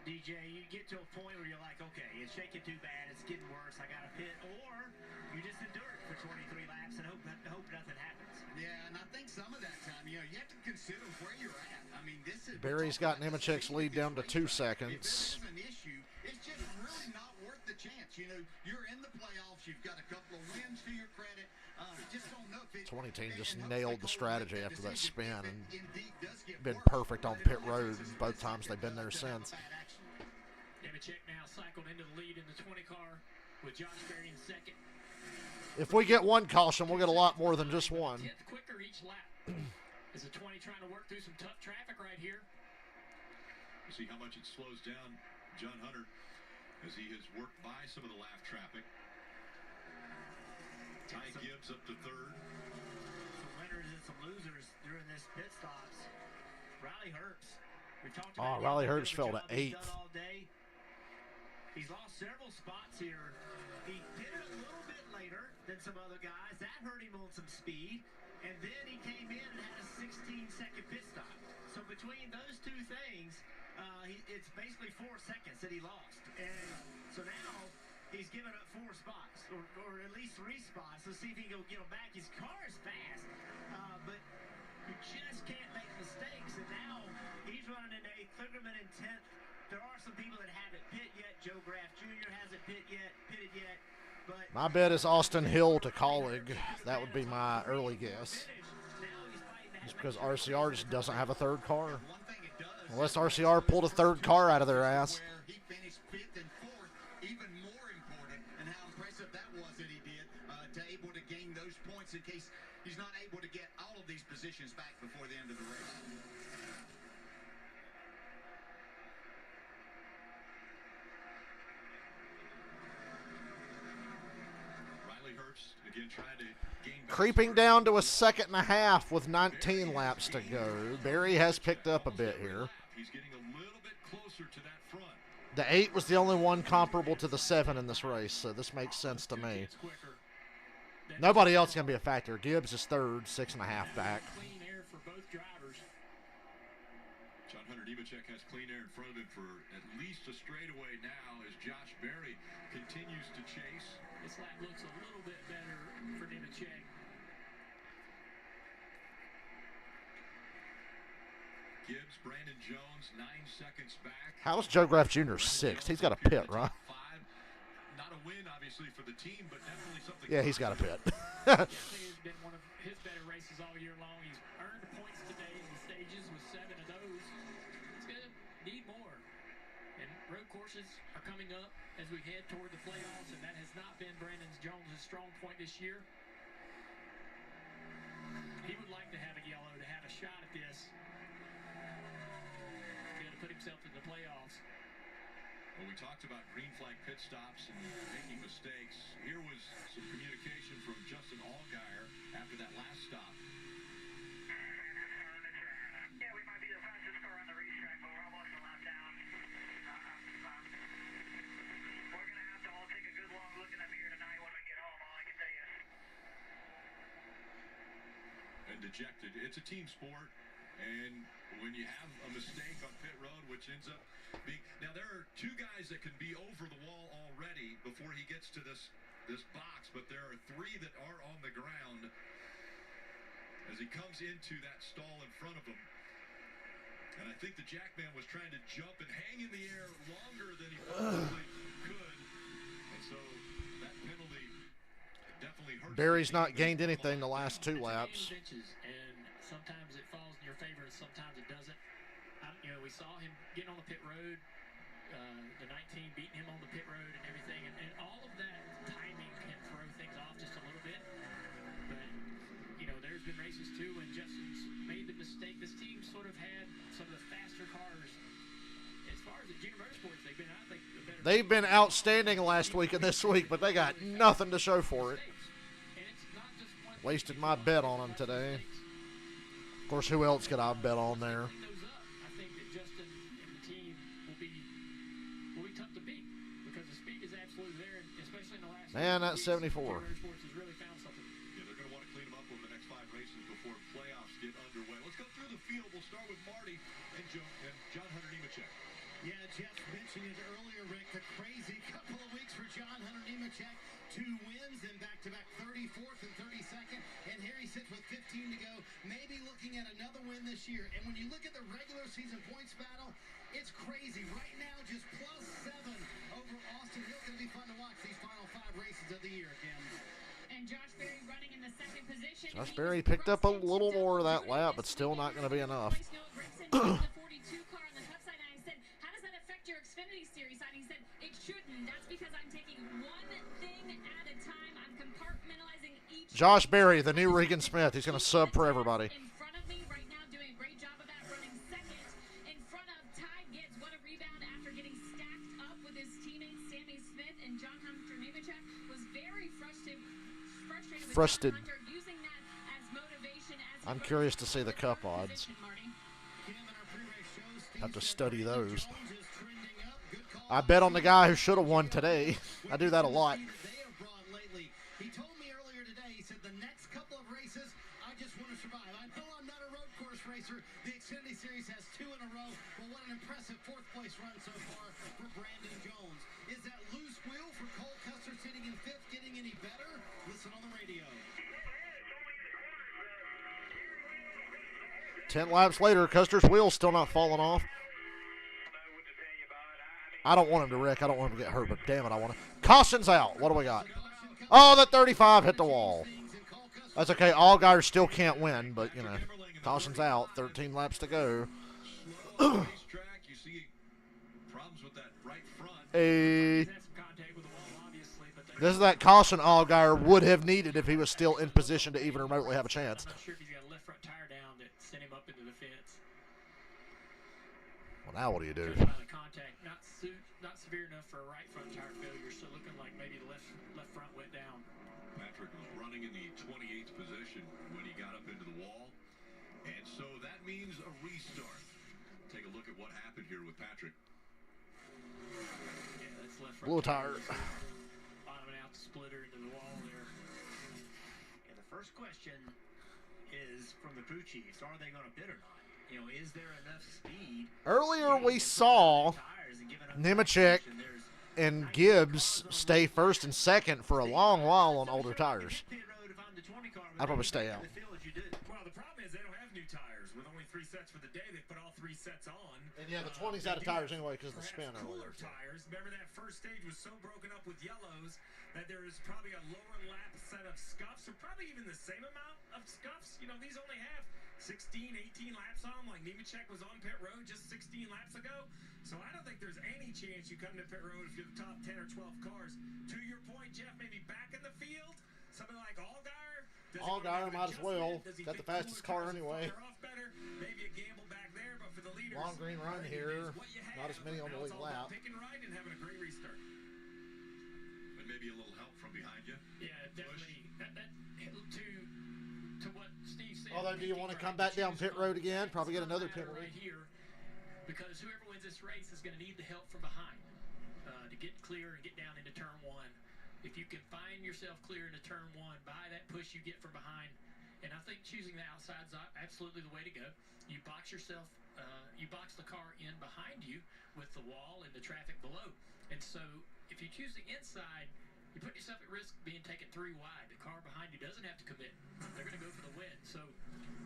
DJ, you get to a point where you're like, okay, it's shaking too bad, it's getting worse, I got to pit, or you just endure it for 23 laps and hope nothing happens. Yeah, and I think some of that time, you have to consider where you're at. I mean, this is Barry's got Nemechek's lead down to 2 seconds. If it is an issue, it's just really not worth the chance. You know, you're in the playoffs, you've got a couple of wins to your credit. Just don't know if it, 20 just nailed the strategy after that spin and indeed does get been worse. perfect on pit road both times they've been there since. Nemechek now cycled into the lead in the 20 car with Josh Berry in second. If we get one caution, we'll get a lot more than just one. 10th quicker each lap. Is a 20 trying to work through some tough traffic right here. We'll see how much it slows down John Hunter as he has worked by some of the lap traffic. Ty Gibbs up to third. Some winners and some losers during this pit stops. Riley Herbst. We talked Oh, about Riley the Herbst fell to job he's 8th. done all day. He's lost several spots here. He did it a little bit later than some other guys. That hurt him on some speed. And then he came in and had a 16-second pit stop. So between those two things, it's basically 4 seconds that he lost. And so now he's given up 4 spots, or at least 3 spots. Let's see if he can go get them back. His car is fast, but you just can't make mistakes. And now he's running in 8th, Kligerman in 10th. There are some people that haven't pit yet. Joe Graff Jr. hasn't pitted yet. But My bet is Austin Hill to Colleague. That would be my early guess. Just because RCR just doesn't have a third car. Unless RCR pulled a third car out of their ass. Where he finished 5th and 4th, even more important, and how impressive that was that he did to able to gain those points in case he's not able to get all of these positions back before the end of the race. Riley Herbst again trying to gain back. Creeping down to a 2.5 with 19 laps to go. Barry has picked up a bit here. He's getting a little bit closer to that front. The 8 was the only one comparable to the 7 in this race, so this makes sense to me. Nobody else can be a factor. Gibbs is third, 6.5 back. Clean air for both drivers. John Hunter Nemechek has clean air in front of him for at least a straightaway now as Josh Berry continues to chase. This lap looks a little bit better for Nemechek. Gibbs, Brandon Jones, 9 seconds back. How's Joe Graff Jr. 6th? He's got a pit, right? Not a win, obviously, for the team, but definitely something. Yeah, he's got a pit. Definitely has been one of his better races all year long. He's earned points today in the stages with 7 of those. He's going to need more. And road courses are coming up as we head toward the playoffs, and that has not been Brandon Jones' strong point this year. He would like to have a yellow to have a shot at this. He's going to put himself in the playoffs. Well, we talked about green flag pit stops and making mistakes. Here was some communication from Justin Allgaier after that last stop. Yeah, we might be the fastest car on the racetrack, but we're almost a lap down. We're going to have to all take a good long look at them here tonight when we get home, all I can tell you. And dejected. It's a team sport, and when you have a mistake on pit road, which ends up being... Now, there are 2 guys that can be over the wall already before he gets to this box, but there are 3 that are on the ground as he comes into that stall in front of him. And I think the Jackman was trying to jump and hang in the air longer than he probably could. And so that penalty definitely hurts. Barry's not gained anything the last 2 laps. And sometimes it falls in your favor, and sometimes it doesn't. We saw him getting on the pit road, the 19 beating him on the pit road and everything, and all of that timing can throw things off just a little bit. But there's been races too when Justin's made the mistake. This team sort of had some of the faster cars. As far as the junior motorsports, they've been, I think, the better. They've been outstanding last week and this week, but they got nothing to show for it. And it's not just one Wasted my bet on them today. Of course, who else could I bet on there? those up. I think that Justin and the team will be Man, that's 74. Sports has really found something. Yeah, they're going to want to clean them up over the next 5 races before playoffs get underway. Let's go through the field. We'll start with Marty and John Hunter Nemechek. Yeah, Jeff mentioned it earlier, Rick. The crazy couple of weeks for John Hunter Nemechek. 2 wins and back-to-back 34th and 32nd. And here he sits with 15 to go, maybe looking at another win this year. And when you look at the regular season points battle, it's crazy. Right now, just +7 over Austin Hill. Going to be fun to watch these final 5 races of the year, Kim. And Josh Berry running in the second position. Josh Berry picked up a little more of that lap, but still not going to be enough. the 42 car on the top side, and I said, how does that affect your Xfinity Series side? He said, it shouldn't. That's because I'm taking one thing at a time. I'm compartmentalizing each. Josh Berry, the new Regan Smith. He's going to sub for everybody. In front of me right now, doing a great job of that, running second in front of Ty Gibbs. What a rebound after getting stacked up with his teammates Sammy Smith and John Hunter Nemechek. Was very frustrated with John Hunter using that as motivation. I'm curious to see the cup odds. Have to study those. I bet on the guy who should have won today. I do that a lot. He told me earlier today, he said, the next couple of races, I just want to survive. I know I'm not a road course racer. The Xfinity Series has 2 in a row. But what an impressive 4th place run so far for Brandon Jones. Is that loose wheel for Cole Custer sitting in 5th getting any better? Listen on the radio. 10 laps later, Custer's wheel's still not falling off. I don't want him to wreck. I don't want him to get hurt, but damn it, I want to. Caution's out. What do we got? Oh, the 35 hit the wall. That's okay. Allgaier still can't win, but, you know, caution's out. 13 laps to go. Hey. This is that caution Allgaier would have needed if he was still in position to even remotely have a chance. I'm not sure if he's got a left front tire down that sent him up into the fence. Well, now what do you do? Contact, not severe enough for a right front tire failure, so looking like maybe the left front went down. Patrick was running in the 28th position when he got up into the wall, and so that means a restart. Take a look at what happened here with Patrick. Yeah, that's left front. Blue tire. Bottoming out the splitter into the wall there. And the first question is from the crew chiefs: are they going to bid or not? You know, is there enough speed? Earlier we saw Nemechek and Gibbs stay first and second for a long while on older tires. I'd probably stay out. Well, the problem is they don't have new tires. With only 3 sets for the day, they put all 3 sets on. And yeah, the 20's out of tires anyway because of the spin earlier. Cooler tires. Remember that first stage was so broken up with yellows that there is probably a lower lap set of scuffs, or probably even the same amount of scuffs. You know, these only have 16, 18 laps on them. Like Nemechek was on pit road just 16 laps ago. So I don't think there's any chance you come to pit road if you're the top 10 or 12 cars. To your point, Jeff, maybe back in the field, something like Allgaier. Allgaier might as well. Got the fastest car anyway. Maybe a gamble back there, but for the leaders, long green run here. Not as many on the lead lap. Picking right and having a great restart. And maybe a little help from behind you. Yeah, definitely. That to what Steve said. Although, do you want to come back down pit road again? Probably get another penalty. Right here, because whoever wins this race is going to need the help from behind to get clear and get down into turn 1. If you can find yourself clear into turn 1 by that push you get from behind, and I think choosing the outside is absolutely the way to go. You box yourself, you box the car in behind you with the wall and the traffic below. And so if you choose the inside, you put yourself at risk being taken 3 wide. The car behind you doesn't have to commit. They're going to go for the win. So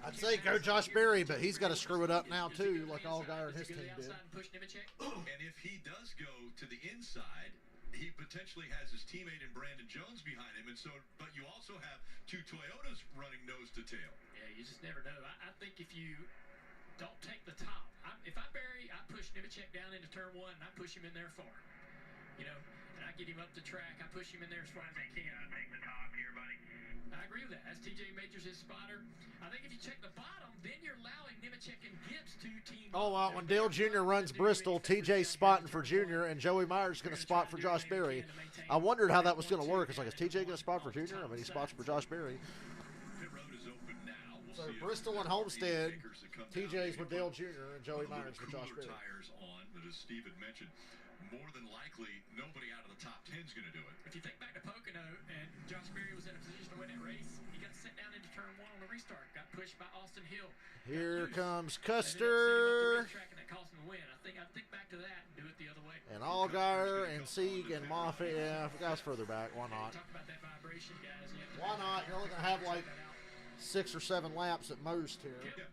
I'd say go Josh Berry, but he's got to screw it up now too, like Allgaier and his team did. And if he does go to the inside, he potentially has his teammate in Brandon Jones behind him, and so. But you also have 2 Toyotas running nose to tail. Yeah, you just never know. I think if you don't take the top, if I bury, I push Nemechek down into turn 1, and I push him in there far. You know, and I get him up the track. I push him in there as far as I can. Take the top here, buddy. I agree with that. That's TJ Majors, his spotter. I think if you check the bottom, then you're allowing Nemechek and Gibbs to team. Oh, well, when Dale Jr. runs Bristol, TJ's spotting for Jr., and Joey Myers is going to spot for Josh Berry. I wondered how that was going to work. It's like, is TJ going to spot for Jr.? I mean, he spots for Josh Berry. Pit road is open now. So Bristol and Homestead, TJ's with Dale Jr., and Joey Myers with Josh Berry. Tires on, but as Steve had mentioned, more than likely nobody out of the top 10 is going to do it. If you think back to Pocono and Josh Berry was in a position to win that race, he got sent down into turn 1 on the restart, got pushed by Austin Hill. Here comes Custer. And that cost him the win. I think back to that and do it the other way. And Allgaier and Sieg and Moffitt. Yeah, guys further back. Why not? Talk about that vibration, guys. Why not? You're only going to have like 6 or 7 laps at most here. Yeah.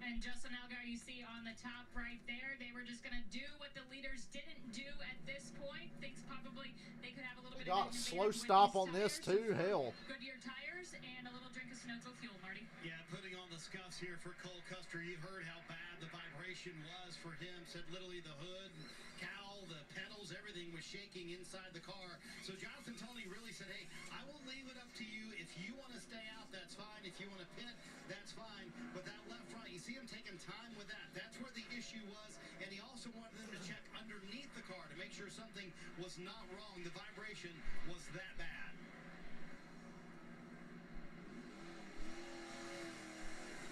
And Justin Allgaier, you see on the top right there, they were just going to do what the leaders didn't do at this point. Things probably, they could have a little bit Got of a an slow advantage with stop these on this tires. too. Hell. Goodyear tires and a little drink of Sunoco fuel, Marty. Yeah, putting on the scuffs here for Cole Custer. You heard how bad the vibration was for him. Said literally the hood, cowl, the pedals, everything was shaking inside the car. So Jonathan Tony really said, hey, I will leave it up to you. If you want to stay out, that's fine. If you want to pit, that's fine. But that left front, you see him taking time with that. That's where the issue was. And he also wanted them to check underneath the car to make sure something was not wrong. The vibration was that bad.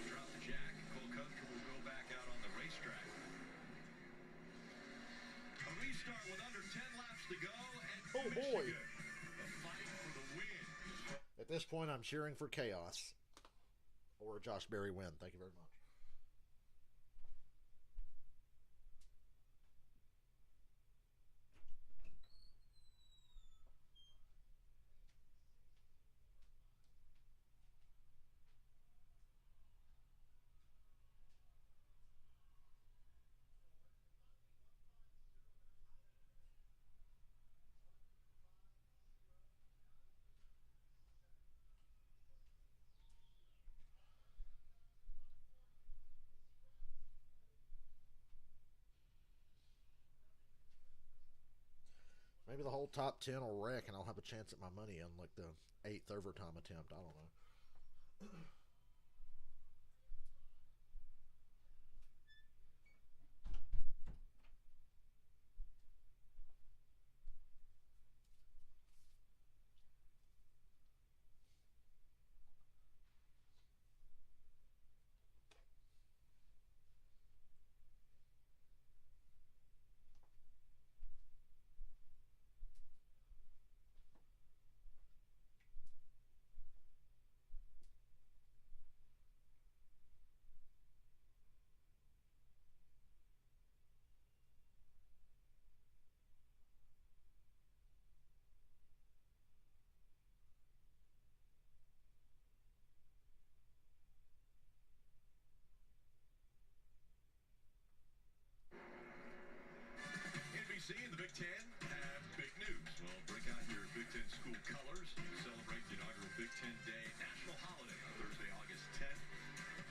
Drop the jack. Cole Custer will go back out on the racetrack. A restart with under 10 laps to go. And Oh, boy. Michigan, a fight for the win. At this point, I'm cheering for chaos. Or a Josh Berry win. Thank you very much. Maybe the whole top 10 will wreck and I'll have a chance at my money on like the 8th overtime attempt. I don't know. NBC and the Big Ten have big news. Well, break out your Big Ten school colors and celebrate the inaugural Big Ten Day national holiday on Thursday, August 10th.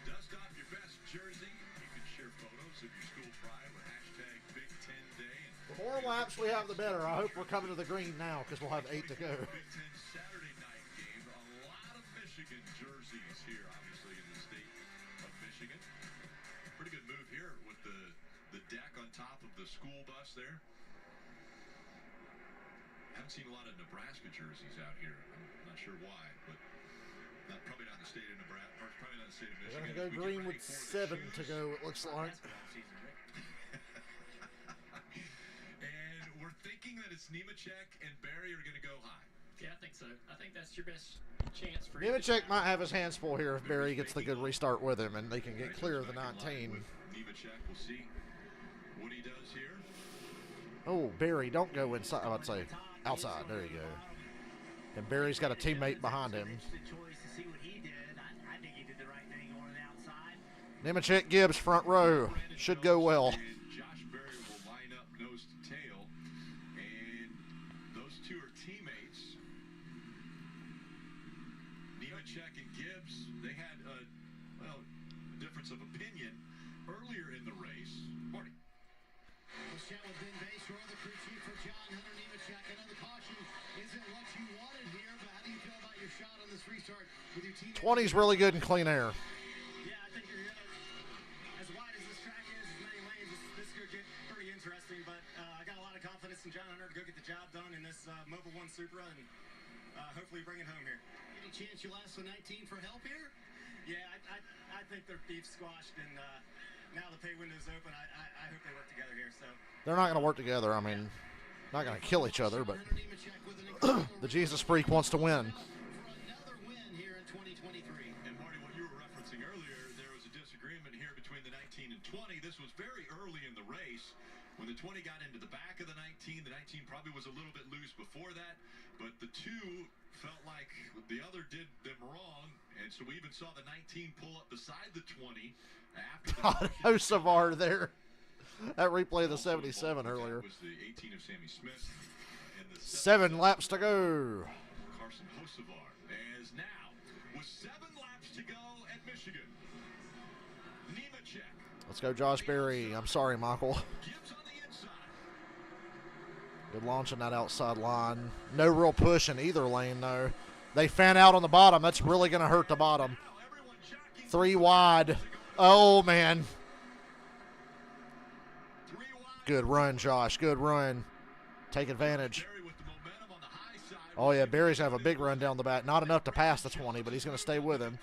Dust off your best jersey. You can share photos of your school pride with hashtag Big Ten Day. The more laps we have, the better. I hope we're coming to the green now because we'll have 8 to go. Big Ten Saturday night game. A lot of Michigan jerseys here, obviously, in the state of Michigan. Pretty good move here with the deck on top of the school bus there. Haven't seen a lot of Nebraska jerseys out here. I'm not sure why, but probably not in the state of Nebraska. Or probably not in the state of We're Michigan. going to go green with 7 to go, it looks like. And we're thinking that it's Nemechek and Barry are going to go high. Yeah, I think so. I think that's your best chance for Nemechek might have his hands full here if Barry gets the good restart with him and they can get clear of the 19. Nemechek, we'll see what he does here. Oh, Barry, don't go inside. I'd say outside. There you go. And Barry's got a teammate behind him. Nemechek, Gibbs, front row. Should go well. Josh Berry will line up nose to tail. And those two are teammates. Nemechek and Gibbs, they had a difference of opinion earlier in the race. Marty. Let's chat with Ben Baser, the crew chief for John Hunter Nemechek. I know the caution isn't what you wanted here, but how do you feel about your shot on this restart with your team? 20's really good in clean air. Yeah, I think you're as wide as this track is, as many lanes, this could get pretty interesting. But I got a lot of confidence in John Hunter to go get the job done in this Mobil 1 Supra and hopefully bring it home here. Any chance you last the 19 for help here? Yeah, I think they're deep squashed, and now the pay window's open. I hope they work together here. So They're not going to work together. I mean, not going to kill each other, but the Jesus Freak wants to win. another win here in 2023. And Marty, what you were referencing earlier, there was a disagreement here between the 19 and 20. This was very early in the race. When the 20 got into the back of the 19 probably was a little bit loose before that, but the two felt like the other did them wrong, and so we even saw the 19 pull up beside the 20 after the No Savard there. That replay of the 77 earlier. was the 18 of Sammy Smith and the 7 laps to go. Carson Hocevar, as now with 7 laps to go at Michigan. Nemechek Let's go, Josh Berry. I'm sorry, Michael. gives on the inside. Good launch on that outside line. No real push in either lane, though. They fan out on the bottom. That's really going to hurt the bottom. 3 wide. Oh, man. Good run, Josh. Good run. Take advantage. Oh, yeah, Barry's going to have a big run down the back. Not enough to pass the 20, but he's going to stay with him.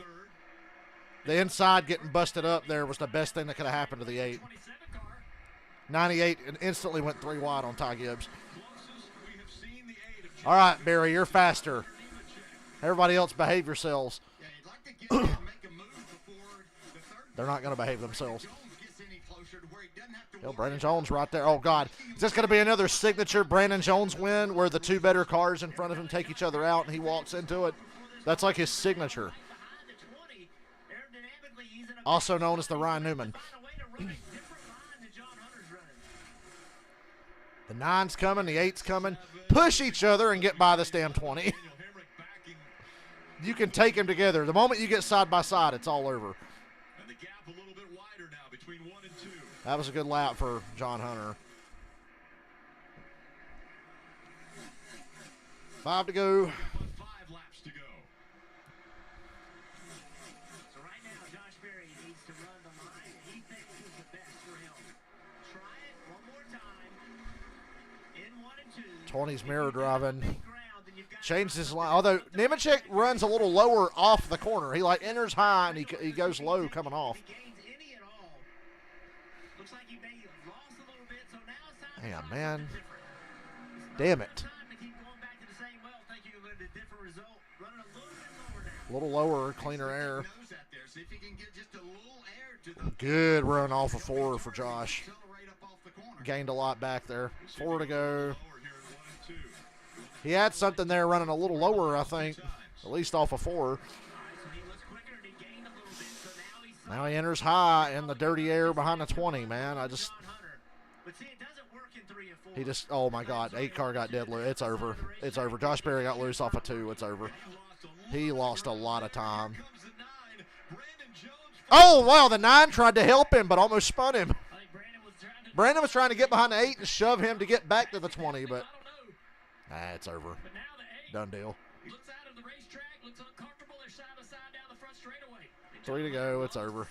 The inside getting busted up there was the best thing that could have happened to the 8. 98 and instantly went 3 wide on Ty Gibbs. All right, Barry, you're faster. Everybody else behave yourselves. Yeah, you'd like to get him, make a move before the third. They're not going to behave themselves. Jones gets any closer to where he doesn't have to Yo, worry Brandon about Jones right there. Oh, God. Is this going to be another signature Brandon Jones win where the 2 better cars in front of him take each other out and he walks into it? That's like his signature. Also known as the Ryan Newman. The 9's coming, the 8's coming. Push each other and get by this damn 20. You can take them together. The moment you get side by side, it's all over. And the gap a little bit wider now between 1 and 2. That was a good lap for John Hunter. 5 to go. 5 laps to go. So right now, Josh Berry needs to run the line he thinks is the best for him. Try it one more time. In 1 and 2. 20's mirror driving. Changed his line. Although Nemechek runs a little lower off the corner. He like enters high and he goes low coming off. Damn, man. Damn it. A little lower, cleaner air. Good run off of 4 for Josh. Gained a lot back there. 4 to go. He had something there running a little lower, I think, at least off of 4. Now he enters high in the dirty air behind the 20, man. Oh, my God. 8 car got dead loose. It's over. It's over. Josh Berry got loose off of 2. It's over. He lost a lot of time. Oh, wow. The 9 tried to help him, but almost spun him. Brandon was trying to get behind the 8 and shove him to get back to the 20, but it's over. Done deal. 3 to go. It's over.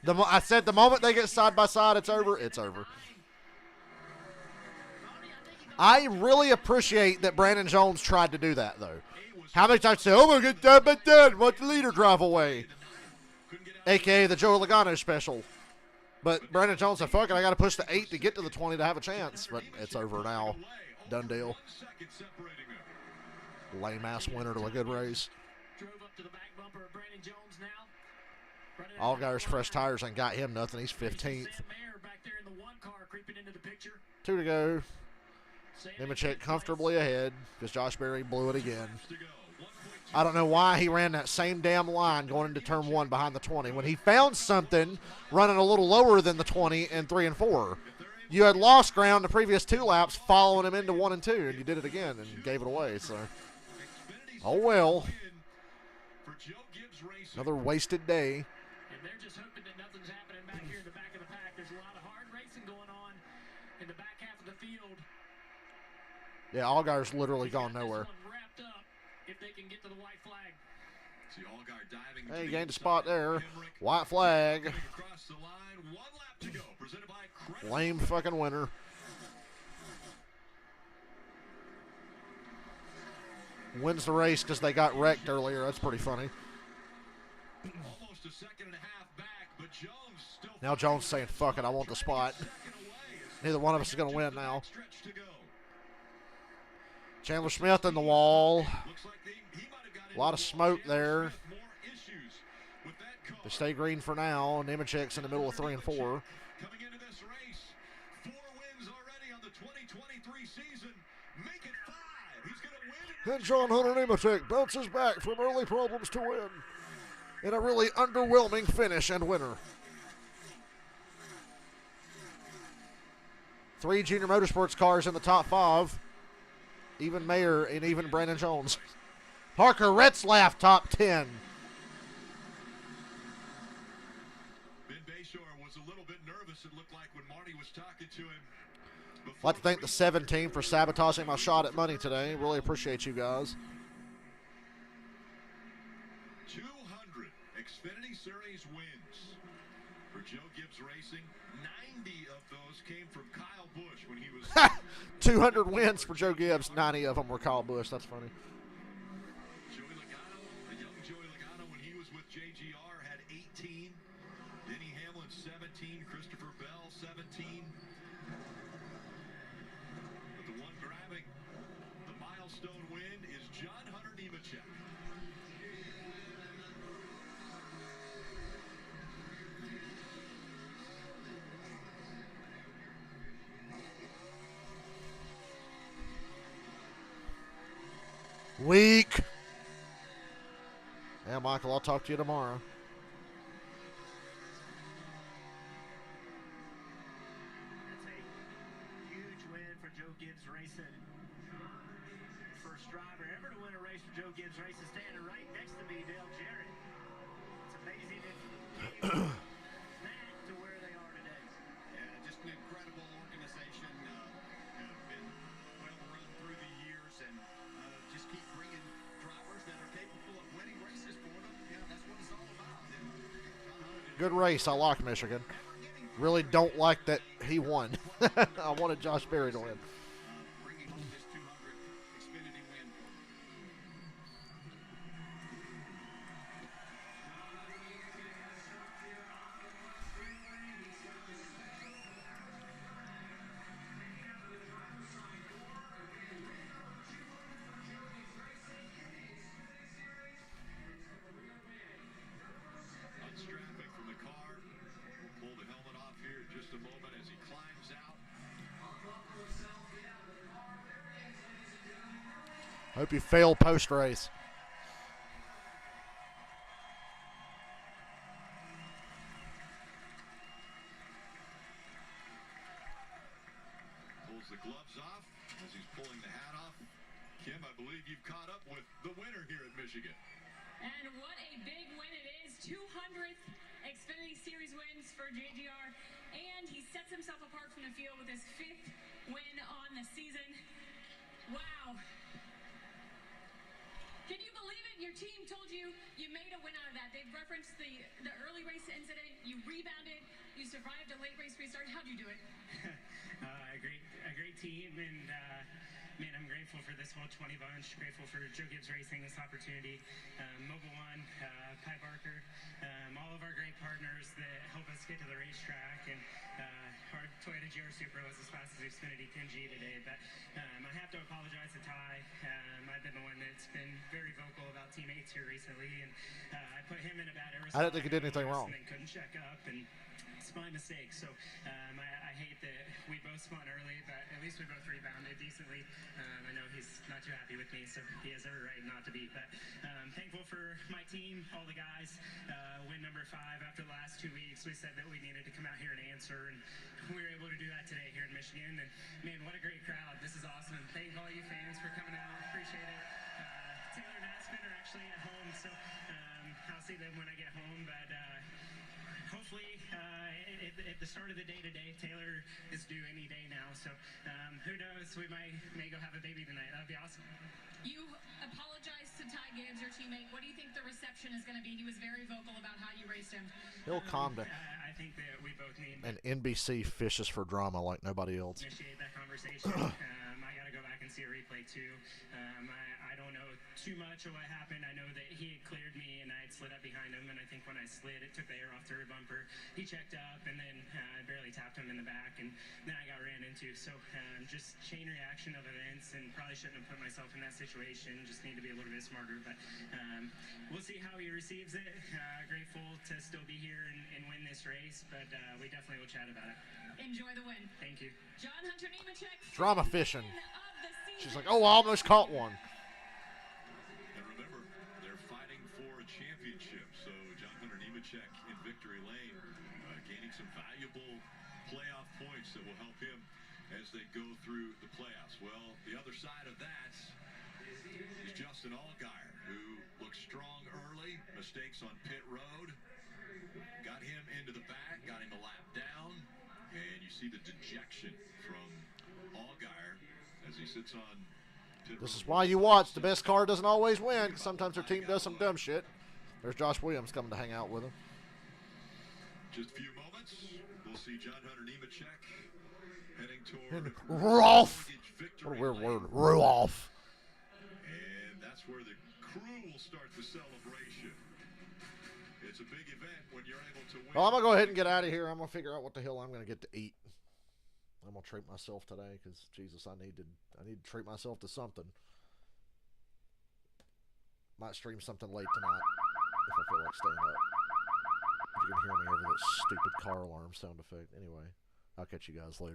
I said the moment they get side by side, it's over. It's over. I really appreciate that Brandon Jones tried to do that, though. How many times say, "Oh my God, but done. Let the leader drive away," a.k.a. the Joe Logano special. But Brandon Jones said, "Fuck it, I got to push the 8 to get to the 20 to have a chance." But it's over now. Done deal. Lame-ass winner to a good race. Allgaier's fresh tires ain't got him nothing. He's 15th. 2 to go. Nemechek comfortably ahead because Josh Berry blew it again. I don't know why he ran that same damn line going into turn 1 behind the 20 when he found something running a little lower than the 20 in 3 and 4. You had lost ground the previous 2 laps following him into 1 and 2, and you did it again and gave it away. So, oh well. Another wasted day. And they're just hoping that nothing's happening back here in the back of the pack. There's a lot of hard racing going on in the back half of the field. Yeah, Allgaier's literally gone nowhere. Wrapped up if they can get to the white flag. See Allgaier diving. Hey, he gained a spot there. White flag. Across the line, 1 lap to go. Presented by Lame fucking winner. Wins the race because they got wrecked earlier. That's pretty funny. almost a second and a half back. But Jones still Now Jones saying, fuck it, I want the spot. Neither one of us is going to win now. Chandler Smith in the wall. A lot of smoke there. They stay green for now. Nemechek's in the middle of 3 and 4. Coming into this race, 4 wins already on the 2023 season. Make it 5. He's going to win. And John Hunter Nemechek bounces back from early problems to win in a really underwhelming finish and winner. 3 Junior Motorsports cars in the top 5. Even Mayer and even Brandon Jones. Parker Retzlaff top 10. Ben Bayshore was a little bit nervous, it looked like, when Marty was talking to him. I'd like to thank the 7 team for sabotaging my shot at money today. Really appreciate you guys. 200 Xfinity Series wins for Joe Gibbs Racing. 90 of those came from Kyle Busch when he was 200 wins for Joe Gibbs. 90 of them were Kyle Busch. That's funny. Joey Logano, a young Joey Logano when he was with JGR had 18. Denny Hamlin 17. Christopher Bell 17. But the one grabbing the milestone win is John Hunter Nemechek. Weak. Yeah, Michael, I'll talk to you tomorrow. That's a huge win for Joe Gibbs Racing. First driver ever to win a race for Joe Gibbs Racing, standing right next to me, Dale Jarrett. It's amazing that that to where they are today. Yeah, just an incredible organization. Been well run through the years, and just keep bringing drivers that are capable of winning races for them. Yeah, that's what it's all about. Good race. I like Michigan. Really don't like that he won. I wanted Josh Berry to win. Bringing home this 200 Xfinity win for them. Unstrapping from the car. We'll pull the helmet off here in just a moment as he climbs out. Hope you fail post-race. Pulls the gloves off as he's pulling the hat off. Kim, I believe you've caught up with the winner here at Michigan. And what a big win it is. 200th Xfinity Series wins for JGR. And he sets himself apart from the field with his 5th win on the season. Wow. Can you believe it? Your team told you you made a win out of that. They've referenced the early race incident. You rebounded. You survived a late race restart. How'd you do it? A great team, and man, I'm grateful for this whole 20 bunch. Grateful for Joe Gibbs Racing, this opportunity. Mobile One, Pi Barker, all of our great partners that help us get to the racetrack, and our Toyota GR Supra was as fast as Xfinity 10G today. But I have to apologize to Ty. I've been the one that's been very vocal about teammates here recently, and I put him in a bad aerosol. I didn't think he did anything wrong. And couldn't check up, and it's my mistake. So I hate that we both spun early, but at least we both rebounded decently. I know he's not too happy with me, so he has every right not to be. But thankful for my team, all the guys. Win number 5 after the last 2 weeks. We said that we needed to come out here and answer, and we were able to do that today here in Michigan. And man, what a great crowd. This is awesome. Thank all you fans for coming out. Appreciate it. Taylor and Aspen are actually at home, so I'll see them when I get home. But hopefully at the start of the day today, Taylor is due any day now. So who knows? We may go have a baby tonight. That'd be awesome. You apologized to Ty Gibbs, your teammate. What do you think the reception is going to be? He was very vocal about how you raced him. He'll calm down. I think that we both need And NBC fishes for drama like nobody else. initiate that conversation. I got to go back and see a replay too. I don't know too much of what happened. I know that he had cleared me and I had slid up behind him, and I think when I slid, it took the air off the rear bumper. He checked up, and then I barely tapped him in the back, and then I got ran into. So just chain reaction of events, and probably shouldn't have put myself in that situation. Just need to be a little bit smarter, but we'll see how he receives it. Grateful to still be here and win this race, but we definitely will chat about it. Enjoy the win. Thank you. John Hunter Nemechek. Drama fishing. She's like, oh, I almost caught one. And remember, they're fighting for a championship. So John Hunter Nemechek in victory lane, gaining some valuable playoff points that will help him as they go through the playoffs. Well, the other side of that is Justin Allgaier, who looked strong early. Mistakes on pit road. Got him into the back, got him a lap down. And you see the dejection from Allgaier as he sits on pit road. This is why you watch. The best car doesn't always win, because sometimes their team does some dumb shit. There's Josh Williams coming to hang out with him. Just a few moments, we'll see John Hunter Nemechek heading toward Rolf. victory What a weird lane. word. Rolf. And that's where the crew will start the celebration. It's a big event when you're able to win. Well, I'm going to go ahead and get out of here. I'm going to figure out what the hell I'm going to get to eat. I'm going to treat myself today because, Jesus, I need to treat myself to something. Might stream something late tonight if I feel like staying up. If you can hear me over that stupid car alarm sound effect. Anyway, I'll catch you guys later.